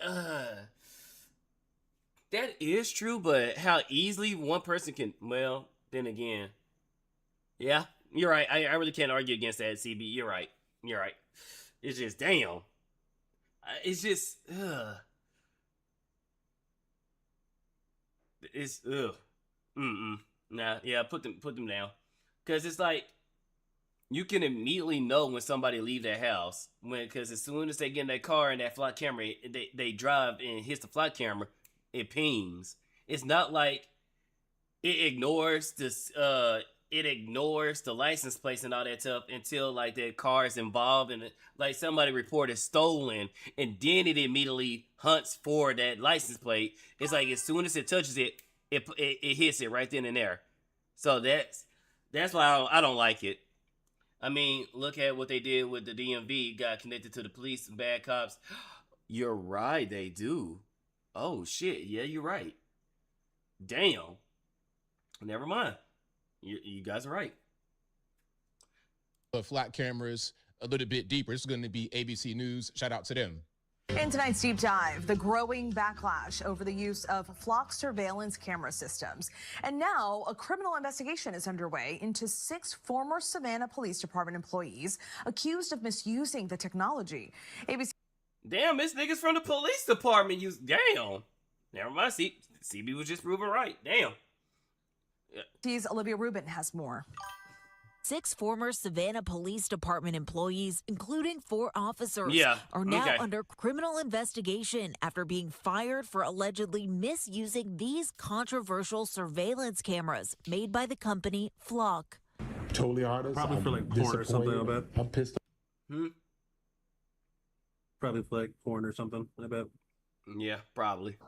that is true, but how easily one person can, well, then again, yeah, you're right. I really can't argue against that, CB. You're right. It's just, damn. It's just, it's, nah, yeah, put them down. Because it's like, you can immediately know when somebody leave their house. Because as soon as they get in their car and that flock camera, they drive and hits the flock camera, it pings. It's not like it ignores this. It ignores the license plates and all that stuff until like the car is involved and like somebody reported stolen, and then it immediately hunts for that license plate. It's like as soon as it touches it, it hits it right then and there. So that's why I don't like it. I mean, look at what they did with the DMV. Got connected to the police, bad cops. You're right, they do. Oh shit, yeah, you're right. Damn. Never mind. You guys are right. Flat cameras a little bit deeper. This is going to be ABC News. Shout out to them. In tonight's deep dive, the growing backlash over the use of flock surveillance camera systems. And now a criminal investigation is underway into 6 former Savannah Police Department employees accused of misusing the technology. ABC. Damn, this niggas from the police department use. Damn. Never mind. CB was just proven right. Damn. Yeah. Olivia Rubin has more. 6 former Savannah Police Department employees, including 4 officers, are now under criminal investigation after being fired for allegedly misusing these controversial surveillance cameras made by the company Flock. Totally honest. Probably for like porn or something, I bet. I'm pissed. Probably for like porn or something, I bet. Yeah, probably.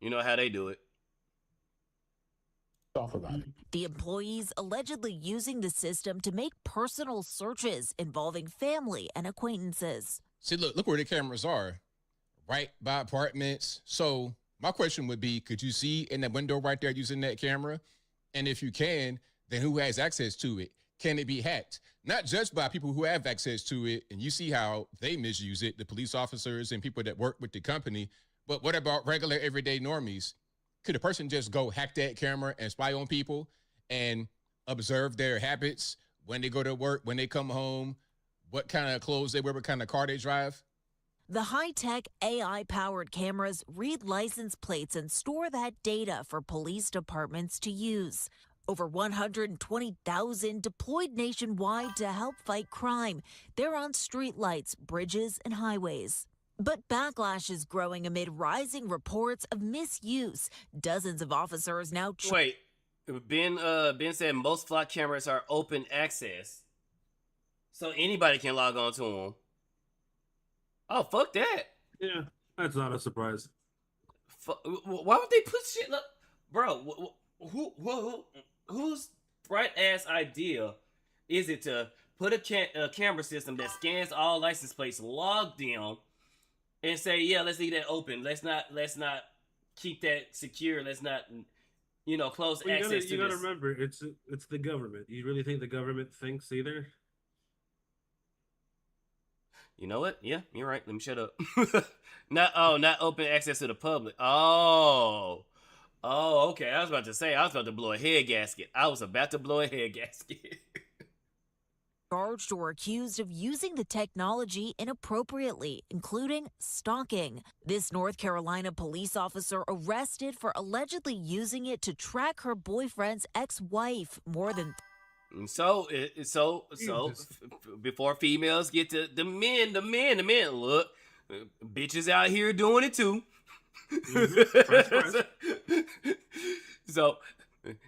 You know how they do it. The employees allegedly using the system to make personal searches involving family and acquaintances. See, look where the cameras are, right by apartments. So my question would be, could you see in that window right there using that camera? And if you can, then who has access to it? Can it be hacked? Not just by people who have access to it, and you see how they misuse it, the police officers and people that work with the company, but what about regular everyday normies? Could a person just go hack that camera and spy on people and observe their habits when they go to work, when they come home, what kind of clothes they wear, what kind of car they drive? The high-tech AI-powered cameras read license plates and store that data for police departments to use. Over 120,000 deployed nationwide to help fight crime. They're on streetlights, bridges, and highways. But backlash is growing amid rising reports of misuse. Dozens of officers now. Wait, Ben said most flock cameras are open access, so anybody can log on to them. Oh, fuck that. Yeah, that's not a surprise. Why would they put shit like, bro? Whose bright ass idea is it to put a camera system that scans all license plates logged in? And say, yeah, let's leave that open. Let's not keep that secure. Let's not, close access to this. You gotta remember, it's the government. You really think the government thinks either? You know what? Yeah, you're right. Let me shut up. Not open access to the public. Oh, okay. I was about to blow a head gasket. Charged or accused of using the technology inappropriately, including stalking. This North Carolina police officer arrested for allegedly using it to track her boyfriend's ex-wife more than. So before females get to the men, look, bitches out here doing it too. So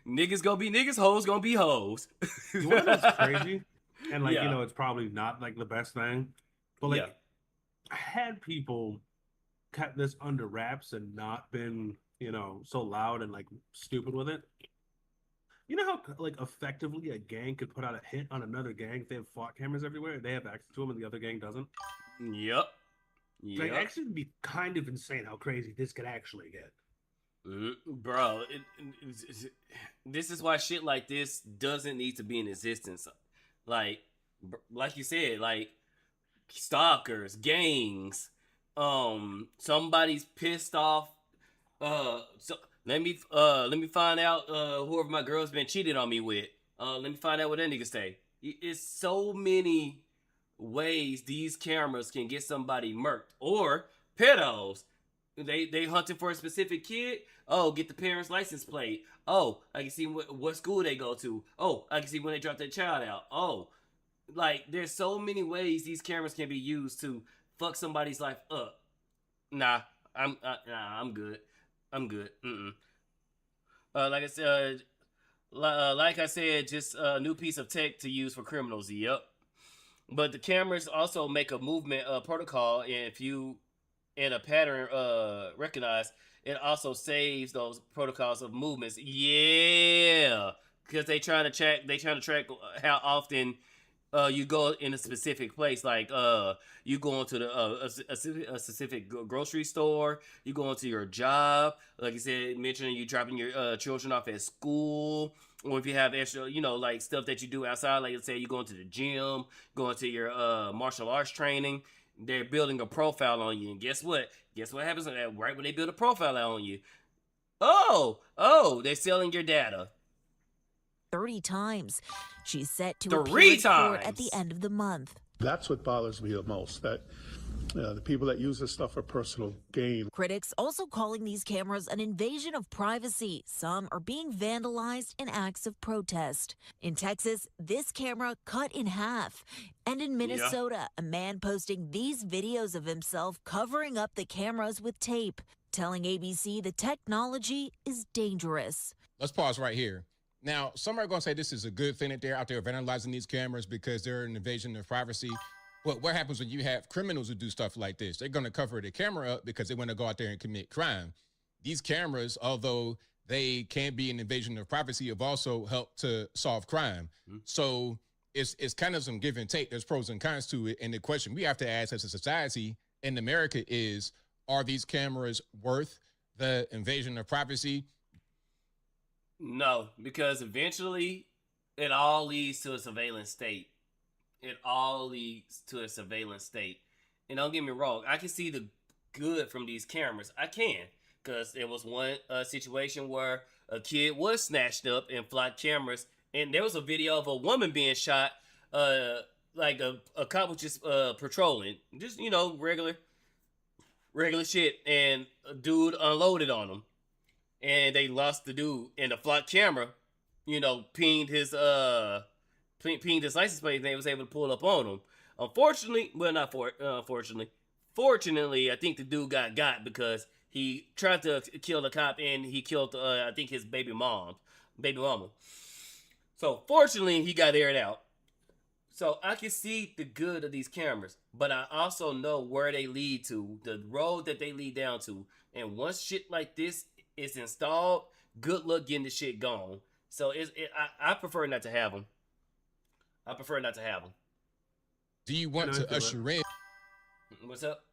niggas gonna be niggas, hoes gonna be hoes. You know what's crazy? And it's probably not like the best thing, but had people kept this under wraps and not been, so loud and like stupid with it. You know how like effectively a gang could put out a hit on another gang if they have flock cameras everywhere, they have access to them and the other gang doesn't. Yep. Like actually it'd be kind of insane how crazy this could actually get. Bro, this is why shit like this doesn't need to be in existence. Like you said, like stalkers, gangs, somebody's pissed off. So let me find out whoever my girl's been cheated on me with. Let me find out what that nigga say. It's so many ways these cameras can get somebody murked, or pedos. They hunting for a specific kid. Oh, get the parents' license plate. Oh, I can see what school they go to. Oh, I can see when they drop their child out. Oh, like there's so many ways these cameras can be used to fuck somebody's life up. Nah, I'm good. I'm good. Like I said, just a new piece of tech to use for criminals. Yep. But the cameras also make a movement protocol, and and a pattern recognized, it also saves those protocols of movements. Yeah, because they trying to track how often you go in a specific place. Like you go into a specific grocery store, you go into your job, like you said, mentioning you dropping your children off at school, or if you have extra, like stuff that you do outside, like let's say you go into the gym, go into your martial arts training. They're building a profile on you, and guess what happens right when they build a profile on you? They're selling your data 30 times. She's set to 3 appear in court times at the end of the month. That's what bothers me the most, that the people that use this stuff for personal gain. Critics also calling these cameras an invasion of privacy. Some are being vandalized in acts of protest. In Texas, this camera cut in half. And in Minnesota, a man posting these videos of himself covering up the cameras with tape, telling ABC the technology is dangerous. Let's pause right here. Now, some are going to say this is a good thing that they're out there vandalizing these cameras because they're an invasion of privacy. But what happens when you have criminals who do stuff like this? They're going to cover the camera up because they want to go out there and commit crime. These cameras, although they can be an invasion of privacy, have also helped to solve crime. So it's kind of some give and take. There's pros and cons to it. And the question we have to ask as a society in America is, are these cameras worth the invasion of privacy? No, because eventually it all leads to a surveillance state. It all leads to a surveillance state. And don't get me wrong, I can see the good from these cameras. I can. Because there was one situation where a kid was snatched up in flock cameras. And there was a video of a woman being shot. Like a cop was just patrolling. Just, regular shit. And a dude unloaded on him. And they lost the dude. And the flock camera, pinged his license plate, and they was able to pull up on him. Unfortunately, fortunately, I think the dude got because he tried to kill the cop, and he killed, I think, his baby mama. So fortunately, he got aired out. So I can see the good of these cameras, but I also know where they lead to, the road that they lead down to. And once shit like this is installed, good luck getting the shit gone. So I prefer not to have them. Do you want to usher in? What's up?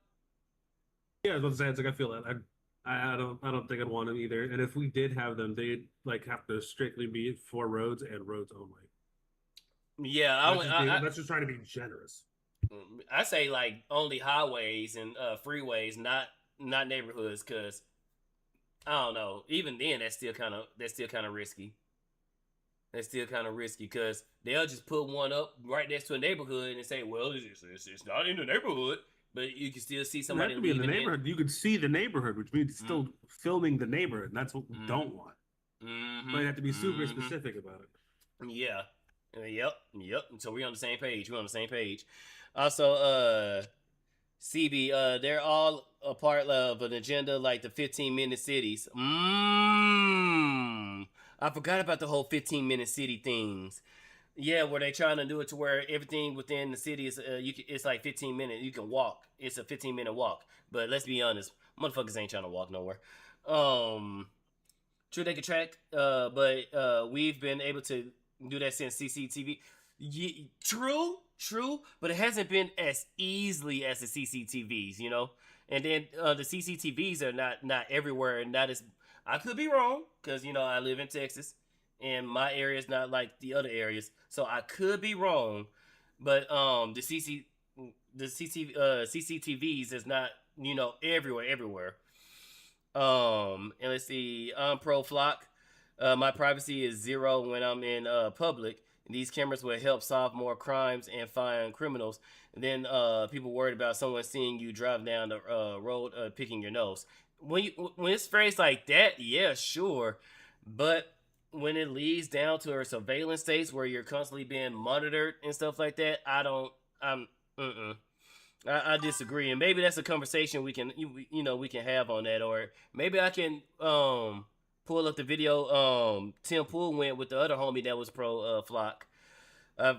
Yeah, I was about to say, it's like I feel that. I don't think I'd want them either. And if we did have them, they'd have to strictly be for roads and roads only. Yeah, that's just trying to be generous. I say only highways and freeways, not neighborhoods, because I don't know. Even then, that's still kind of risky. That's still kind of risky because they'll just put one up right next to a neighborhood and say, "Well, it's not in the neighborhood," but you can still see somebody It have to be in the neighborhood. You could see the neighborhood, which means still filming the neighborhood. And that's what we don't want. But you have to be super specific about it. Yeah. Yep. So we're on the same page. Also, CB, they're all a part of an agenda like the 15-minute cities. I forgot about the whole 15-minute city things. Yeah, where they trying to do it to where everything within the city is it's like 15 minutes. You can walk. It's a 15-minute walk. But let's be honest, motherfuckers ain't trying to walk nowhere. True, they can track, but we've been able to do that since CCTV. True, but it hasn't been as easily as the CCTVs, And then the CCTVs are not everywhere, and not as. I could be wrong because I live in Texas, and my area is not like the other areas, so I could be wrong. But the CCTVs is not everywhere. And let's see, I'm pro flock. My privacy is 0 when I'm in public. These cameras will help solve more crimes and find criminals. And then people worried about someone seeing you drive down the road picking your nose. When it's phrased like that, yeah, sure. But when it leads down to a surveillance states where you're constantly being monitored and stuff like that, I disagree. And maybe that's a conversation we can have on that, or maybe I can pull up the video Tim Pool went with the other homie that was pro flock. I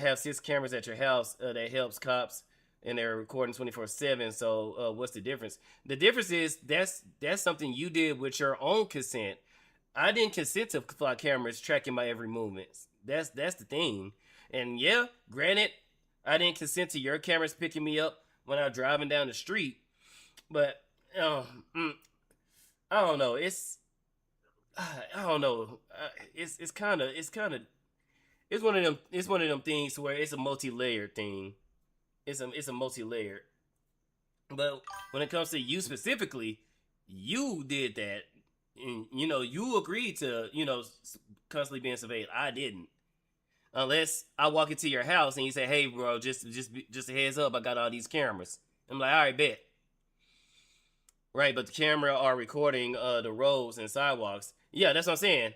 have 6 cameras at your house that helps cops and they're recording 24/7. So what's the difference? The difference is that's something you did with your own consent. I didn't consent to flock cameras tracking my every movement. That's the thing. And yeah, granted, I didn't consent to your cameras picking me up when I'm driving down the street. But I don't know. I don't know. It's kind of it's one of them things where it's a multi-layered thing. It's a multi-layered. But when it comes to you specifically, you did that, and you agreed to constantly being surveilled. I didn't. Unless I walk into your house and you say, "Hey, bro, just a heads up, I got all these cameras." I'm like, "All right, bet." Right, but the camera are recording the roads and sidewalks. Yeah, that's what I'm saying.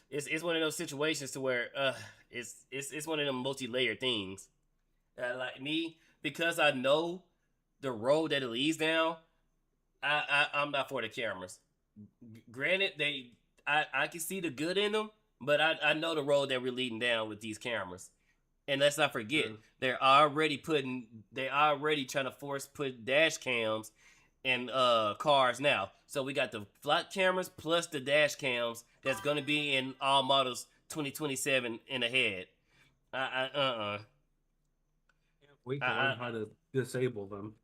It's one of those situations to where it's one of them multi-layered things. Like me, because I know the road that it leads down, I'm not for the cameras. Granted, I can see the good in them, but I know the road that we're leading down with these cameras. And let's not forget, they're already trying to force put dash cams in cars now. So we got the flock cameras plus the dash cams that's gonna be in all models 2027 and ahead. Can't wait to learn how to disable them.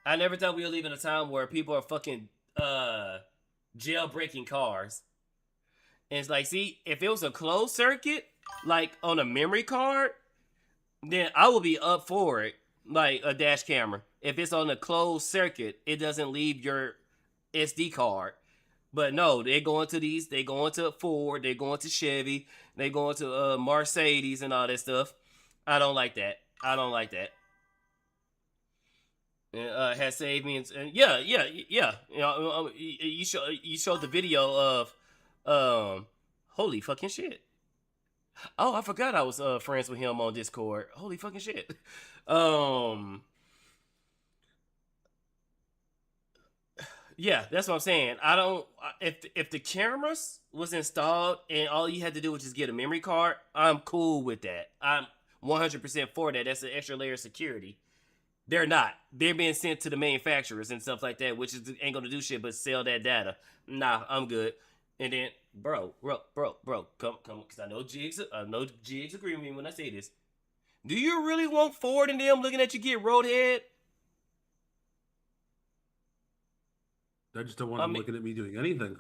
I never thought we were living in a time where people are fucking jailbreaking cars. And it's like, see, if it was a closed circuit, like on a memory card, then I would be up for it, like a dash camera. If it's on a closed circuit, it doesn't leave your SD card. But no, they go into Ford, they go into Chevy, they go into Mercedes and all that stuff. I don't like that. Has saved me. And yeah. You showed the video of holy fucking shit. Oh, I forgot I was friends with him on Discord. Holy fucking shit. Yeah, that's what I'm saying. If the cameras was installed and all you had to do was just get a memory card, I'm cool with that. I'm 100% for that. That's an extra layer of security. They're not. They're being sent to the manufacturers and stuff like that, which ain't gonna do shit but sell that data. Nah, I'm good. And then, bro, come, because I know Jigs agree with me when I say this. Do you really want Ford and them looking at you get roadhead? I just don't want them looking at me doing anything.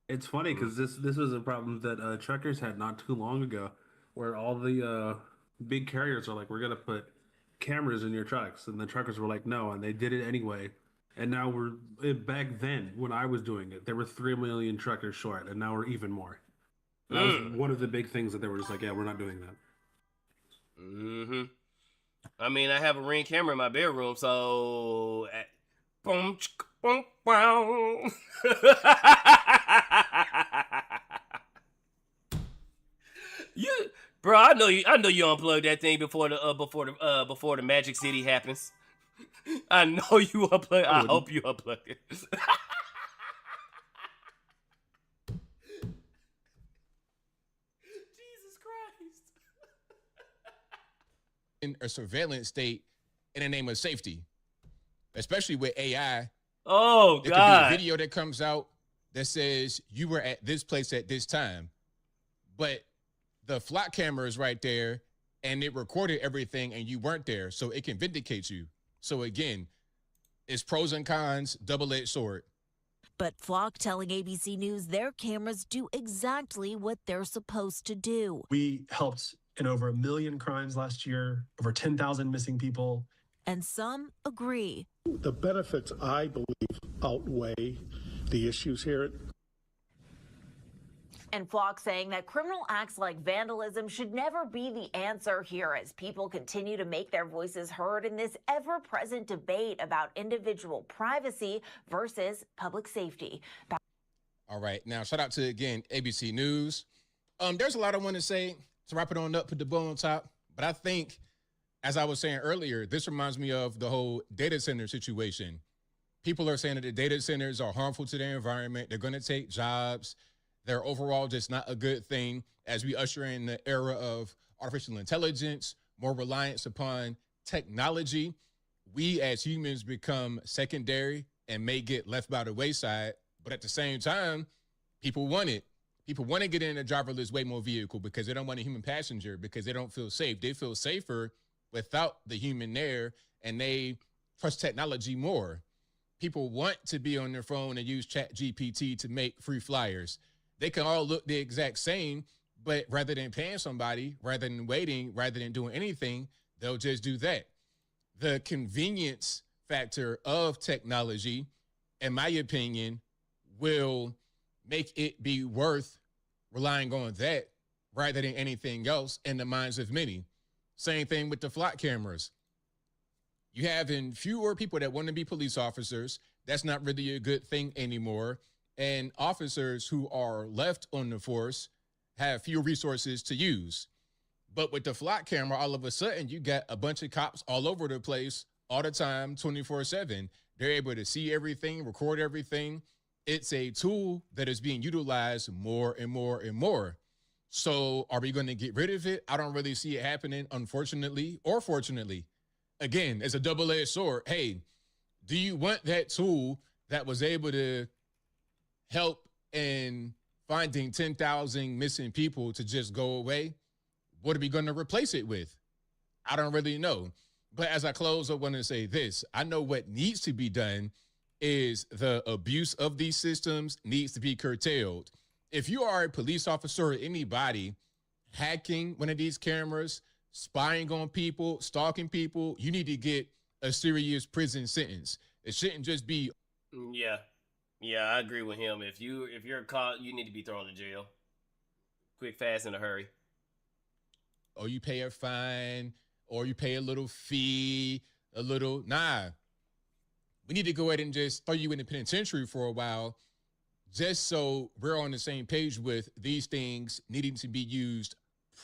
It's funny because this was a problem that truckers had not too long ago, where all the big carriers are like, "We're gonna put cameras in your trucks," and the truckers were like, "No," and they did it anyway. And now back then when I was doing it, there were 3 million truckers short, and now we're even more. That was one of the big things that they were just like, "Yeah, we're not doing that." I mean, I have a Ring camera in my bedroom, so boom, boom, boom. Bro, I know you unplug that thing before the Magic City happens. I know you unplug. I hope you unplug it. Jesus Christ. In a surveillance state in the name of safety, especially with AI. Oh, there God. Could be a video that comes out that says you were at this place at this time, but the flock camera is right there and it recorded everything and you weren't there, so it can vindicate you. So again, it's pros and cons, double-edged sword. But Flock telling ABC News their cameras do exactly what they're supposed to do. We helped in over 1 million crimes last year, over 10,000 missing people. And some agree. The benefits, I believe, outweigh the issues here. And Flock saying that criminal acts like vandalism should never be the answer here as people continue to make their voices heard in this ever-present debate about individual privacy versus public safety. All right. Now, shout out to, again, ABC News. There's a lot I want to say to wrap it on up, put the bow on top. But I think, as I was saying earlier, this reminds me of the whole data center situation. People are saying that the data centers are harmful to their environment. They're going to take jobs. They're overall just not a good thing as we usher in the era of artificial intelligence, more reliance upon technology, we as humans become secondary and may get left by the wayside. But at the same time, people want it. People want to get in a driverless Waymo vehicle because they don't want a human passenger, because they don't feel safe. They feel safer without the human there, and they trust technology more. People want to be on their phone and use Chat GPT to make free flyers. They can all look the exact same, but rather than paying somebody, rather than waiting, rather than doing anything, they'll just do that. The convenience factor of technology, in my opinion, will make it be worth relying on that rather than anything else in the minds of many. Same thing with the flock cameras. You having fewer people that want to be police officers. That's not really a good thing anymore. And officers who are left on the force have fewer resources to use. But with the flock camera, all of a sudden, you got a bunch of cops all over the place all the time, 24/7. They're able to see everything, record everything. It's a tool that is being utilized more and more and more. So are we going to get rid of it? I don't really see it happening, unfortunately or fortunately. Again, it's a double-edged sword. Hey, do you want that tool that was able to help in finding 10,000 missing people to just go away? What are we going to replace it with? I don't really know. But as I close, I want to say this. I know what needs to be done is the abuse of these systems needs to be curtailed. If you are a police officer or anybody hacking one of these cameras, spying on people, stalking people, you need to get a serious prison sentence. It shouldn't just be. Yeah, I agree with him. If you're caught, you need to be thrown in jail, quick, fast, in a hurry. Or you pay a fine, or you pay a little fee, nah. We need to go ahead and just throw you in the penitentiary for a while, just so we're on the same page with these things needing to be used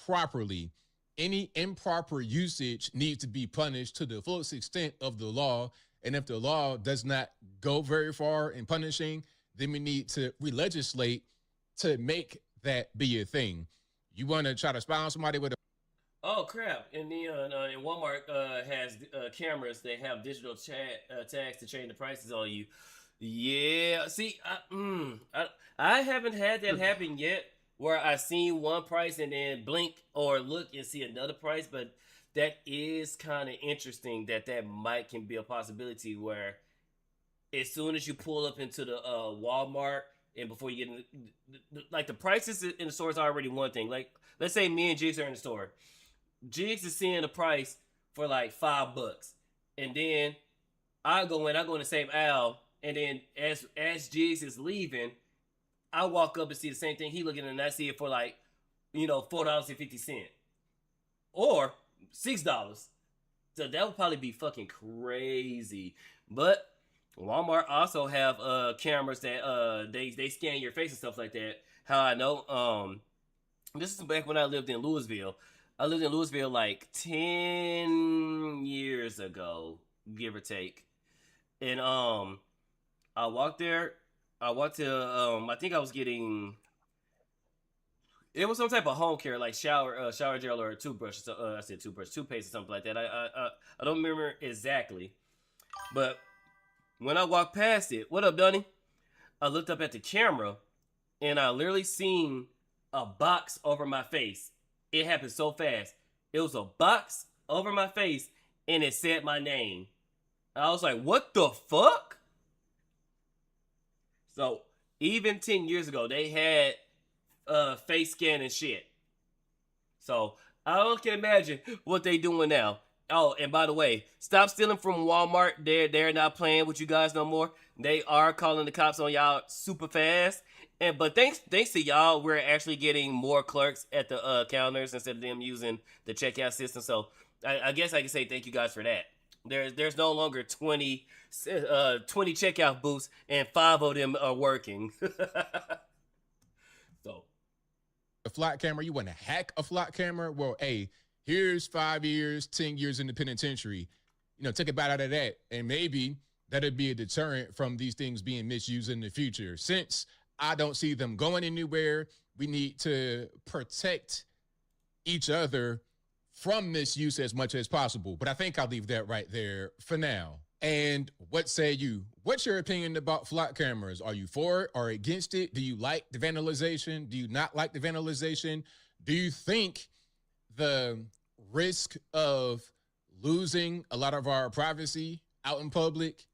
properly. Any improper usage needs to be punished to the fullest extent of the law. And if the law does not go very far in punishing, then we need to re-legislate to make that be a thing. You want to try to spy on somebody with a... Oh crap! And Walmart has cameras. They have digital tags to change the prices on you. Yeah, see, I haven't had that happen yet, where I seen one price and then blink or look and see another price. But that is kind of interesting that can be a possibility, where as soon as you pull up into the Walmart and before you get in, like the prices in the store is already one thing. Like let's say me and Jigs are in the store. Jigs is seeing the price for like $5, and then I go in the same aisle, and then as Jigs is leaving, I walk up and see the same thing he looking at, and I see it for like, $4.50 or $6. So that would probably be fucking crazy. But Walmart also have cameras that they scan your face and stuff like that. How I know? This is back when I lived in Louisville. I lived in Louisville like 10 years ago, give or take. And I walked there. I walked to I think I was getting, it was some type of home care, like shower gel or a toothbrush. I said toothbrush, toothpaste or something like that. I don't remember exactly. But when I walked past it, what up, Dunny? I looked up at the camera and I literally seen a box over my face. It happened so fast. It was a box over my face and it said my name. I was like, what the fuck? So even 10 years ago, they had face scan and shit. So I can imagine what they doing now. Oh, and by the way, stop stealing from Walmart. They're not playing with you guys no more. They are calling the cops on y'all super fast. But thanks to y'all, we're actually getting more clerks at the counters instead of them using the checkout system. So I guess I can say thank you guys for that. There's no longer 20 checkout booths and 5 of them are working. So a flock camera, you want to hack a flock camera? Well, hey, here's 5 years, 10 years in the penitentiary. Take a bite out of that, and maybe that'll be a deterrent from these things being misused in the future. Since I don't see them going anywhere, we need to protect each other from misuse as much as possible. But I think I'll leave that right there for now. And what say you? What's your opinion about flock cameras? Are you for it or against it? Do you like the vandalization? Do you not like the vandalization? Do you think the risk of losing a lot of our privacy out in public,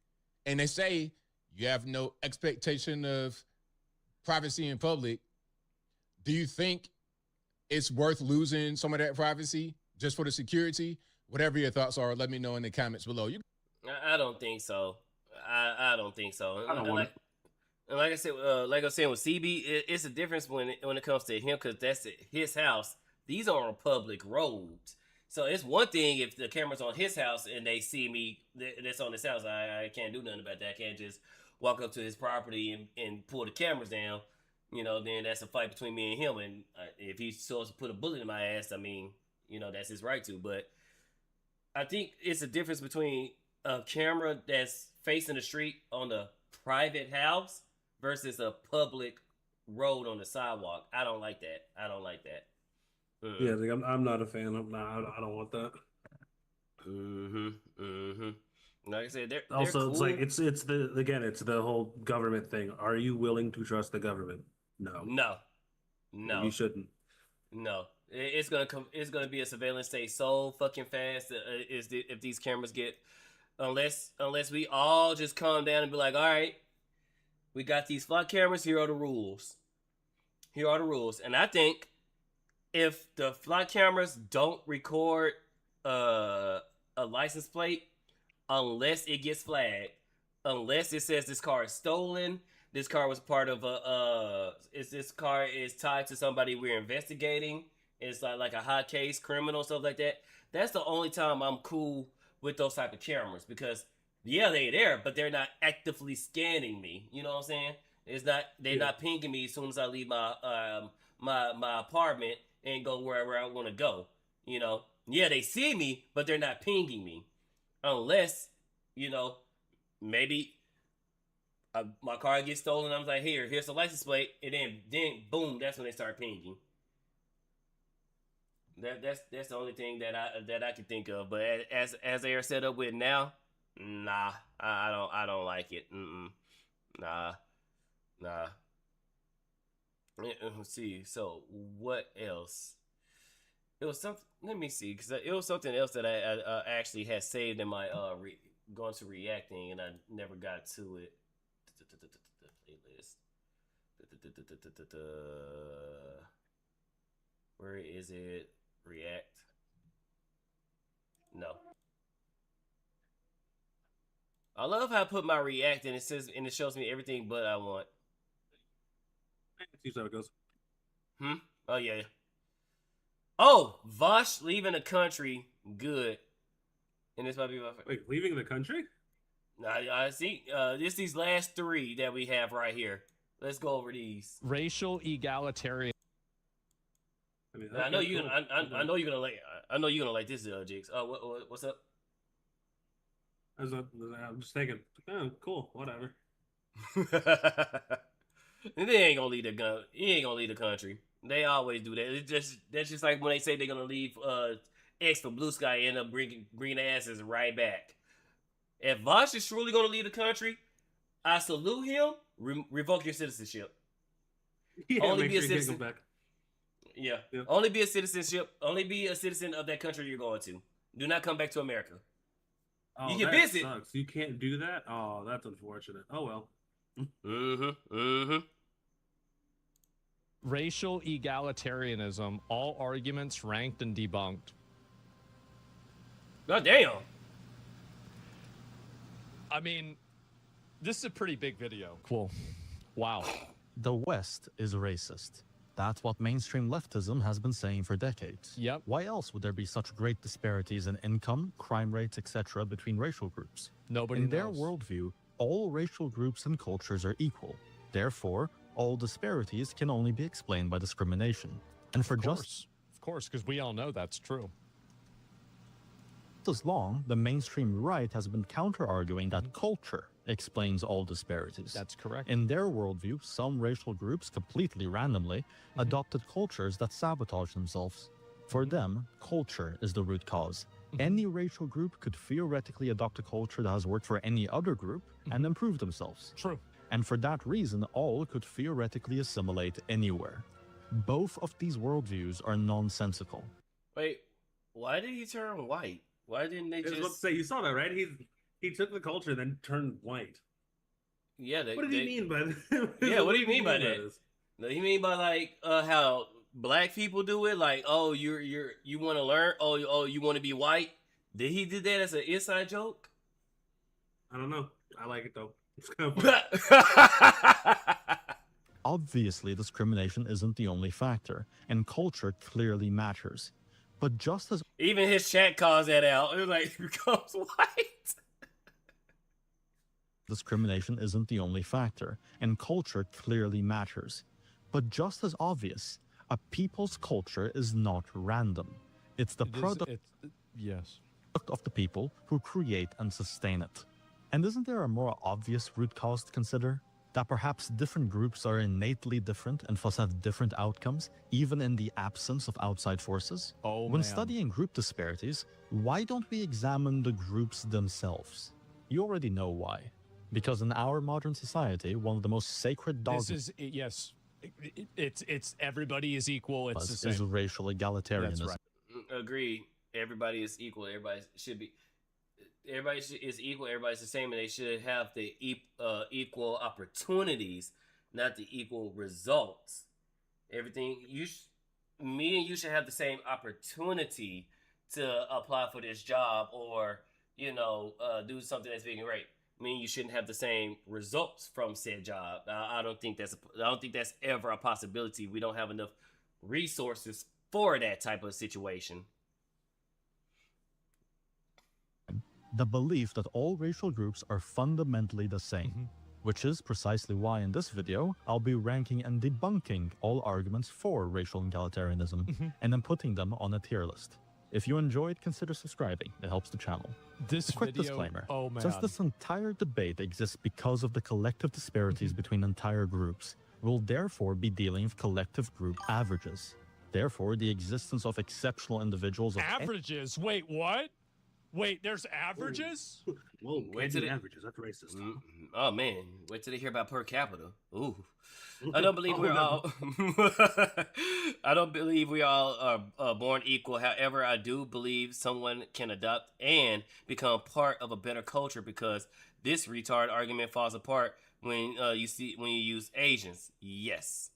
and they say you have no expectation of privacy in public, do you think it's worth losing some of that privacy just for the security? Whatever your thoughts are, let me know in the comments below. I don't think so. I don't think so. I don't want And like I said, like I was saying with CB, it's a difference when it comes to him because that's his house. These are on public roads, so it's one thing if the camera's on his house and they see me that's on his house. I can't do nothing about that. I can't just walk up to his property and pull the cameras down. You know, then that's a fight between me and him. And if he's supposed to put a bullet in my ass, I mean, you know, that's his right to. But I think it's a difference between a camera that's facing the street on the private house versus a public road on the sidewalk. I don't like that. I don't like that. Yeah, like, I'm not a fan of. Nah, I don't want that. Like I said, they're Also, cool. it's like it's the whole government thing. Are you willing to trust the government? No. No. You shouldn't. No. It's gonna be a surveillance state so fucking fast. If these cameras get, unless we all just calm down and be like, all right, we got these flock cameras. Here are the rules. Here are the rules. And I think if the flock cameras don't record a license plate, unless it gets flagged, unless it says this car is stolen, this car was part of this car is tied to somebody we're investigating. It's like a hot case, criminal, stuff like that. That's the only time I'm cool with those type of cameras because yeah, they're there, but they're not actively scanning me. You know what I'm saying? They're not pinging me as soon as I leave my my apartment and go wherever I want to go. You know? Yeah, they see me, but they're not pinging me. Unless, you know, maybe my car gets stolen. I'm like, here's the license plate, and then boom, that's when they start pinging. That's the only thing that I can think of. But as they are set up with now, nah, I don't like it. Nah. Let's see. So what else? It was something. Let me see, because it was something else that I actually had saved in my going to reacting, and I never got to it. Playlist. Where is it? React. No. I love how I put my react and it shows me everything but I want. See how it goes. Oh yeah. Oh, Vosh leaving the country. Good. And this might be my Wait, leaving the country? I see. These last three that we have right here. Let's go over these. Racial egalitarian. I know you're gonna. I know you're gonna like. I know you're gonna like this, Jigs. What's up? I'm just thinking. Oh, cool. Whatever. And they ain't gonna leave the gun. He ain't gonna leave the country. They always do that. That's just like when they say they're gonna leave X for Blue Sky, end up bringing green asses right back. If Vosh is truly gonna leave the country, I salute him. Revoke your citizenship. Yeah, only make be sure a you citizen. get back. Yeah. Yeah. Only be a citizenship. Only be a citizen of that country you're going to. Do not come back to America. Oh, You can that visit. Sucks. You can't do that. Oh, that's unfortunate. Oh well. Racial egalitarianism. All arguments ranked and debunked. God damn. I mean, this is a pretty big video. Cool. Wow. The West is racist. That's what mainstream leftism has been saying for decades. Yep. Why else would there be such great disparities in income, crime rates, etc. between racial groups? Nobody In their knows. worldview, all racial groups and cultures are equal. Therefore, all disparities can only be explained by discrimination. And for Of just course, because we all know that's true. as long, the mainstream right has been counter-arguing that culture explains all disparities. That's correct. In their worldview, some racial groups completely randomly adopted cultures that sabotage themselves. For them, culture is the root cause. Any racial group could theoretically adopt a culture that has worked for any other group and improve themselves. True. And for that reason, all could theoretically assimilate anywhere. Both of these worldviews are nonsensical. Wait, why did he turn white? Why didn't they I was about to just say, you saw that, right? He took the culture and then turned white. Yeah, What did he mean by that? Yeah, what do you mean by this? that? You mean by like how black people do it? Like, oh, you want to learn? Oh, you want to be white? Did he do that as an inside joke? I don't know. I like it though. It's kind of funny. Obviously, discrimination isn't the only factor, and culture clearly matters. But just as Even his chat calls that out. It was like, he becomes white. discrimination isn't the only factor, and culture clearly matters. But just as obvious, a people's culture is not random. It's the product yes. of the people who create and sustain it. And isn't there a more obvious root cause to consider? That perhaps different groups are innately different and thus have different outcomes, even in the absence of outside forces? Oh, when man. studying group disparities, why don't we examine the groups themselves? You already know why. Because in our modern society, one of the most sacred dogmas This is yes. It's everybody is equal. It's the is same. racial egalitarianism. That's right. Agree. Everybody is equal. Everybody should be. Everybody is equal. Everybody's the same, and they should have the equal opportunities, not the equal results. Everything me and you should have the same opportunity to apply for this job, or do something that's being great. I mean, you shouldn't have the same results from said job. I don't think that's ever a possibility. We don't have enough resources for that type of situation. The belief that all racial groups are fundamentally the same, which is precisely why in this video, I'll be ranking and debunking all arguments for racial egalitarianism, and then putting them on a tier list. If you enjoyed, consider subscribing. It helps the channel. This a quick video, disclaimer. oh man. Since this entire debate exists because of the collective disparities between entire groups, we'll therefore be dealing with collective group averages. Therefore, the existence of exceptional individuals of Averages? Wait, what? Wait, there's averages? Whoa, Wait till averages. That's racist. Oh man, wait till they hear about per capita. Ooh, I don't believe we're all. I don't believe we all are born equal. However, I do believe someone can adopt and become part of a better culture, because this retard argument falls apart when you use Asians. Yes.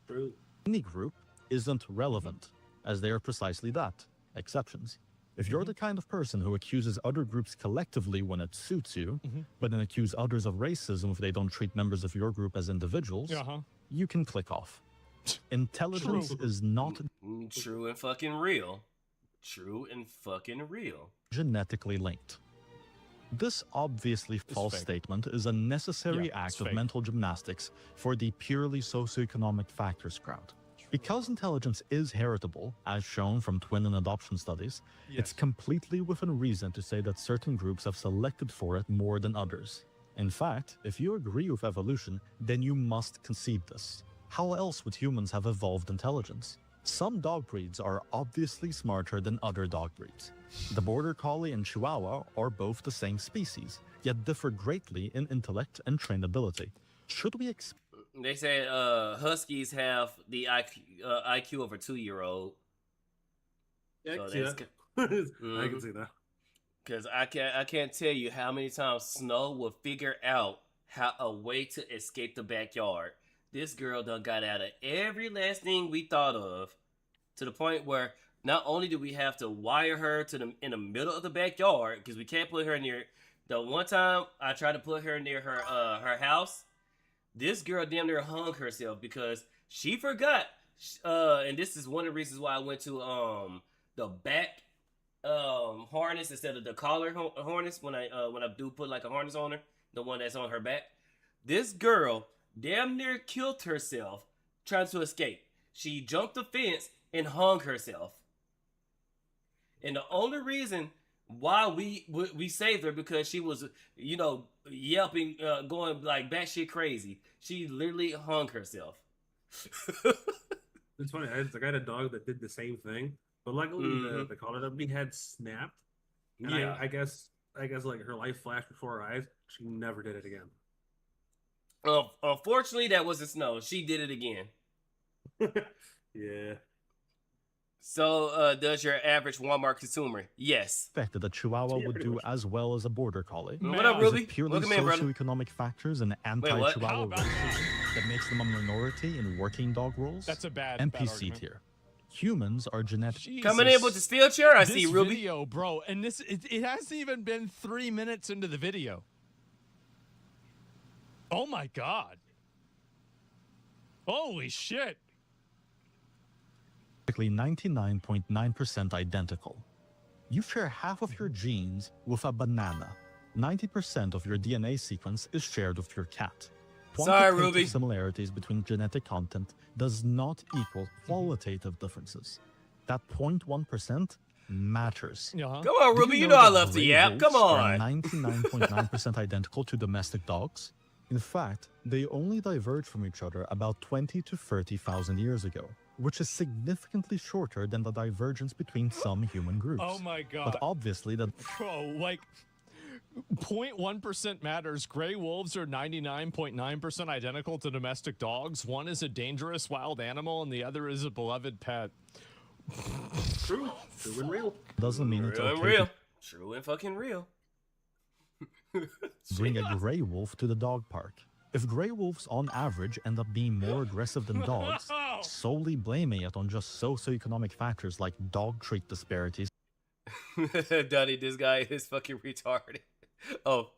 True. Any group isn't relevant, as they are precisely that, exceptions. If you're the kind of person who accuses other groups collectively when it suits you, but then accuse others of racism if they don't treat members of your group as individuals, you can click off. Intelligence is not true and fucking real. True and fucking real. Genetically linked. This obviously false fake. statement is a necessary Yeah, it's act of fake. mental gymnastics for the purely socioeconomic factors crowd. Because intelligence is heritable, as shown from twin and adoption studies, it's completely within reason to say that certain groups have selected for it more than others. In fact, if you agree with evolution, then you must concede this. How else would humans have evolved intelligence? Some dog breeds are obviously smarter than other dog breeds. The Border Collie and Chihuahua are both the same species, yet differ greatly in intellect and trainability. Should we expect They say Huskies have the IQ of a 2-year-old. Yeah, I So can see that's that. good. I can see that. Because I can't tell you how many times Snow will figure out a way to escape the backyard. This girl done got out of every last thing we thought of, to the point where not only do we have to wire her in the middle of the backyard, because we can't put her near. The one time I tried to put her near her house, this girl damn near hung herself because she forgot. And this is one of the reasons why I went to the back harness instead of the collar harness when I do put like a harness on her, the one that's on her back. This girl damn near killed herself trying to escape. She jumped the fence and hung herself. And the only reason why we saved her, because she was, yelping, going like batshit crazy. She literally hung herself. It's funny. I had a dog that did the same thing, But luckily, Mhm. the collar that we had snapped. And Yeah. I guess like her life flashed before her eyes. She never did it again. Unfortunately, that wasn't Snow. She did it again. Yeah. So, does your average Walmart consumer? Yes. Expect that a Chihuahua would do as well as a Border Collie. What up, Is Ruby? it purely Welcome in, brother. socioeconomic factors and what? anti-Chihuahua racism that makes them a minority in working dog roles? That's a bad NPC argument. tier. Humans are genetic. Coming in with the steel chair, I This see, Ruby. video, bro, and it hasn't even been 3 minutes into the video. Oh my god. Holy shit. Practically 99.9% identical. You share half of your genes with a banana. 90% of your DNA sequence is shared with your cat. Sorry, Quantitative Ruby. similarities between genetic content does not equal qualitative differences. That 0.1% matters. Come on, Ruby. You know I love to gray yap. Come wolves are on. 99.9% identical to domestic dogs. In fact, they only diverged from each other about 20 to 30,000 years ago, which is significantly shorter than the divergence between some human groups. Oh my god. But obviously, that Bro, like 0.1% matters. Gray wolves are 99.9% identical to domestic dogs. One is a dangerous wild animal and the other is a beloved pet. True and real. doesn't mean it's True and okay real. to True and fucking real. bring a gray wolf to the dog park. If gray wolves on average end up being more aggressive than dogs, solely blaming it on just socioeconomic factors like dog trait disparities. Daddy, this guy is fucking retarded. Oh.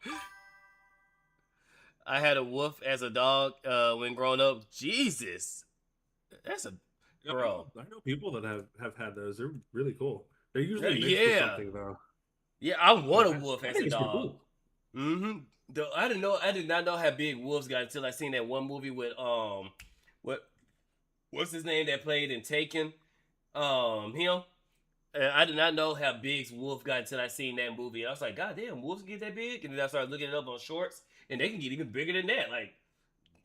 I had a wolf as a dog when growing up. Jesus. That's a... Bro. I know people that have had those. They're really cool. They're usually mixed with something, though. Yeah, I want a wolf I as think a it's pretty dog. cool. Mm-hmm. I did not know how big wolves got until I seen that one movie with what's his name that played in Taken? Him. I did not know how big wolf got until I seen that movie. I was like, God damn, wolves get that big? And then I started looking it up on shorts, and they can get even bigger than that. Like,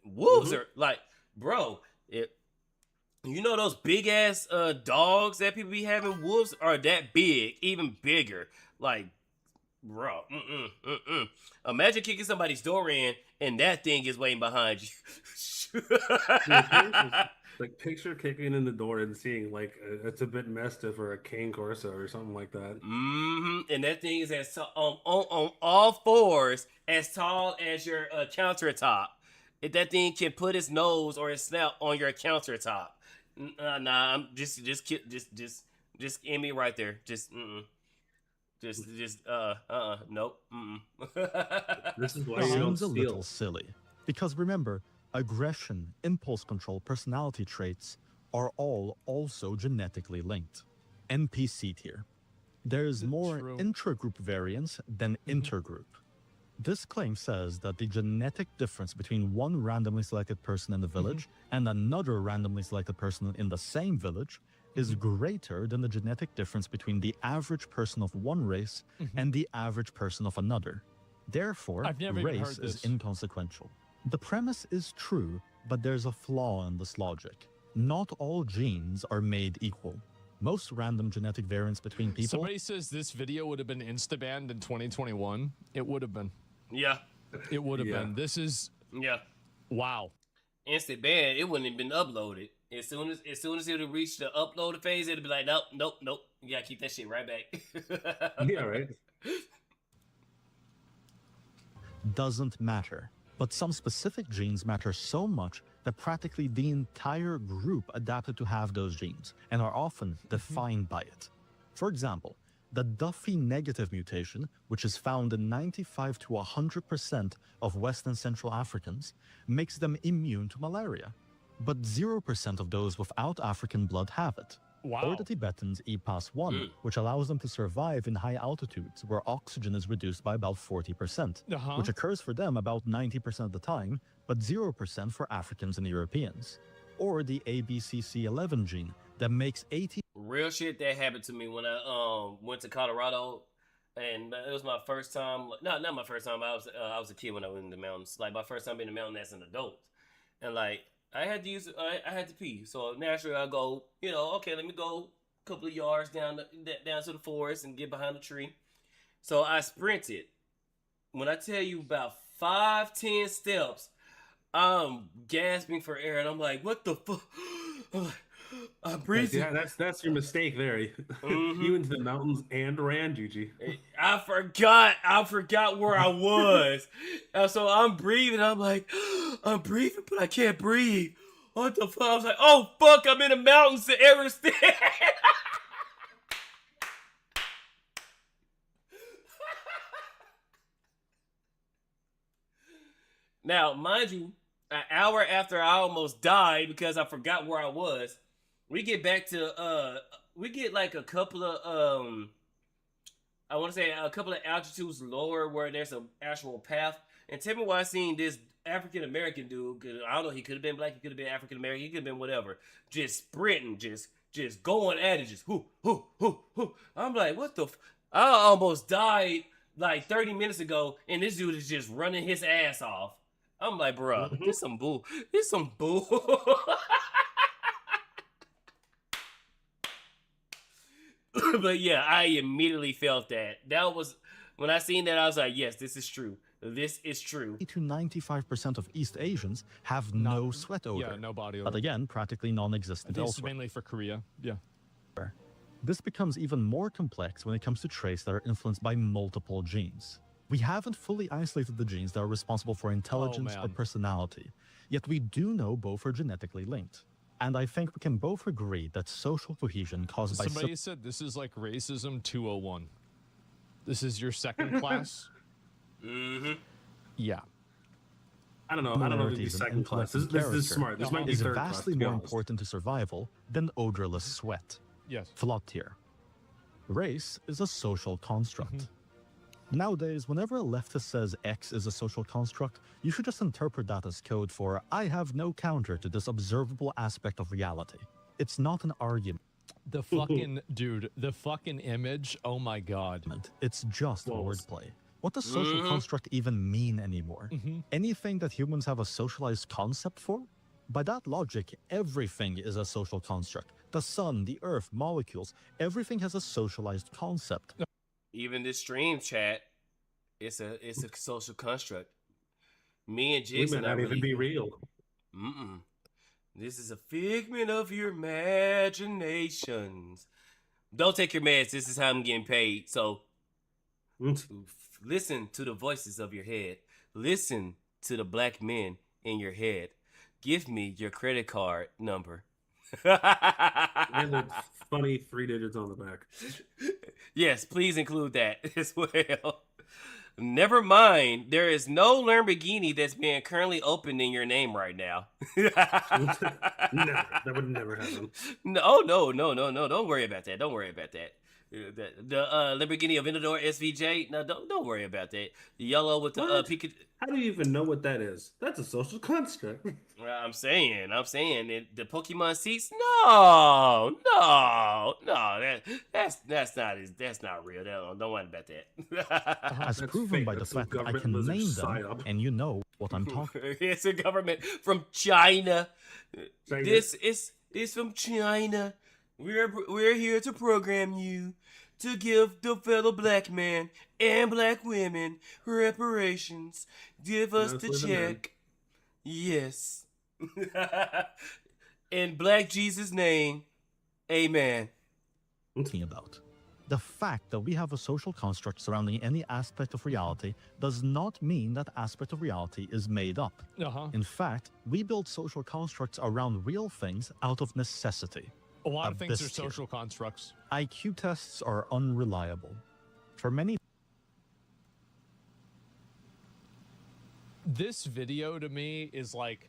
wolves are like, bro, you know those big ass dogs that people be having? Wolves are that big, even bigger. Like, bro, imagine kicking somebody's door in and that thing is waiting behind you. Like picture kicking in the door and seeing like it's a bit mastiff or a cane corso or something like that. And that thing is as on all fours, as tall as your countertop. If that thing can put its nose or its snout on your countertop, nah, I'm just end me right there. Nope. This is why It you don't sounds a steal. little silly. Because remember, aggression, impulse control, personality traits are all also genetically linked. NPC tier. There is more intragroup variance than intergroup. This claim says that the genetic difference between one randomly selected person in the village and another randomly selected person in the same village is greater than the genetic difference between the average person of one race and the average person of another. Therefore, I've never even race heard is this. inconsequential. The premise is true, but there's a flaw in this logic. Not all genes are made equal. Most random genetic variance between people... Somebody says this video would have been Instabanned in 2021. It would have been. Yeah. It would have Yeah. been. This is... Yeah. Wow. Instant ban, it wouldn't have been uploaded. As soon as it would reach the upload phase, it'd be like, nope. You gotta keep that shit right back. Yeah, right. doesn't matter. But some specific genes matter so much that practically the entire group adapted to have those genes and are often defined by it. For example, the Duffy negative mutation, which is found in 95 to 100% of West and Central Africans, makes them immune to malaria. But 0% of those without African blood have it. Wow. Or the Tibetans EPAS-1, which allows them to survive in high altitudes where oxygen is reduced by about 40%, which occurs for them about 90% of the time, but 0% for Africans and Europeans. Or the ABCC11 gene that makes 80... Real shit that happened to me when I went to Colorado, and it was my first time. Not my first time. I was a kid when I went in the mountains. Like my first time in the mountains as an adult, and like I had to use I had to pee. So naturally I go, okay, let me go couple of yards down to the forest and get behind the tree. So I sprinted. When I tell you about 5-10 steps, I'm gasping for air, and I'm like, "What the fuck?" I'm breathing. Yeah, that's your mistake there. You into the mountains and ran, Gigi. I forgot where I was. And so I'm breathing. I'm like, I'm breathing, but I can't breathe. What the fuck? I was like, oh fuck, I'm in the mountains to Everest. Now, mind you, an hour after I almost died because I forgot where I was, we get back to we get like a couple of I want to say a couple of altitudes lower where there's an actual path. And tell me why I seen this African American dude. Cause I don't know, he could have been black, he could have been African American, he could have been whatever. Just sprinting, just going at it, just whoo. I'm like, what the? I almost died like 30 minutes ago, and this dude is just running his ass off. I'm like, bro, this some bull. This some bull. But yeah, I immediately felt that. That was when I seen that, I was like, yes, this is true. This is true. To 95% of East Asians have no sweat odor. Yeah, no body odor. But again, practically non-existent This is elsewhere. mainly for Korea. Yeah. This becomes even more complex when it comes to traits that are influenced by multiple genes. We haven't fully isolated the genes that are responsible for intelligence or personality, yet we do know both are genetically linked. And I think we can both agree that social cohesion caused by... Somebody said this is like racism 201. This is your second class? Mm-hmm. Yeah. I don't know if it'd be second class. This is smart. This might be third class. Vastly more important to survival than odorless sweat. Yes. Flop tier. Race is a social construct. Nowadays, whenever a leftist says X is a social construct, you should just interpret that as code for I have no counter to this observable aspect of reality. It's not an argument. The fucking, dude, the fucking image, oh my god. It's just wordplay. What does social construct even mean anymore? Anything that humans have a socialized concept for? By that logic, everything is a social construct. The sun, the earth, molecules, everything has a socialized concept. Even this stream chat, it's a social construct. Me and Jason, we might not even be real. This is a figment of your imaginations. Don't take your meds. This is how I'm getting paid. So listen to the voices of your head. Listen to the black men in your head. Give me your credit card number. And the funny 3 digits on the back. Yes, please include that as well. Never mind, there is no Lamborghini that's being currently opened in your name right now. Never. That would never happen. No. Don't worry about that. Don't worry about that. The Lamborghini Aventador SVJ. No, don't worry about that. The yellow with the Pikachu. How do you even know what that is? That's a social construct. Well, I'm saying the Pokemon seats. No, that's not real. Don't worry about that. As proven by the fact that I can name them, and you know what I'm talking. It's a government from China. This is from China. We're here to program you to give the fellow black man and black women reparations. Give us the check. Yes. In Black Jesus' name, amen. About. The fact that we have a social construct surrounding any aspect of reality does not mean that aspect of reality is made up. In fact, we build social constructs around real things out of necessity. A lot of things are social constructs. IQ tests are unreliable. For many... This video to me is like...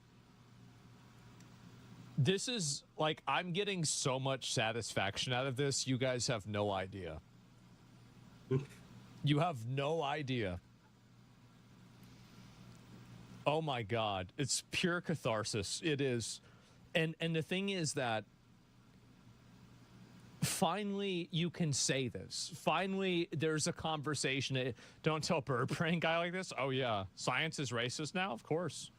This is like, I'm getting so much satisfaction out of this, you guys have no idea. You have no idea. Oh my god, it's pure catharsis. It is. And the thing is that finally you can say this. Finally there's a conversation. Don't tell bird brain guy like this. Oh yeah, science is racist now? Of course.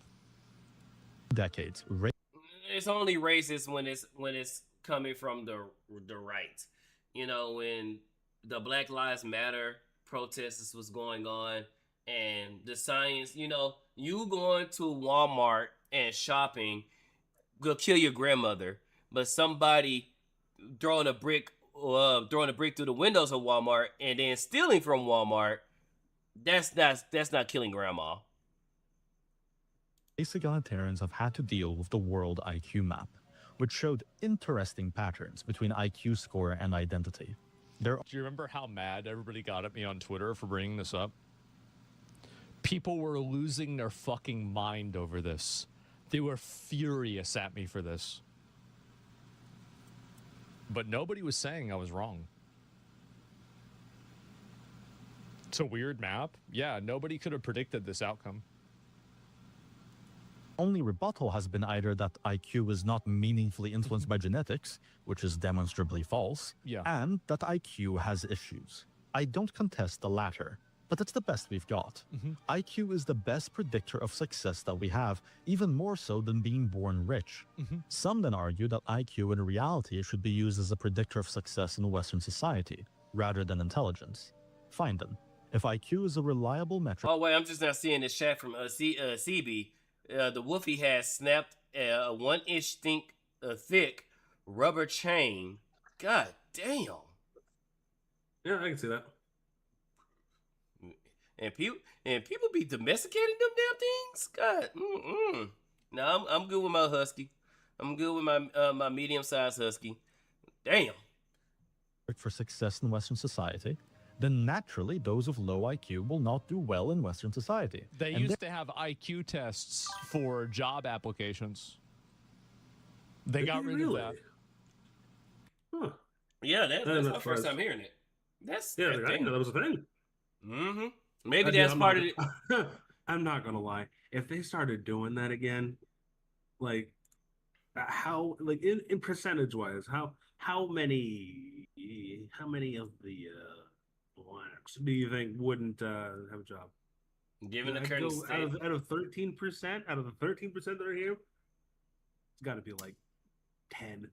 Decades. It's only racist when it's coming from the right. You know, when the Black Lives Matter protests was going on, and the science, you know, you going to Walmart and shopping will kill your grandmother, but somebody throwing a brick through the windows of Walmart and then stealing from Walmart, that's not killing grandma. Basic egalitarians have had to deal with the World IQ Map, which showed interesting patterns between IQ score and identity. Do you remember how mad everybody got at me on Twitter for bringing this up? People were losing their fucking mind over this. They were furious at me for this. But nobody was saying I was wrong. It's a weird map. Yeah, nobody could have predicted this outcome. Only rebuttal has been either that IQ is not meaningfully influenced by genetics, which is demonstrably false, and that IQ has issues. I don't contest the latter, but it's the best we've got. IQ is the best predictor of success that we have, even more so than being born rich. Some then argue that IQ in reality should be used as a predictor of success in Western society, rather than intelligence. Fine then. If IQ is a reliable metric... Oh, wait, I'm just now seeing this chat from CB. The Woofy has snapped a 1-inch thick rubber chain. God damn. Yeah, I can see that. And people be domesticating them damn things. God. No, I'm good with my husky. I'm good with my medium-sized husky. Damn. ...for success in Western society, then naturally those with low IQ will not do well in Western society. They used to have IQ tests for job applications. They got rid of that. Huh. Yeah, that's my first time hearing it. I didn't know that was a thing. Mm-hmm. Maybe that's part of it. I'm not gonna lie. If they started doing that again, like how, like in percentage wise, how many of the blacks do you think wouldn't have a job? Given the current state, out of 13%, out of the 13% that are here, it's got to be like 10.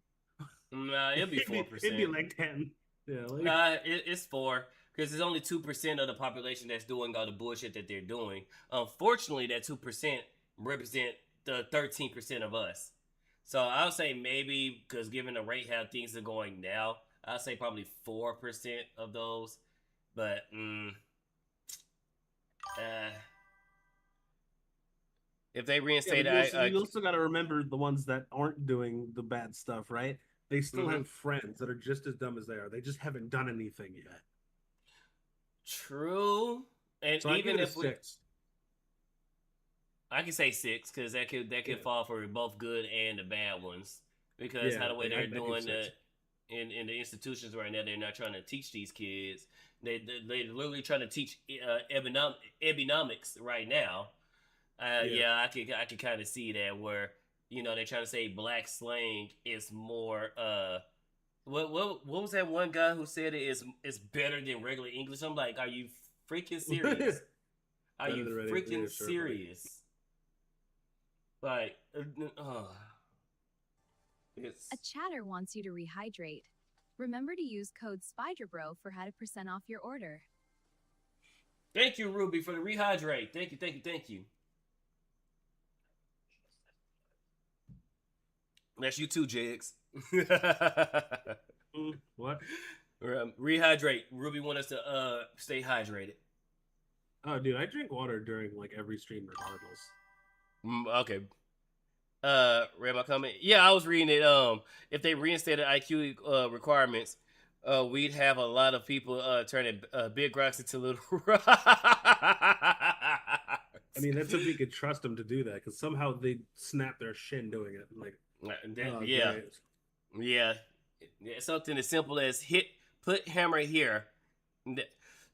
Nah, it'll be 4%. It'd be like 10. Yeah, like... Nah, it's 4 because there's only 2% of the population that's doing all the bullshit that they're doing. Unfortunately, that 2% represent the 13% of us. So I'll say maybe, because given the rate how things are going now, I'll say probably 4% of those. But if they reinstate, you also got to remember the ones that aren't doing the bad stuff, right? They still have friends that are just as dumb as they are. They just haven't done anything yet. True, and so even if 6. I can say 6 because that could fall for both good and the bad ones because how the way they're doing it in the institutions right now, they're not trying to teach these kids. They're literally trying to teach economics right now. I could kind of see that where, you know, they're trying to say black slang is more what was that one guy who said it's better than regular English? I'm like, are you freaking serious? Are you freaking serious? Like, A chatter wants you to rehydrate. Remember to use code Spydr-Bro for 100% off your order. Thank you, Ruby, for the rehydrate. Thank you. That's you too, Jigs. What? Rehydrate. Ruby want us to stay hydrated. Oh, dude, I drink water during like every stream regardless. Okay. Read my comment. Yeah, I was reading it. If they reinstated IQ requirements, we'd have a lot of people turning big rocks into little rocks. I mean, that's if we could trust them to do that, because somehow they snap their shin doing it. Like, yeah. Something as simple as put hammer here.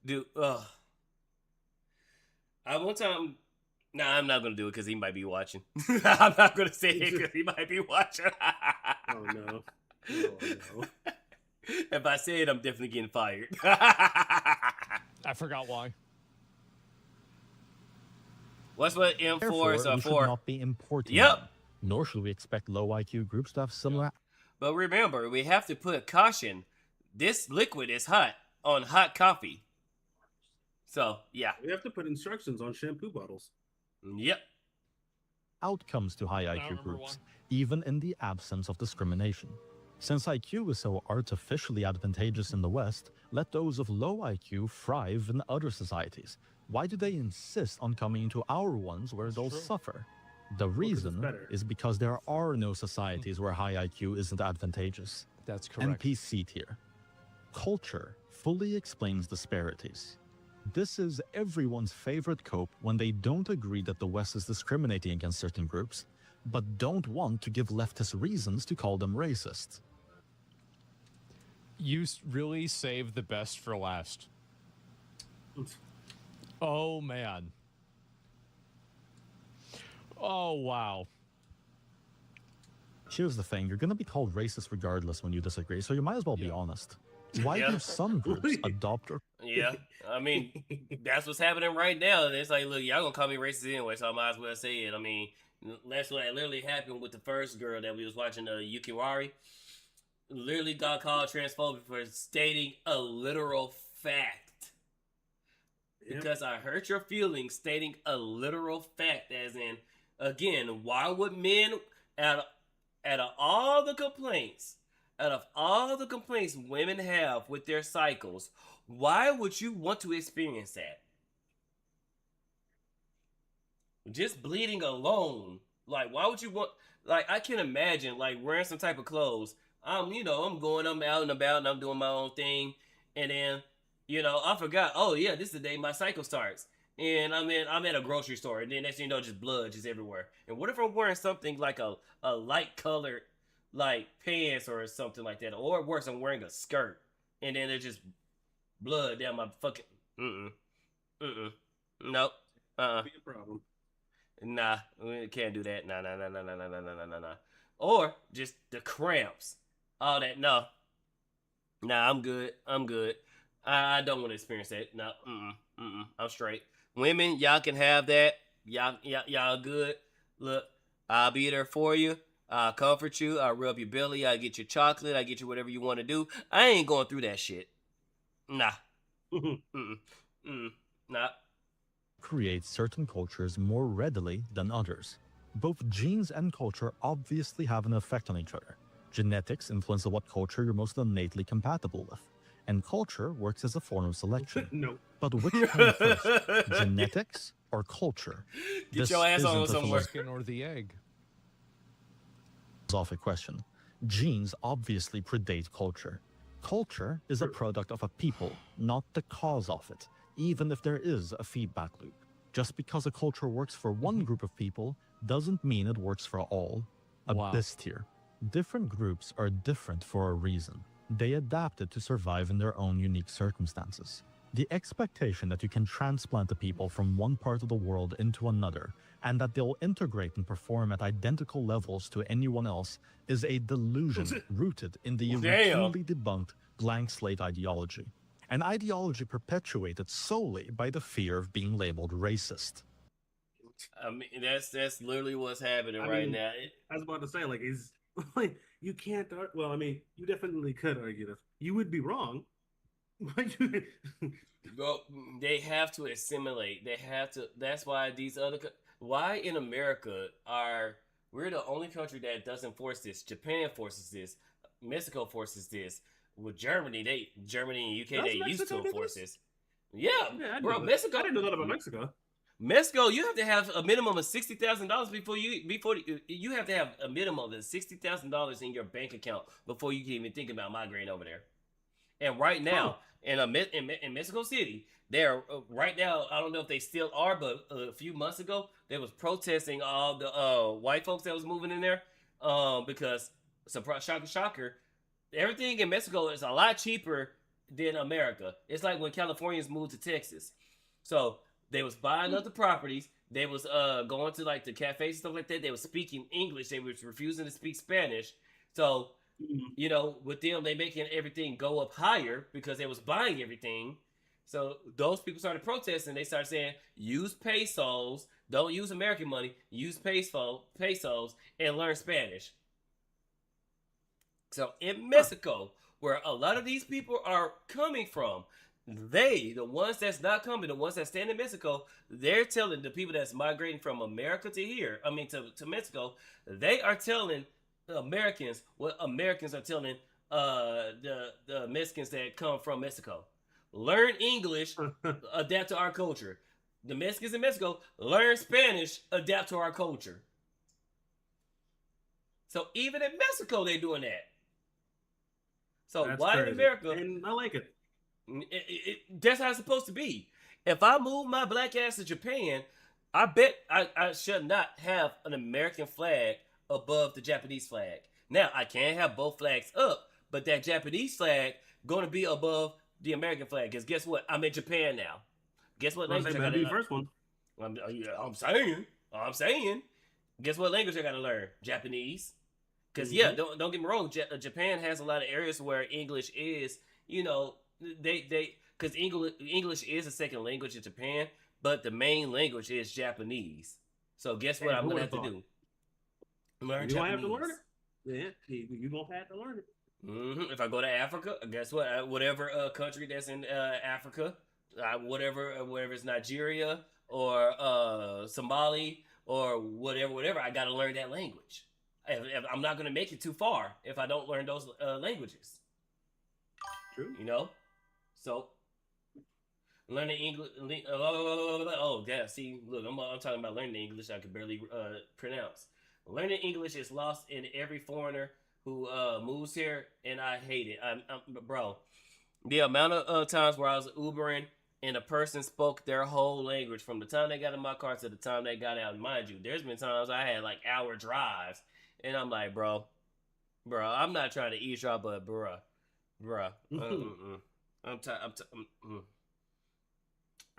Do I one time. Nah, I'm not gonna do it because he might be watching. I'm not gonna say it because he might be watching. Oh no! If I say it, I'm definitely getting fired. I forgot why. What's what M4 is we for? should not be importing Yep. them, nor should we expect low IQ groups to have similar. But remember, we have to put caution. This liquid is hot on hot coffee. So, yeah. We have to put instructions on shampoo bottles. Yep. Outcomes to high IQ groups, even in the absence of discrimination. Since IQ is so artificially advantageous in the West, let those of low IQ thrive in other societies. Why do they insist on coming into our ones where they'll suffer? The reason is because there are no societies where high IQ isn't advantageous. That's correct. NPC tier. Culture fully explains disparities. This is everyone's favorite cope when they don't agree that the West is discriminating against certain groups, but don't want to give leftists reasons to call them racist. You really saved the best for last. Oh, man. Oh, wow. Here's the thing, you're going to be called racist regardless when you disagree, so you might as well be honest. Why do some groups adopt or... Yeah, I mean, that's what's happening right now. It's like, look, y'all gonna call me racist anyway, so I might as well say it. I mean, that's what literally happened with the first girl that we was watching, Yukiwari. Literally got called transphobic for stating a literal fact. Because I hurt your feelings stating a literal fact, as in, again, why would men, out of all the complaints women have with their cycles, why would you want to experience that? Just bleeding alone. Like, why would you want... Like, I can imagine, like, wearing some type of clothes. I'm out and about and I'm doing my own thing. And then, I forgot, oh, yeah, this is the day my cycle starts. And I'm at a grocery store. And then next thing you know, just blood just everywhere. And what if I'm wearing something like a light colored, like, pants or something like that? Or worse, I'm wearing a skirt. And then there's just blood down my fucking... Nope. Be a problem. Nah, we can't do that. Nah. Or just the cramps. All that. No. Nah, I'm good. I don't want to experience that. No. I'm straight. Women, y'all can have that. Y'all good. Look, I'll be there for you. I'll comfort you. I'll rub your belly. I'll get you chocolate. I'll get you whatever you want to do. I ain't going through that shit. Nah. Nah. Create certain cultures more readily than others. Both genes and culture obviously have an effect on each other. Genetics influence what culture you're most innately compatible with, and culture works as a form of selection. No. But which comes first, genetics or culture? Get your ass on somewhere. Chicken or the egg? Philosophic question. Genes obviously predate culture. Culture is a product of a people, not the cause of it, even if there is a feedback loop. Just because a culture works for one group of people doesn't mean it works for all. Abyss tier. Different groups are different for a reason. They adapted to survive in their own unique circumstances. The expectation that you can transplant the people from one part of the world into another, and that they'll integrate and perform at identical levels to anyone else, is a delusion rooted in the routinely debunked blank slate ideology. An ideology perpetuated solely by the fear of being labeled racist. I mean, that's literally what's happening right now. I was about to say, like, you can't. Well, I mean, you definitely could argue this. You would be wrong. Well, they have to assimilate. They have to. That's why these other. Why in America we're the only country that doesn't force this? Japan forces this. Mexico forces this. With Germany and UK, they used to enforce this. Yeah, bro, Mexico. I didn't know that about Mexico. Mexico, you have to have a minimum of $60,000 before you have to have a minimum of $60,000 in your bank account before you can even think about migrating over there. And right now, in Mexico City, they're right now. I don't know if they still are, but a few months ago, they was protesting all the white folks that was moving in there because surprise, shocker. Everything in Mexico is a lot cheaper than America. It's like when Californians moved to Texas. So they was buying up the properties. They was going to like the cafes and stuff like that. They was speaking English. They was refusing to speak Spanish. So, with them, they making everything go up higher because they was buying everything. So those people started protesting. They started saying, use pesos. Don't use American money. Use pesos and learn Spanish. So in Mexico, where a lot of these people are coming from, the ones that's not coming, the ones that stand in Mexico, they're telling the people that's migrating from America to here, to Mexico, they are telling Americans what Americans are telling the Mexicans that come from Mexico. Learn English, adapt to our culture. The Mexicans in Mexico, learn Spanish, adapt to our culture. So even in Mexico, they're doing that. So That's why crazy. in America? And I like it. That's how it's supposed to be. If I move my black ass to Japan, I bet I should not have an American flag above the Japanese flag. Now, I can't have both flags up, but that Japanese flag going to be above the American flag. Because guess what? I'm in Japan now. Guess what language I got to learn? First one. I'm saying. Guess what language I got to learn? Japanese. Because, don't get me wrong. Japan has a lot of areas where English is, because English is a second language in Japan, but the main language is Japanese. So guess what I'm going to have to do? Learn Japanese. You have to learn it. Yeah, you going to have to learn it. Mm-hmm. If I go to Africa, guess what? Whatever country that's in Africa, whatever it's Nigeria or Somali or whatever, I got to learn that language. I'm not going to make it too far if I don't learn those languages. True. So learning English. Oh, yeah. See, look, I'm talking about learning English. I can barely pronounce. Learning English is lost in every foreigner who moves here, and I hate it. Bro, the amount of times where I was Ubering and a person spoke their whole language from the time they got in my car to the time they got out. And mind you, there's been times I had like hour drives, and I'm like, bro, I'm not trying to eavesdrop, but bruh.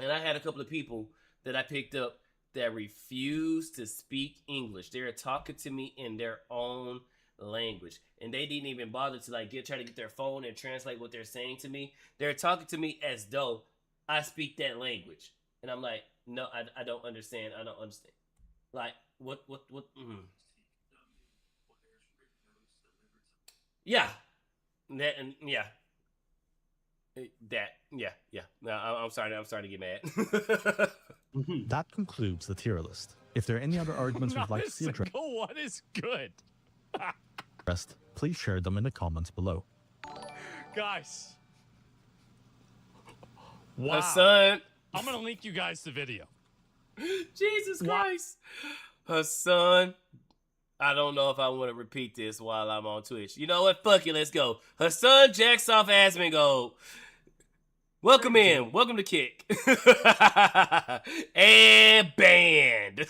And I had a couple of people that I picked up that refused to speak English. They were talking to me in their own language, and they didn't even bother to try to get their phone and translate what they're saying to me. They're talking to me as though I speak that language, and I'm like, no, I don't understand. I don't understand. Like, what? Yeah. Yeah. No, I'm sorry to get mad. That concludes the tier list. If there are any other arguments you'd like to see addressed, What is good? please share them in the comments below. Guys. Wow. Hassan. I'm going to link you guys the video. Jesus Christ. Hassan. I don't know if I want to repeat this while I'm on Twitch. You know what? Fuck it. Let's go. Hassan jacks off Asmongold. Welcome in. Welcome to Kick. And banned.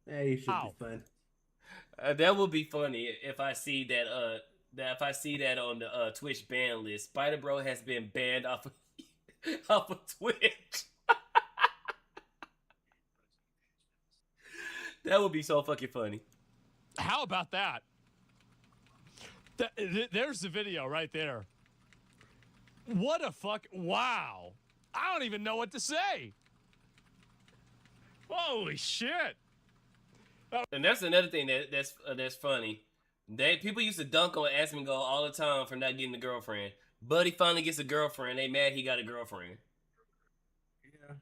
Hey, you should be fun. That would be funny if I see that. If I see that on the Twitch ban list. Spydr-Bro has been banned off of Twitch. That would be so fucking funny. How about that? There's the video right there. What a fuck. Wow. I don't even know what to say. Holy shit. And that's another thing that's funny. People used to dunk on Asmongold all the time for not getting a girlfriend. Buddy finally gets a girlfriend. They mad he got a girlfriend. Yeah.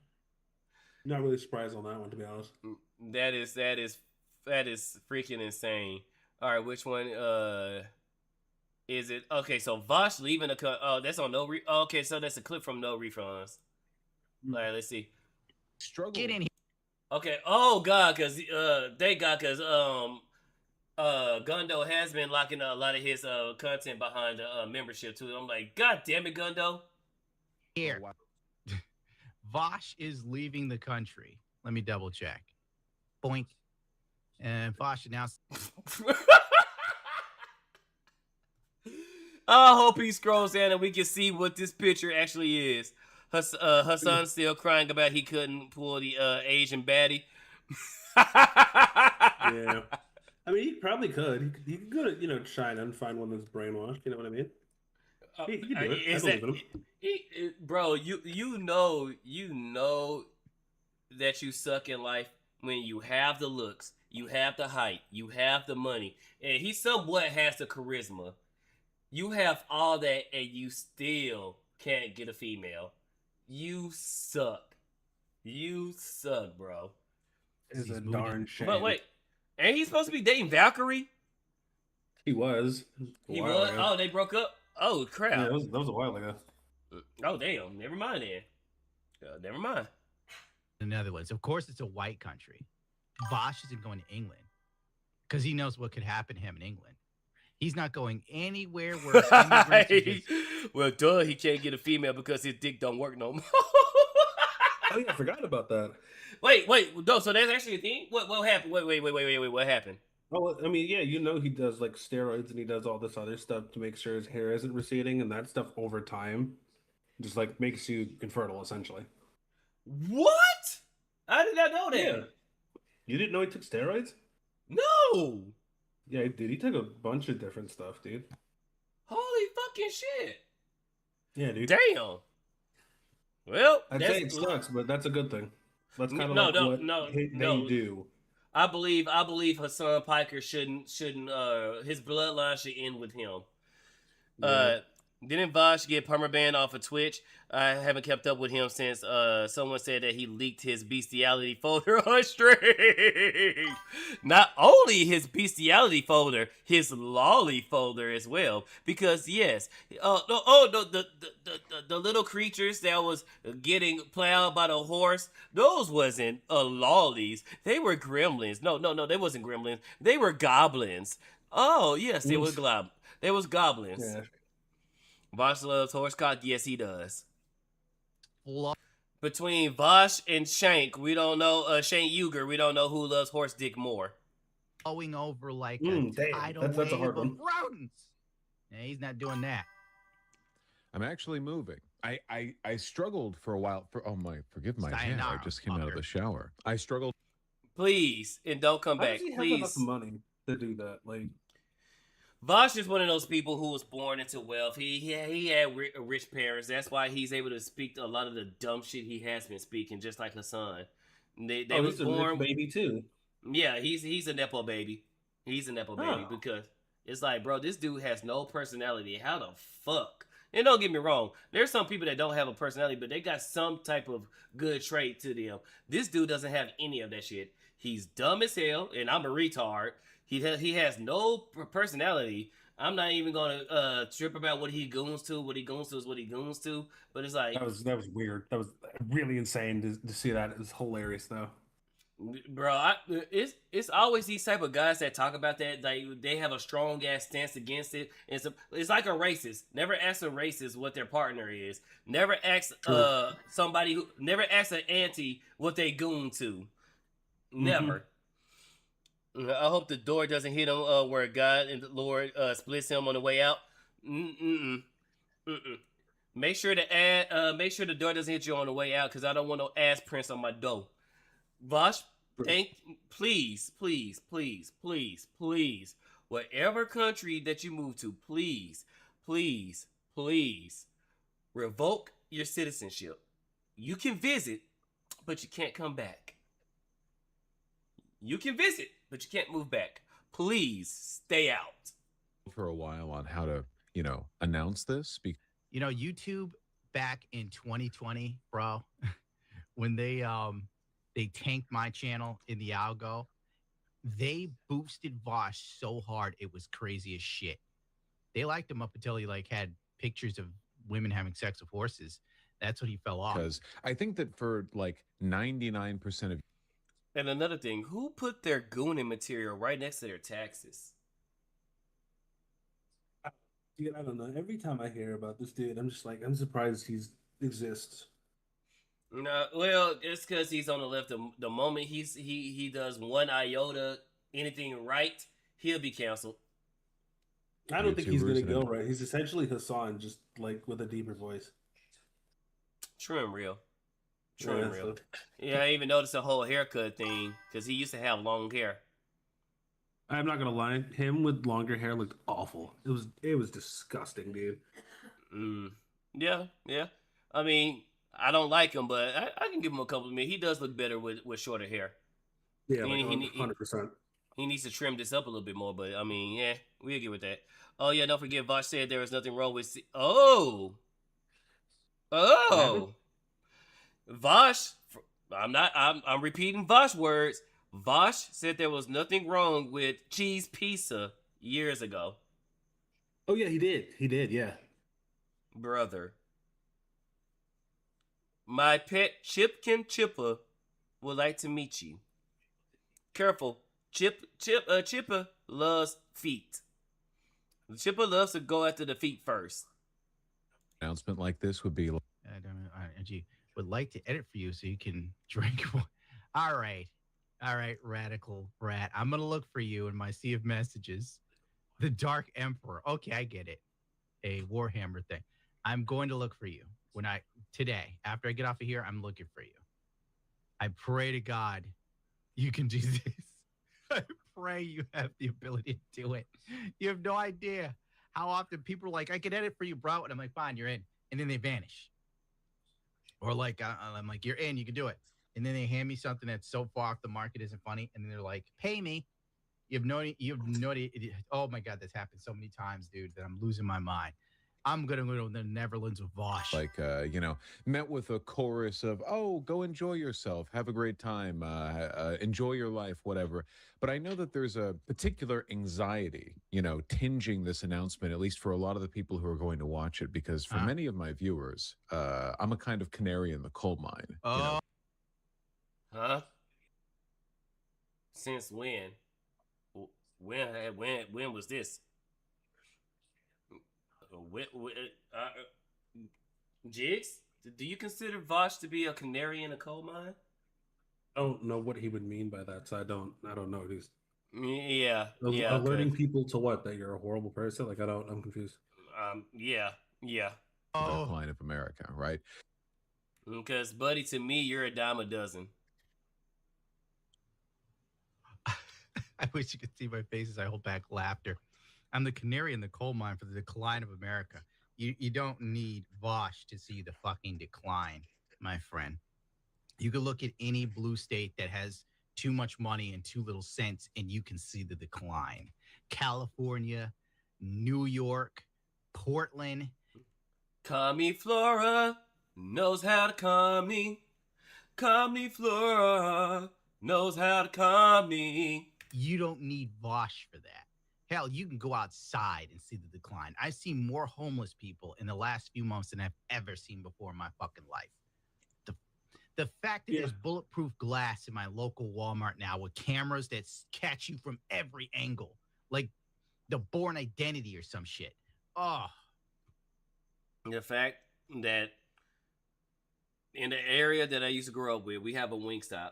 Not really surprised on that one, to be honest. That is freaking insane. All right, which one is it? Okay, so Vosh leaving the that's on no okay, so that's a clip from No Refunds. All right, let's see. Struggle. Get in here. Okay. Oh God, because Gundo has been locking a lot of his content behind membership too. I'm like, God damn it, Gundo. Here. Vosh is leaving the country. Let me double check. Boink. And Vosh announced. I hope he scrolls down and we can see what this picture actually is. Hassan's still crying about he couldn't pull the Asian baddie. Yeah. I mean, he probably could. He could go to, China and find one that's brainwashed. You know what I mean? He could do it. I believe in him. Bro, you know that you suck in life when you have the looks, you have the height, you have the money, and he somewhat has the charisma. You have all that, and you still can't get a female. You suck. You suck, bro. It's a darn shame. But wait, ain't he supposed to be dating Valkyrie? He was. He was? Ago. Oh, they broke up? Oh, crap. Yeah, that was a while ago. Oh, damn. Never mind then. Never mind. In other words, of course, it's a white country. Vosh isn't going to England because he knows what could happen to him in England. He's not going anywhere where immigrants Well, duh, he can't get a female because his dick don't work no more. Oh, yeah, I forgot about that. Wait, no, so that's actually a thing? What happened? Wait, what happened? Oh, well, I mean, yeah, he does like steroids and he does all this other stuff to make sure his hair isn't receding, and that stuff over time just like makes you infertile, essentially. What? I did not know that. Yeah. You didn't know he took steroids? No. Yeah, dude, he took a bunch of different stuff, dude. Holy fucking shit. Yeah, dude. Damn. Well, I'd say it sucks, but that's a good thing. That's kind of what they do. I believe Hassan Piker shouldn't his bloodline should end with him. Yeah. Didn't Vosh get permabanned off of Twitch? I haven't kept up with him since someone said that he leaked his bestiality folder on stream. Not only his bestiality folder, his lolly folder as well. Because yes, the little creatures that was getting plowed by the horse, those wasn't lollies. They were gremlins. No, they wasn't gremlins. They were goblins. Oh yes, they was They was goblins. Yeah. Vosh loves horse cock. Yes, he does. Between Vosh and Shank, we don't know. Shank Uger, we don't know who loves horse dick more. Going over like a tidal wave a hard of one. rodents. Yeah, he's not doing that. I'm actually moving. I struggled for a while. Forgive my hair. I just came out of the shower. I struggled. Please, and don't come back. How does he Please. have enough money to do that? Like. Vosh is one of those people who was born into wealth. He had rich parents. That's why he's able to speak a lot of the dumb shit he has been speaking, just like Hassan. They was born a rich baby too. Yeah, he's a nepo baby. He's a nepo baby because it's like, bro, this dude has no personality. How the fuck? And don't get me wrong, there's some people that don't have a personality, but they got some type of good trait to them. This dude doesn't have any of that shit. He's dumb as hell, and I'm a retard. He has no personality. I'm not even gonna trip about what he goons to. What he goons to is what he goons to. But it's like that was weird. That was really insane to see that. It was hilarious though. Bro, it's always these type of guys that talk about that. Like they have a strong ass stance against it. It's like a racist. Never ask a racist what their partner is. Never ask somebody who never ask an auntie what they goon to. Never. Mm-hmm. I hope the door doesn't hit him where God and the Lord splits him on the way out. Make sure the door doesn't hit you on the way out because I don't want no ass prints on my door. Vosh, please, whatever country that you move to, please, revoke your citizenship. You can visit, but you can't come back. You can visit, but you can't move back. Please stay out. For a while on how to, announce this. YouTube back in 2020, bro, when they tanked my channel in the algo, they boosted Vosh so hard it was crazy as shit. They liked him up until he had pictures of women having sex with horses. That's when he fell off. Because I think that for 99% of. And another thing, who put their gooning material right next to their taxes? Dude, I don't know. Every time I hear about this dude, I'm just I'm surprised he exists. No, well, it's because he's on the left. The moment he does one iota anything right, he'll be canceled. I don't think he's gonna go right. He's essentially Hassan, just with a deeper voice. True and real. Yeah, I even noticed the whole haircut thing because he used to have long hair. I'm not gonna lie, him with longer hair looked awful. It was disgusting, dude. Yeah. I mean, I don't like him, but I can give him a compliment. He does look better with shorter hair. Yeah, like 100%. He needs to trim this up a little bit more, but I mean, yeah, we'll get with that. Oh yeah, don't forget Vosh said there was nothing wrong with oh. Vosh, I'm repeating Vosh words. Vosh said there was nothing wrong with cheese pizza years ago. Oh yeah, he did, yeah. Brother. My pet Chipkin Chipper would like to meet you. Careful. Chipper loves feet. Chipper loves to go after the feet first. Announcement like this would be like, I don't know. Angie would like to edit for you so you can drink. All right, radical rat. I'm gonna look for you in my sea of messages. The Dark Emperor. Okay, I get it. A Warhammer thing. I'm going to look for you today after I get off of here. I'm looking for you. I pray to God you can do this. I pray you have the ability to do it. You have no idea how often people are like, I can edit for you, bro. And I'm like, fine, you're in. And then they vanish. Or like, I'm like, you're in, you can do it. And then they hand me something that's so far off the market isn't funny. And then they're like, pay me. You have no idea. Oh my God, that's happened so many times, dude, that I'm losing my mind. I'm going to go to the Netherlands with Vosh. like met with a chorus of, oh, go enjoy yourself, have a great time, enjoy your life, whatever. But I know that there's a particular anxiety, tinging this announcement, at least for a lot of the people who are going to watch it, because for many of my viewers, I'm a kind of canary in the coal mine. Huh? Since when? When was this? Jigs, do you consider Vosh to be a canary in a coal mine? I don't know what he would mean by that, so I don't know. He's alerting people to what? That you're a horrible person? Like I'm confused. Yeah. Decline of America, right? Because, buddy, to me, you're a dime a dozen. I wish you could see my face as I hold back laughter. I'm the canary in the coal mine for the decline of America. You don't need Vosh to see the fucking decline, my friend. You can look at any blue state that has too much money and too little sense, and you can see the decline. California, New York, Portland. Commie Flora knows how to calm me. Commie Flora knows how to calm me. You don't need Vosh for that. Hell, you can go outside and see the decline. I've seen more homeless people in the last few months than I've ever seen before in my fucking life. The fact that there's bulletproof glass in my local Walmart now with cameras that catch you from every angle, like the Born Identity or some shit. Oh. The fact that in the area that I used to grow up with, we have a Wingstop.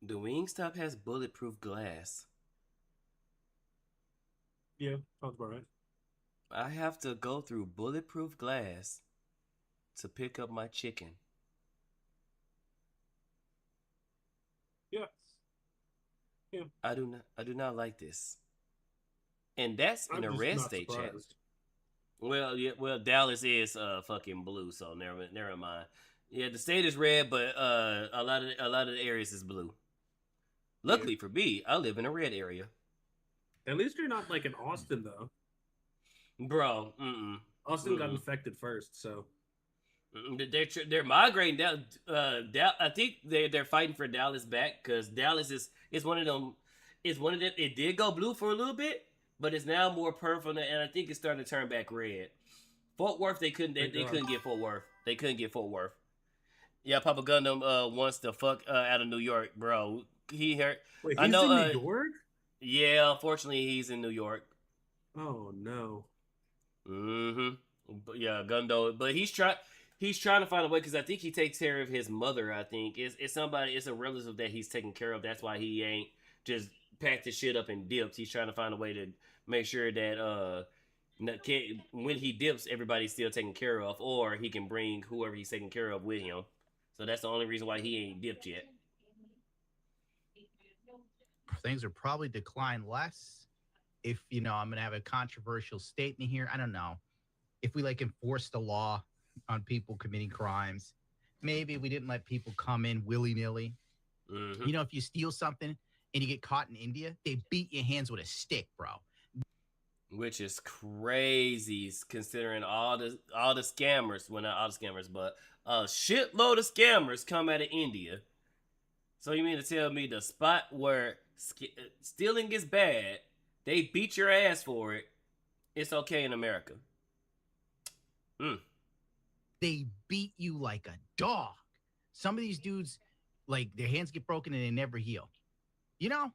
The Wingstop has bulletproof glass. Yeah, sounds about right. I have to go through bulletproof glass to pick up my chicken. Yeah. Yeah. I do not like this. And that's in a red state, chat. Well, Dallas is fucking blue, so never mind. Yeah, the state is red, but a lot of the areas is blue. Luckily for me, I live in a red area. At least you're not like in Austin, though. Bro, Austin got infected first, so they're migrating down. I think they're fighting for Dallas back because Dallas is one of them. It did go blue for a little bit, but it's now more purple, and I think it's starting to turn back red. Fort Worth, they couldn't get Fort Worth. They couldn't get Fort Worth. Yeah, Papa Gundam wants to fuck out of New York, bro. He hurt. Wait, he's in New York? Yeah, unfortunately, he's in New York. Oh no. But yeah, Gundo, but he's trying to find a way because I think he takes care of his mother. I think it's a relative that he's taking care of. That's why he ain't just packed his shit up and dipped. He's trying to find a way to make sure that when he dips, everybody's still taken care of, or he can bring whoever he's taking care of with him. So that's the only reason why he ain't dipped yet. Things are probably declined less if, I'm going to have a controversial statement here. I don't know. If we enforce the law on people committing crimes, maybe we didn't let people come in willy-nilly. Mhm. You know, if you steal something and you get caught in India, they beat your hands with a stick, bro. Which is crazy considering all the scammers. Well, not all the scammers, but a shitload of scammers come out of India. So you mean to tell me the spot where stealing is bad, they beat your ass for it, it's okay in America? They beat you like a dog. Some of these dudes, like, their hands get broken and they never heal. You know,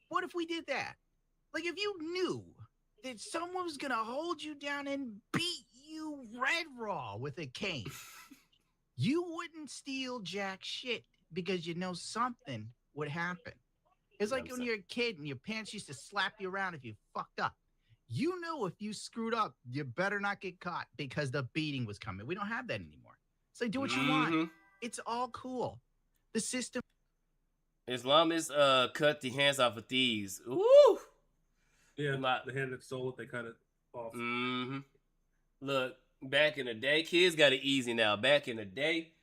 what if we did that? Like, if you knew that someone was gonna hold you down and beat you red raw with a cane, you wouldn't steal jack shit because you know something would happen. It's like when you're a kid and your parents used to slap you around if you fucked up. You know, if you screwed up, you better not get caught because the beating was coming. We don't have that anymore. So do what you want. It's all cool. The system. Islamists cut the hands off of thieves. Woo! Yeah, the hand that stole it, they cut it off. Look, back in the day, kids got it easy now. Back in the day,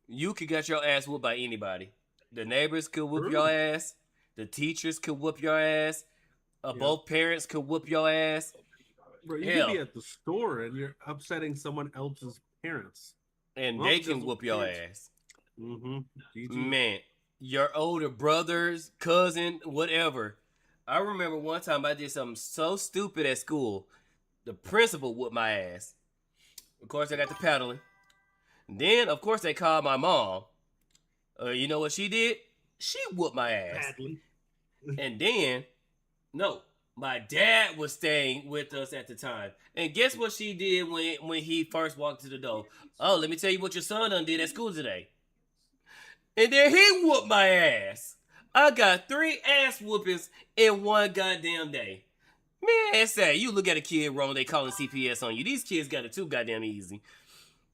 you could get your ass whooped by anybody. The neighbors could whoop your ass. The teachers could whoop your ass. Both parents could whoop your ass. Bro, you could be at the store and you're upsetting someone else's parents. And they can whoop your ass. Man, your older brothers, cousin, whatever. I remember one time I did something so stupid at school. The principal whooped my ass. Of course, I got the paddling. Then, of course, they called my mom. You know what she did? She whooped my ass. Paddling. And then, no, my dad was staying with us at the time. And guess what she did when he first walked to the door? Oh, let me tell you what your son done did at school today. And then he whooped my ass. I got 3 ass whoopings in one goddamn day. Man, it's sad. You look at a kid wrong, they calling CPS on you. These kids got it too goddamn easy.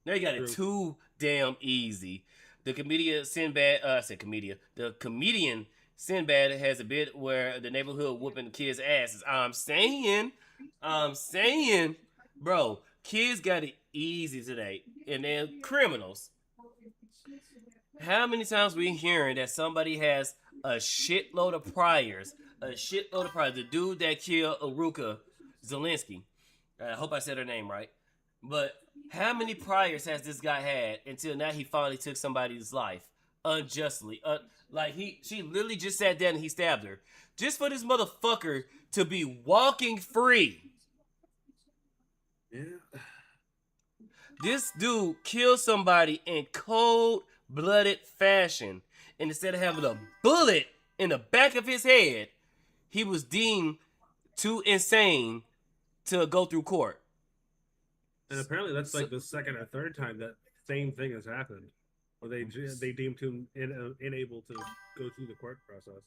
They got it too damn easy. The comedian Sinbad, the comedian Sinbad has a bit where the neighborhood whooping the kids' asses. I'm saying, bro, kids got it easy today. And they're criminals. How many times we hearing that somebody has a shitload of priors? The dude that killed Aruka Zelensky. I hope I said her name right. But how many priors has this guy had until now he finally took somebody's life unjustly? She literally just sat down and he stabbed her. Just for this motherfucker to be walking free. Yeah. This dude killed somebody in cold-blooded fashion. And instead of having a bullet in the back of his head, he was deemed too insane to go through court. And apparently that's like the second or third time that same thing has happened. Where they deemed him unable to go through the court process.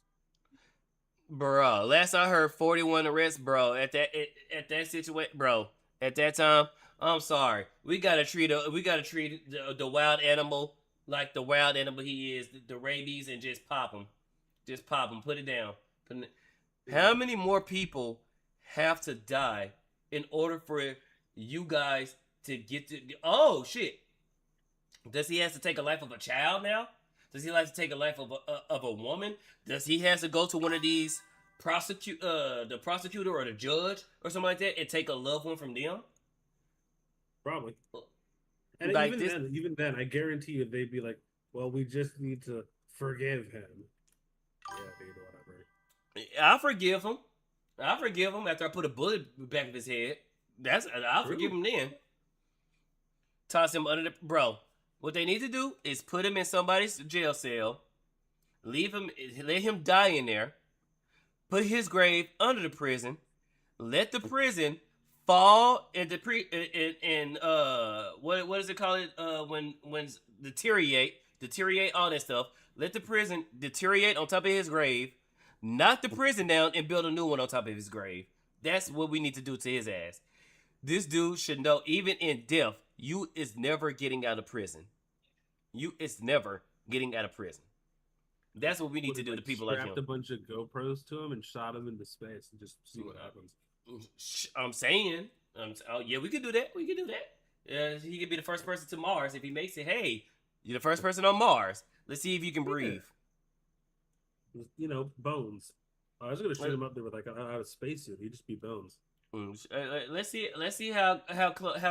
Bro, last I heard 41 arrests, bro. At that situation, bro. At that time, I'm sorry. We gotta treat the wild animal like the wild animal he is, the rabies, and just pop him. Just pop him. Put it down. How many more people have to die in order for you guys to get to? Oh shit! Does he have to take a life of a child now? Does he have to take a life of a woman? Does he have to go to one of these the prosecutor or the judge or something like that and take a loved one from them? Probably. And like even then, I guarantee you they'd be like, "Well, we just need to forgive him." Yeah, dude, whatever. I'll forgive him. After I put a bullet back of his head. I'll forgive him then. Toss him under the bro. What they need to do is put him in somebody's jail cell, let him die in there, put his grave under the prison, let the prison fall into what is it called? When deteriorate all that stuff. Let the prison deteriorate on top of his grave, knock the prison down, and build a new one on top of his grave. That's what we need to do to his ass. This dude should know, even in death, you is never getting out of prison. You is never getting out of prison. That's what we need to do to people like him. Strapped a bunch of GoPros to him and shot him into space and just see what happens. I'm saying, yeah, we could do that. He could be the first person to Mars if he makes it. Hey, You're the first person on Mars. Let's see if you can breathe. You know, bones. I was gonna shoot him up there with like a spacesuit. He'd just be bones. Let's see how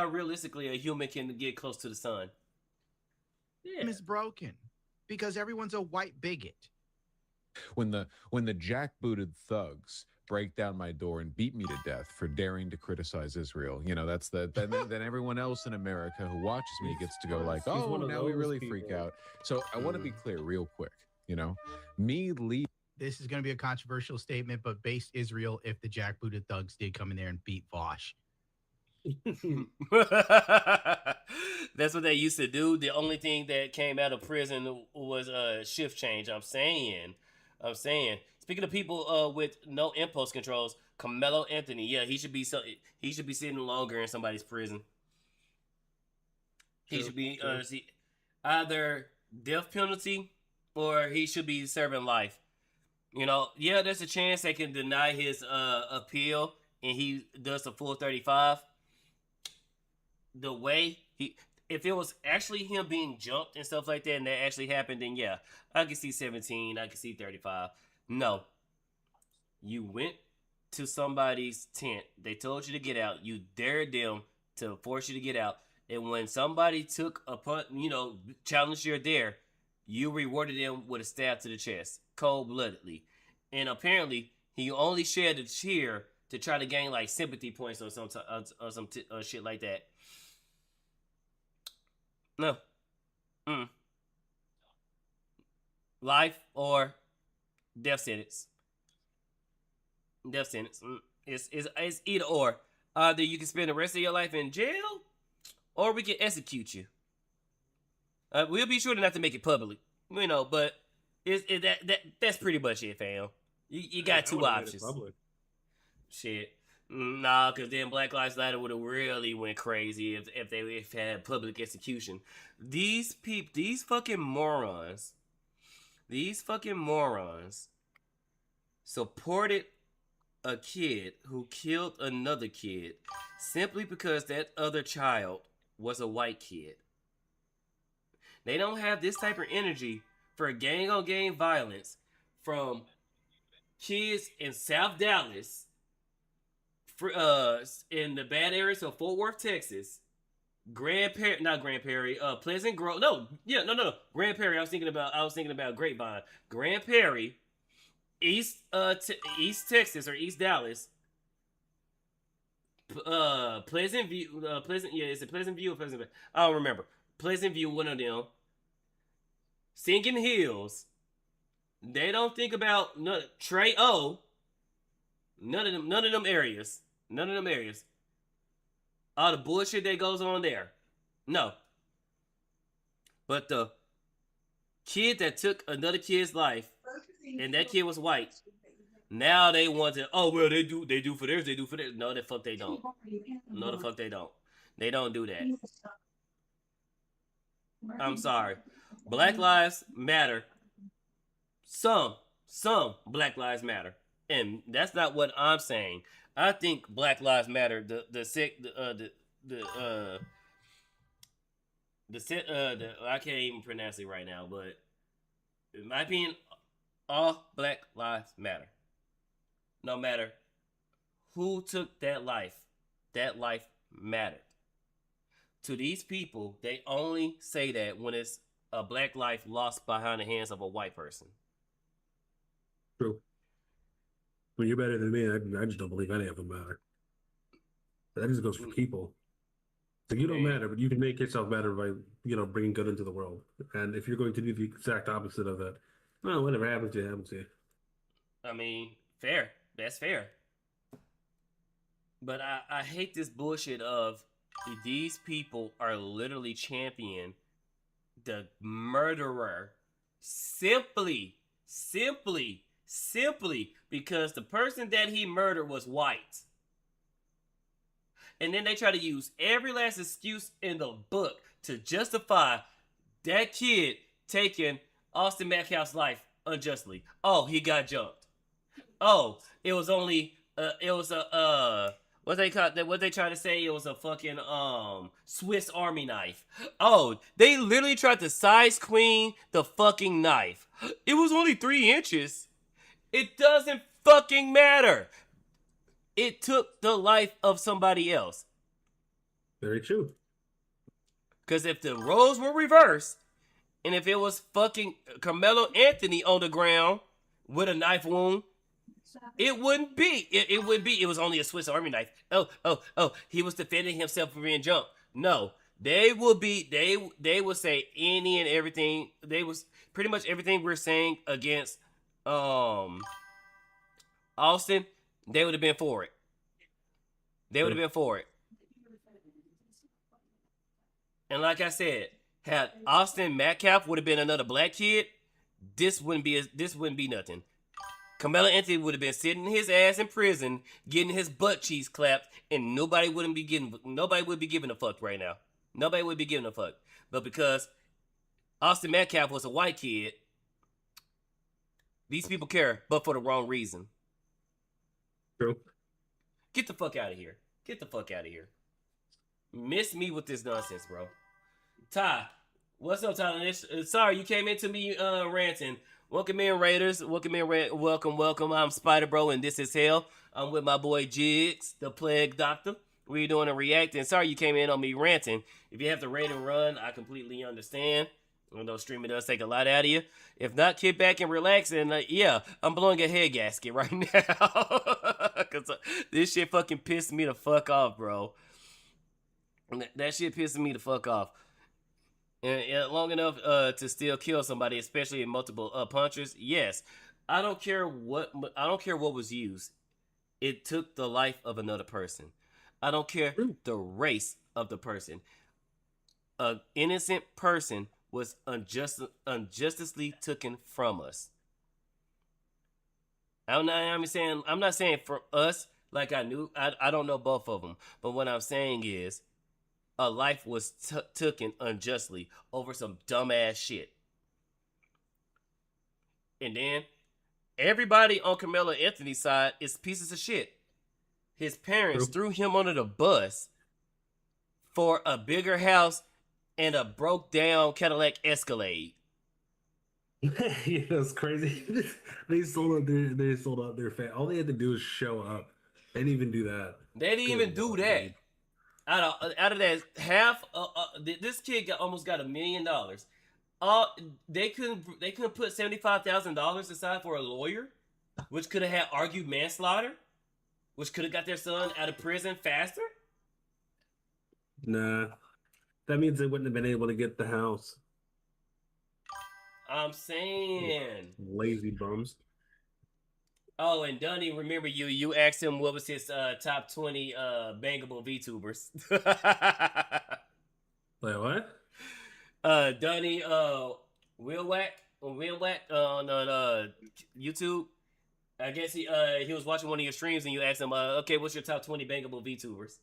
realistically a human can get close to the sun. Yeah. Is broken because everyone's a white bigot. When the jackbooted thugs break down my door and beat me to death for daring to criticize Israel, you know, that's then everyone else in America who watches me gets to go like, oh, now we really freak out. So I want to be clear real quick, you know, This is going to be a controversial statement, but base Israel if the jackbooted thugs did come in there and beat Vosh. That's what they used to do. The only thing that came out of prison was a shift change. I'm saying. Speaking of people with no impulse controls, Carmelo Anthony, yeah, he should be sitting longer in somebody's prison. He should be either death penalty or he should be serving life. You know, yeah, there's a chance they can deny his appeal and he does a full 35. The way if it was actually him being jumped and stuff like that and that actually happened, then yeah, I could see 17, I could see 35. No. You went to somebody's tent. They told you to get out. You dared them to force you to get out. And when somebody took a punt, you know, challenged your dare, you rewarded them with a stab to the chest, cold-bloodedly. And apparently, he only shed a tear to try to gain like sympathy points or some shit like that. No. Life or death sentence. Death sentence. It's either or. Either you can spend the rest of your life in jail, or we can execute you. We'll be sure not to make it public, you know. But that's pretty much it, fam. You got two options. Shit. Nah, because then Black Lives Matter would have really went crazy if they had public execution. These fucking morons supported a kid who killed another kid simply because that other child was a white kid. They don't have this type of energy for gang-on-gang violence from kids in South Dallas, in the bad areas of Fort Worth, Texas, Pleasant Grove. No. Grand Prairie. I was thinking about Grapevine. Grand Prairie, East Texas or East Dallas. Pleasant View. Is it Pleasant View or Pleasant View? I don't remember. Pleasant View, one of them. Sinking Hills. They don't think about Trey O. None of them areas. All the bullshit that goes on there. No. But the kid that took another kid's life, and that kid was white, now they want to, oh, well, they do for theirs, No, the fuck they don't. No, the fuck they don't. They don't do that. I'm sorry. Black Lives Matter. Some Black Lives Matter. And that's not what I'm saying. I think Black Lives Matter. I can't even pronounce it right now, but in my opinion, all Black Lives Matter. No matter who took that life mattered. To these people, they only say that when it's a black life lost behind the hands of a white person. True. Well, you're better than me. I just don't believe any of them matter. That just goes for people. So you don't matter, but you can make yourself better by, bringing good into the world. And if you're going to do the exact opposite of that, well, whatever happens to you, happens to you. I mean, fair. That's fair. But I hate this bullshit of these people are literally championing the murderer simply because the person that he murdered was white. And then they try to use every last excuse in the book to justify that kid taking Austin Metcalf's life unjustly. Oh, he got jumped. Oh, it was only What they try to say it was a fucking Swiss Army knife. Oh, they literally tried to size queen the fucking knife. It was only 3 inches. It doesn't fucking matter. It took the life of somebody else. Very true. Because if the roles were reversed, and if it was fucking Carmelo Anthony on the ground with a knife wound, it wouldn't be. It would be. It was only a Swiss Army knife. Oh. He was defending himself from being jumped. No, they would be. They would say any and everything. They was pretty much everything we're saying against Austin. They would have been for it. They would have been for it. And like I said, had Austin Metcalf would have been another black kid, this wouldn't be nothing. Carmelo Anthony would have been sitting his ass in prison, getting his butt cheeks clapped, and nobody would be giving a fuck right now. Nobody would be giving a fuck. But because Austin Metcalf was a white kid, these people care, but for the wrong reason. True. Get the fuck out of here. Get the fuck out of here. Miss me with this nonsense, bro. Ty, what's up, Tyler? Sorry, you came into me ranting. Welcome in, Raiders. Welcome in, welcome. I'm Spydr-Bro, and this is Hell. I'm with my boy Jigs, the Plague Doctor. We're doing a reacting. Sorry you came in on me ranting. If you have to rate and run, I completely understand. I know streaming does take a lot out of you. If not, kick back and relax. And yeah, I'm blowing a head gasket right now. Because this shit fucking pissed me the fuck off, bro. That shit pissing me the fuck off. And long enough to still kill somebody, especially in multiple punches. Yes, I don't care what was used. It took the life of another person. I don't care the race of the person. An innocent person was unjustly taken from us. I'm not saying for us like I knew. I don't know both of them, but what I'm saying is, a life was taken unjustly over some dumbass shit. And then everybody on Carmelo Anthony's side is pieces of shit. His parents threw him under the bus for a bigger house and a broke down Cadillac Escalade. Yeah, that's crazy. They sold out their fan. All they had to do was show up. They didn't even do that. They didn't even do that. Out of that half, this kid almost got $1 million. They couldn't put $75,000 aside for a lawyer, which could have had argued manslaughter, which could have got their son out of prison faster. Nah, that means they wouldn't have been able to get the house. I'm saying lazy bums. Oh, and Dunny, remember you asked him what was his top 20 bangable VTubers. Wait, what? Dunny, Will Whack on YouTube. I guess he was watching one of your streams and you asked him, okay, what's your top 20 bangable VTubers?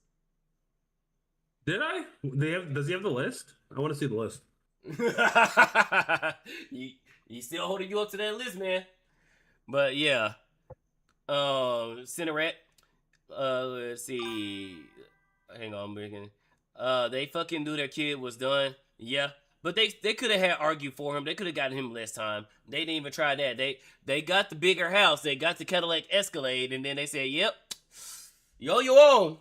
Did I? Does he have the list? I want to see the list. he still holding you up to that list, man. But yeah. Cinerat. Let's see. Hang on, Megan. They fucking knew their kid was done. Yeah. But they could have had argued for him. They could have gotten him less time. They didn't even try that. They got the bigger house. They got the Cadillac Escalade, and then they said, "Yep, yo, you own."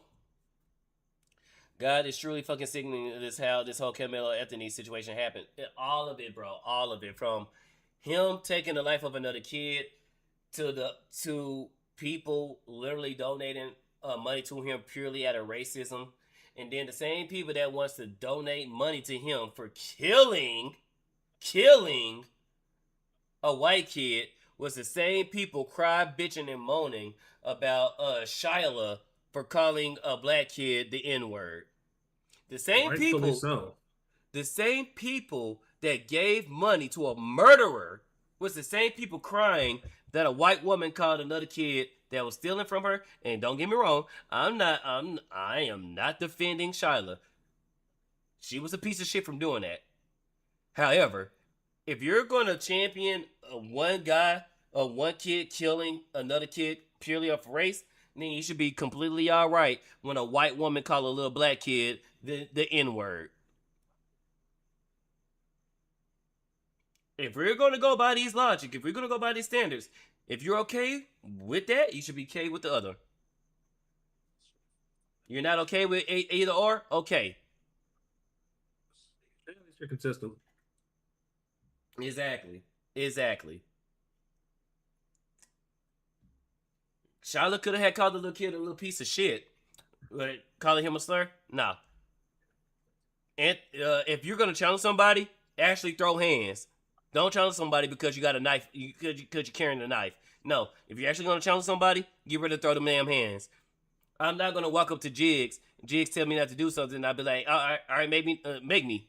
God is truly fucking signaling this how this whole Carmelo Anthony situation happened. All of it, bro. All of it, from him taking the life of another kid to people literally donating money to him purely out of racism. And then the same people that wants to donate money to him for killing a white kid was the same people cry, bitching, and moaning about Shyla for calling a black kid the N-word. The same the same people that gave money to a murderer was the same people crying that a white woman called another kid that was stealing from her. And don't get me wrong, I am not defending Shyla. She was a piece of shit from doing that. However, if you're going to champion one guy or one kid killing another kid purely off race, then you should be completely all right when a white woman call a little black kid the N-word. If we're going to go by these logic, if we're going to go by these standards, if you're okay with that, you should be okay with the other. You're not okay with either or? Okay. At least you're consistent. Exactly. Charlotte could have had called the little kid a little piece of shit. But calling him a slur? Nah. And if you're going to challenge somebody, actually throw hands. Don't challenge somebody because you got a knife, because you're carrying a knife. No, if you're actually going to challenge somebody, get ready to throw them damn hands. I'm not going to walk up to Jigs tell me not to do something, and I'll be like, all right, make me.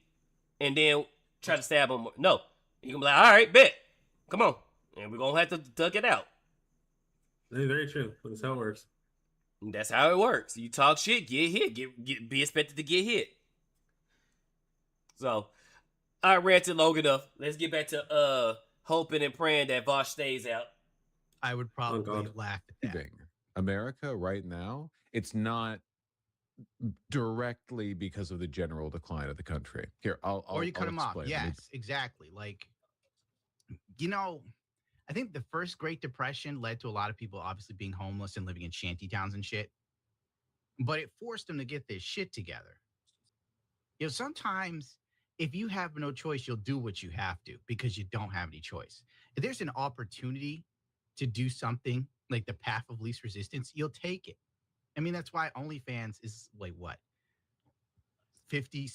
And then try to stab him. No. You can be like, all right, bet. Come on. And we're going to have to duck it out. Very true. That's how it works. That's how it works. You talk shit, get hit. Be expected to get hit. So, I ranted long enough. Let's get back to hoping and praying that Vosh stays out. I would probably laugh at that. America right now, it's not directly because of the general decline of the country. Here, I'll cut him off. explain. Yes, exactly. Like, you know, I think the first Great Depression led to a lot of people obviously being homeless and living in shanty towns and shit. But it forced them to get their shit together. You know, sometimes if you have no choice, you'll do what you have to because you don't have any choice. If there's an opportunity to do something like the path of least resistance, you'll take it. I mean, that's why OnlyFans is like what? 50,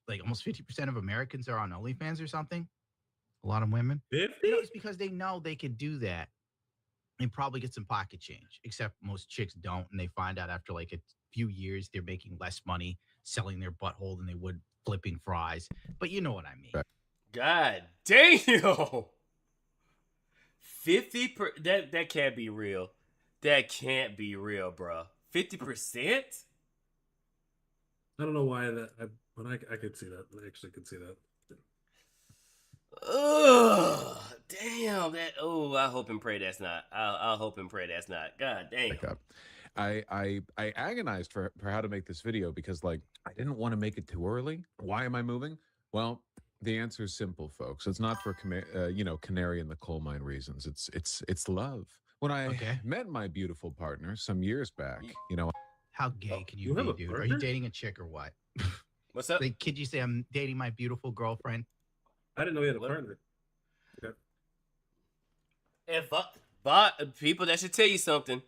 like almost 50% of Americans are on OnlyFans or something. A lot of women. 50? You know, it's because they know they could do that and probably get some pocket change, except most chicks don't. And they find out after like a few years, they're making less money selling their butthole than they would flipping fries. But you know what I mean. God damn. 50 that can't be real. That can't be real, bro. 50%? I don't know why but I could see that. I actually could see that. Ugh, damn that. Oh, I hope and pray that's not. I'll hope and pray that's not. God damn. I agonized for how to make this video because like I didn't want to make it too early. Why am I moving? Well, the answer is simple, folks. It's not for canary in the coal mine reasons. It's love. When I met my beautiful partner some years back, you know. How gay can you be, dude? Are you dating a chick or what? What's up? Like, could you say I'm dating my beautiful girlfriend? I didn't know you had a partner. Okay. If people, that should tell you something.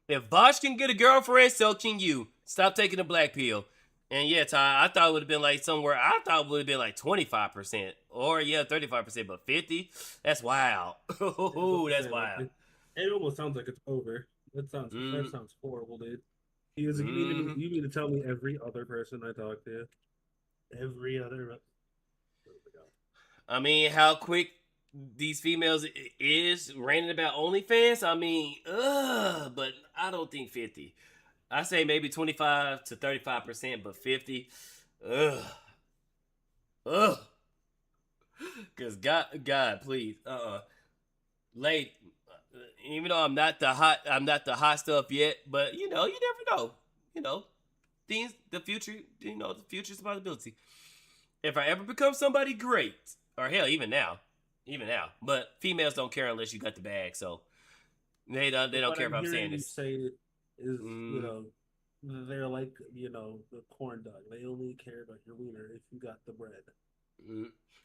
If Vosh can get a girlfriend, so can you. Stop taking the black pill. And yeah, Ty, I thought it would have been like somewhere. I thought it would have been like 25%, or 35%, but 50. That's wild. Oh, that's wild. It almost sounds like it's over. That sounds horrible, dude. You mean to tell me every other person I talk to, every other. I mean, how quick these females is ranting about OnlyFans. I mean, but I don't think 50. I say maybe 25 to 35%, but 50, Cause God, please, late. Even though I'm not the hot stuff yet, but you know, you never know. You know, the future's a possibility. If I ever become somebody great, or hell, even now, but females don't care unless you got the bag, so they don't care if I'm saying this. Say is you know, they're like, you know, the corn dog. They only care about your wiener if you got the bread.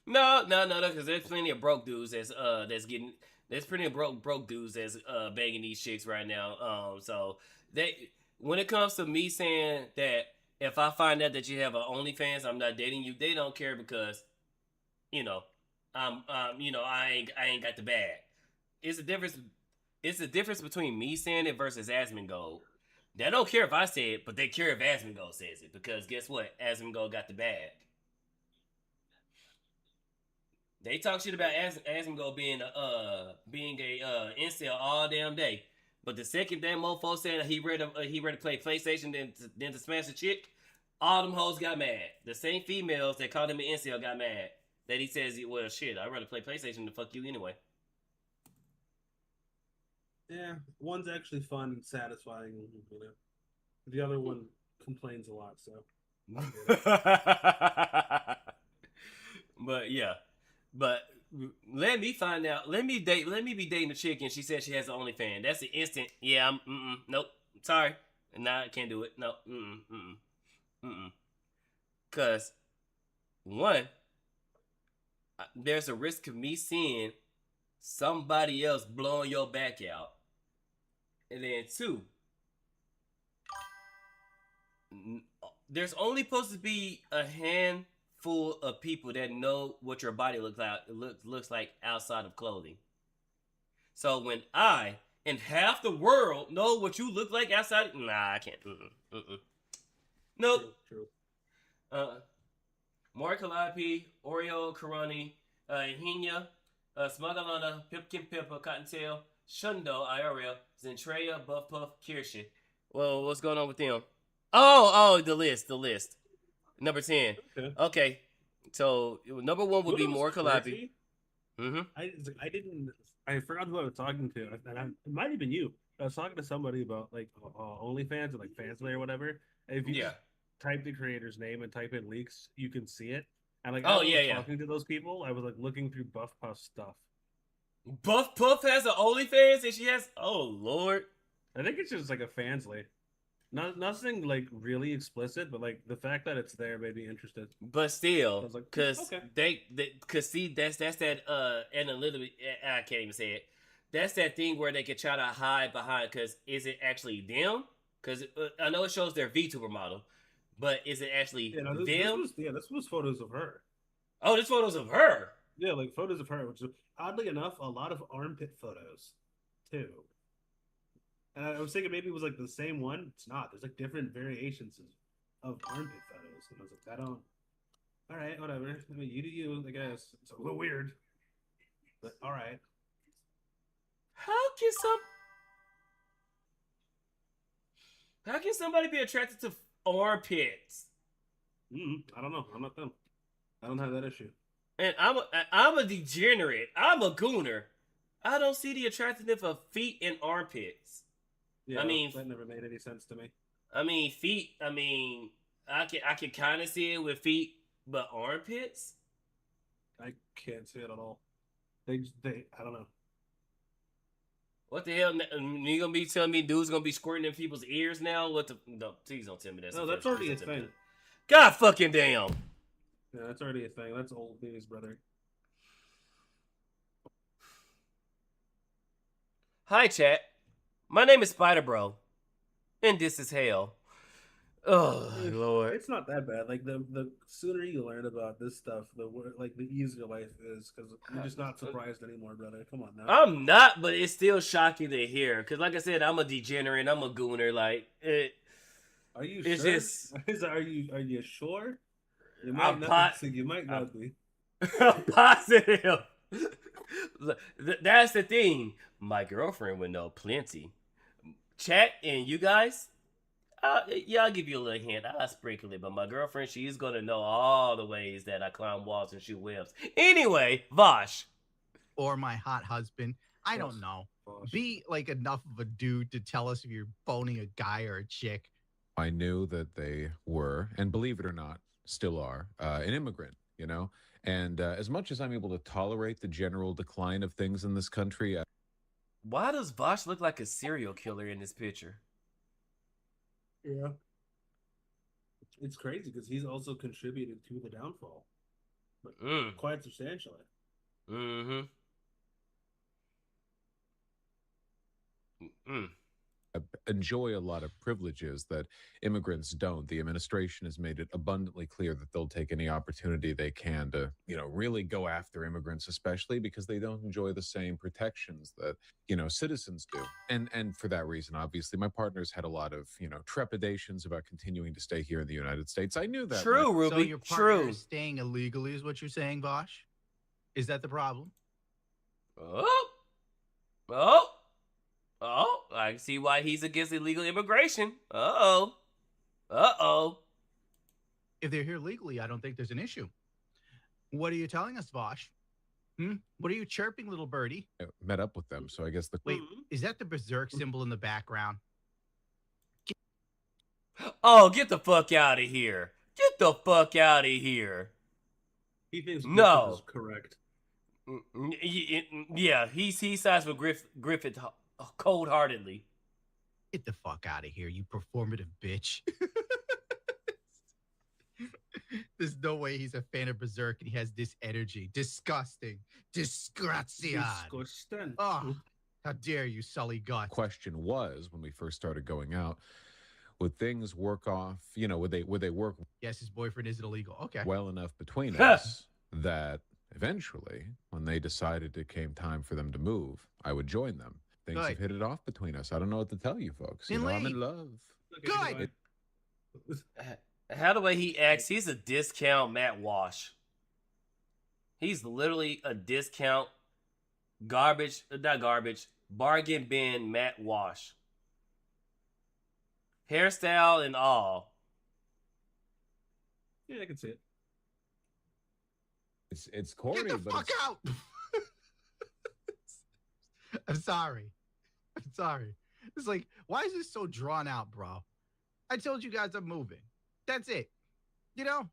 No, because there's plenty of broke dudes that's getting. There's plenty of broke dudes that's begging these chicks right now. So when it comes to me saying that if I find out that you have an OnlyFans, I'm not dating you. They don't care because, you know, I ain't got the bag. It's a difference. It's the difference between me saying it versus Asmongold. They don't care if I say it, but they care if Asmongold says it because guess what? Asmongold got the bag. They talk shit about Asmongold being a incel all damn day, but the second that mofo said he ready to play PlayStation then to smash a chick, all them hoes got mad. The same females that called him an incel got mad that he says, well shit, I'd rather play PlayStation than fuck you anyway. Yeah, one's actually fun and satisfying. You know, the other one complains a lot. So, but yeah, but let me find out. Let me be dating a chick, and she said she has an OnlyFans. That's an instant. Yeah, nope. Sorry, nah, I can't do it. No, Cause one, there's a risk of me seeing somebody else blowing your back out, and then two, there's only supposed to be a handful of people that know what your body looks like outside of clothing. So when I and half the world know what you look like outside, nah, I can't. Nope. True. Morikalapi, Oreo, Karani, Hinya, Smugalana, Pipkin Pippa, Cottontail, Shundo, Ioria, Zentreya, Buff Puff, Kirshen. Well, what's going on with them? Oh, the list. Number 10. Okay. So number 1 would be Morikalapi. I forgot who I was talking to, and it might have been you. I was talking to somebody about like OnlyFans or like Fansly or whatever. And if you just type the creator's name and type in leaks, you can see it. And like, talking to those people, I was like looking through Buff Puff's stuff. Buff Puff has an OnlyFans, and she has. Oh Lord, I think it's just like a Fansly. Nothing like really explicit, but like the fact that it's there made me interested. But still, like, because see that's that analytical. I can't even say it. That's that thing where they can try to hide behind. Because is it actually them? Because I know it shows their VTuber model, but is it actually them? This was photos of her. Oh, this photos of her. Yeah, like photos of her, which is oddly enough a lot of armpit photos too. And I was thinking maybe it was like the same one. It's not. There's like different variations of armpit photos. And I was like, I don't. All right, whatever. I mean, you do you, I guess. It's a little weird, but all right. How can somebody be attracted to armpits? I don't know. I'm not them. I don't have that issue. And I'm a degenerate. I'm a gooner. I don't see the attractiveness of feet and armpits. Yeah, I mean, that never made any sense to me. I mean, feet. I mean, I can kind of see it with feet, but armpits. I can't see it at all. They I don't know. What the hell? You gonna be telling me dudes gonna be squirting in people's ears now? What the? No, please don't tell me that. No, that's already a thing. God fucking damn. Yeah, that's already a thing. That's old news, brother. Hi, chat. My name is Spydr-Bro, and this is hell. Oh Lord, it's not that bad. Like the sooner you learn about this stuff, the easier life is, because you're just not surprised anymore, brother. Come on now. I'm not, but it's still shocking to hear. Because, like I said, I'm a degenerate. I'm a gooner. Like it. Are you it's sure? Just, are you sure? You might you might not be. I'm positive. That's the thing. My girlfriend would know plenty. Chat and you guys, I'll give you a little hint. I'll sprinkle it, but my girlfriend, she's gonna know all the ways that I climb walls and shoot webs. Anyway, Vosh. Or my hot husband. I don't know. Be like enough of a dude to tell us if you're boning a guy or a chick. I knew that they were, and believe it or not, still are, an immigrant, you know? And as much as I'm able to tolerate the general decline of things in this country, why does Vosh look like a serial killer in this picture? Yeah. It's crazy because he's also contributed to the downfall. But quite substantially. enjoy a lot of privileges that immigrants don't. The administration has made it abundantly clear that they'll take any opportunity they can to, really go after immigrants, especially because they don't enjoy the same protections that, citizens do. And for that reason, obviously, my partner's had a lot of, trepidations about continuing to stay here in the United States. I knew that. True, Ruby. So your partner is staying illegally is what you're saying, Bosch? Is that the problem? Oh, I see why he's against illegal immigration. Uh-oh. If they're here legally, I don't think there's an issue. What are you telling us, Bosch? What are you chirping, little birdie? I met up with them, so I guess the Wait, is that the berserk symbol in the background? Oh, get the fuck out of here. Get the fuck out of here. He thinks Griffith No. is correct. Yeah, he sides with Griffith cold-heartedly. Get the fuck out of here, you performative bitch. There's no way he's a fan of Berserk and he has this energy. Disgusting. Disgraziad. Disgusting. Oh, how dare you, Sully Gut. question was, when we first started going out, would things work off, would they work Yes, his boyfriend isn't illegal. Okay. well enough between us that eventually, when they decided it came time for them to move, I would join them. Things Good. have hit it off between us. I don't know what to tell you folks. Then I'm leave. in love. Good. How the way he acts, he's a discount Matt Wash. He's literally a discount bargain bin Matt Wash. Hairstyle and all. Yeah, I can see it. It's corny, Get the but fuck out. I'm sorry. It's like, why is this so drawn out, bro? I told you guys I'm moving. That's it. I'm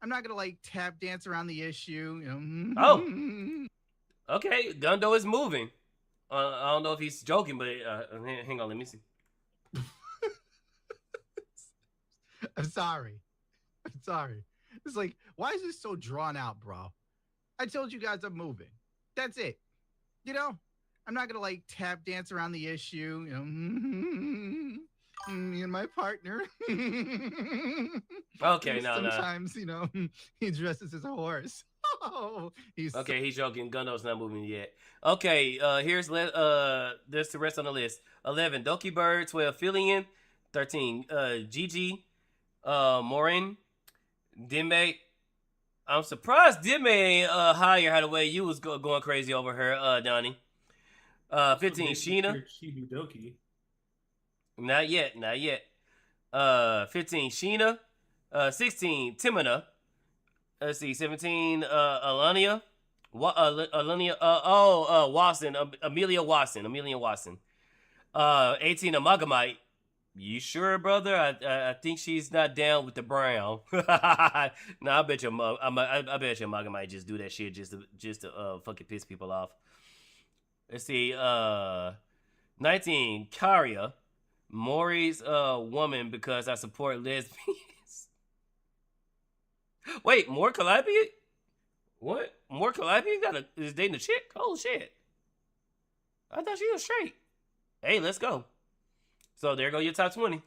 not gonna tap dance around the issue. Oh. Okay, Gundo is moving. I don't know if he's joking, but hang on, let me see. I'm sorry. It's like, why is this so drawn out, bro? I told you guys I'm moving. That's it. I'm not gonna tap dance around the issue. Me and my partner. Okay, no. Sometimes, he dresses as a horse. Oh, he's Okay, he's joking. Gundo's not moving yet. Okay, here's there's the rest on the list. 11, Doki Bird. 12, Fillion. 13, Gigi. Morin. Dime. I'm surprised Dime ain't higher. How the way you was going crazy over her, Donnie. 15, Sheena. Chibi Doki. Not yet. 15, Sheena. 16, Timina. Let's see, 17, Alania. Watson. Amelia Watson. 18, Amagamite. You sure, brother? I think she's not down with the brown. I bet you Maga might just do that shit just to fucking piss people off. Let's see, 19, Karia. Maury's woman because I support lesbians. Wait, more Calabi? What? More Calabi is dating a chick? Oh shit! I thought she was straight. Hey, let's go. So there go your top 20.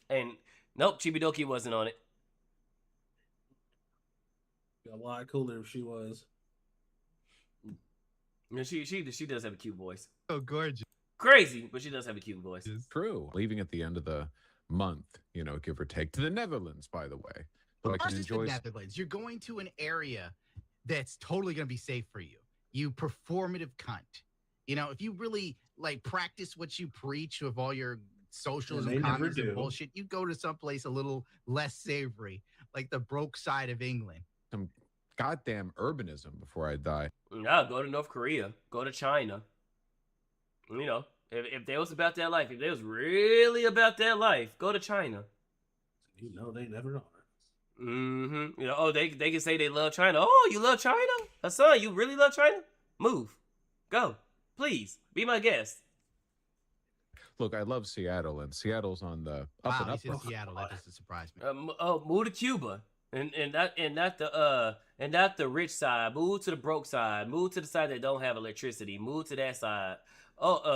And nope, Chibidoki wasn't on it. A lot cooler if she was. And she does have a cute voice. so gorgeous. Crazy, but she does have a cute voice. True. Leaving at the end of the month, give or take, to the Netherlands, by the way. So I Not can just the enjoy. Netherlands. You're going to an area that's totally going to be safe for you. You performative cunt. If you really practice what you preach with all your socialism, communism bullshit, you go to someplace a little less savory, like the broke side of England. Some goddamn urbanism before I die. Yeah, go to North Korea. Go to China. If they was about that life, if they was really about that life, go to China. They never are. Mm-hmm. They can say they love China. Oh, you love China? Hassan, you really love China? Move. Go. Please. Be my guest. Look, I love Seattle, and Seattle's on the up and Wow, up. he said Seattle. That doesn't surprise me. Move to Cuba. And not the rich side. Move to the broke side. Move to the side that don't have electricity. Move to that side.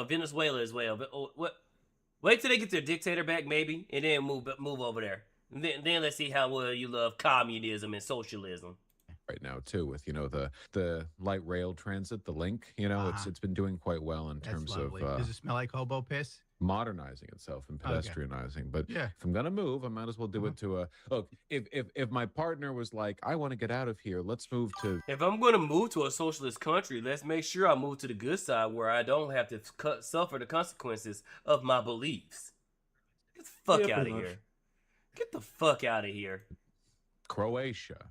Venezuela as well. What? Wait till they get their dictator back, maybe, and then move over there. And then let's see how well you love communism and socialism. Right now too, with the light rail transit, the link, it's been doing quite well in terms lovely. of Does it smell like hobo piss? modernizing itself and pedestrianizing. But Yeah. if I'm gonna move, I might as well do it to a look. If my partner was like, I want to get out of here, let's move to. If I'm gonna move to a socialist country, let's make sure I move to the good side where I don't have to suffer the consequences of my beliefs. Get the fuck out of here. Get the fuck out of here. Croatia.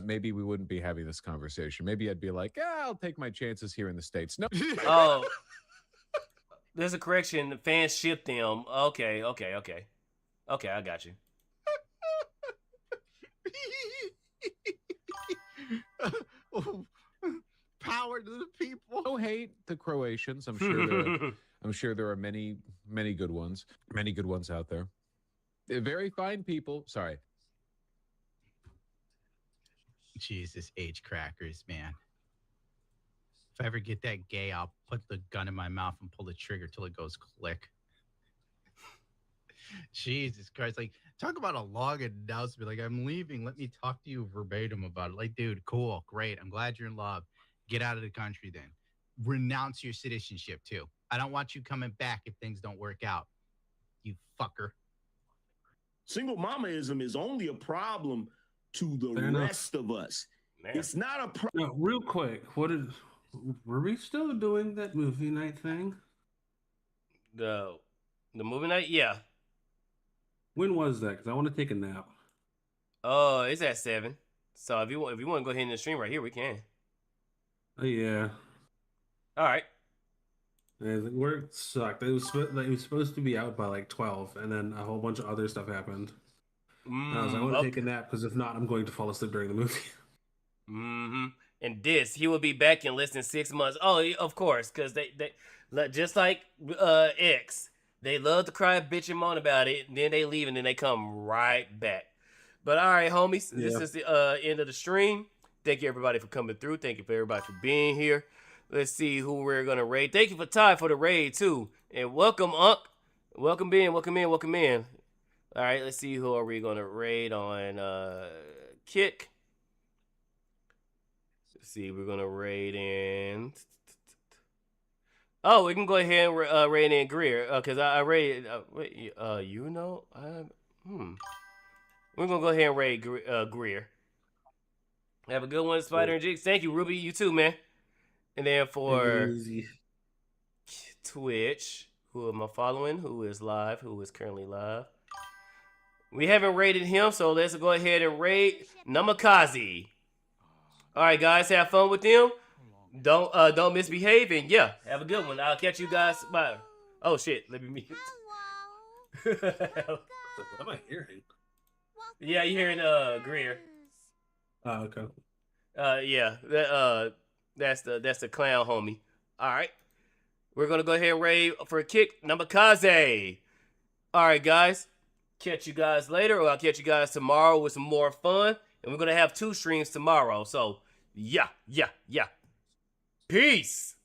maybe we wouldn't be having this conversation. Maybe I'd be like, yeah, I'll take my chances here in the States. No. Oh, there's a correction. The fans ship them. Okay, I got you. Power to the people. No hate the Croatians. I'm sure there are many good ones. Many good ones out there. They're very fine people. Sorry. Jesus, age crackers, man. If I ever get that gay, I'll put the gun in my mouth and pull the trigger till it goes click. Jesus Christ. Like, talk about a long announcement. Like, I'm leaving. Let me talk to you verbatim about it. Like, dude, cool, great. I'm glad you're in love. Get out of the country then. Renounce your citizenship, too. I don't want you coming back if things don't work out. You fucker. Single mamaism is only a problem to the Fair enough. rest of us. Man. It's not a problem. No, real quick, were we still doing that movie night thing? The movie night, yeah. When was that? Because I want to take a nap. Oh, it's at 7. So if you want to go ahead and stream right here, we can. Oh yeah. All right. And work sucked. It was supposed to be out by like 12, and then a whole bunch of other stuff happened. And I was like, I want to take a nap because if not, I'm going to fall asleep during the movie. Mm-hmm. And he will be back in less than 6 months. Oh, of course, because they just like X, they love to cry, bitch, and moan about it, and then they leave, and then they come right back. But all right, homies, this is the end of the stream. Thank you, everybody, for coming through. Thank you for everybody for being here. Let's see who we're going to raid. Thank you for Ty for the raid, too. And welcome, Unc. Welcome in. All right, let's see who are we going to raid on Kick. Let's see, we're going to raid in... Oh, we can go ahead and raid in Greer. Because I raided... We're going to go ahead and raid Greer. Have a good one, Spider and Jigs. Thank you, Ruby. You too, man. And then for Twitch, who am I following? Who is live? Who is currently live? We haven't raided him, so let's go ahead and raid Namikaze. All right, guys, have fun with them. Don't misbehave, and yeah, have a good one. I'll catch you guys. Bye. Oh shit, let me mute. What am I hearing? Yeah, you're hearing Greer. Oh, okay. Yeah, that's the clown homie. All right, we're gonna go ahead and raid for a Kick Namikaze. All right, guys, catch you guys later, or I'll catch you guys tomorrow with some more fun, and we're gonna have 2 streams tomorrow. So yeah. Peace.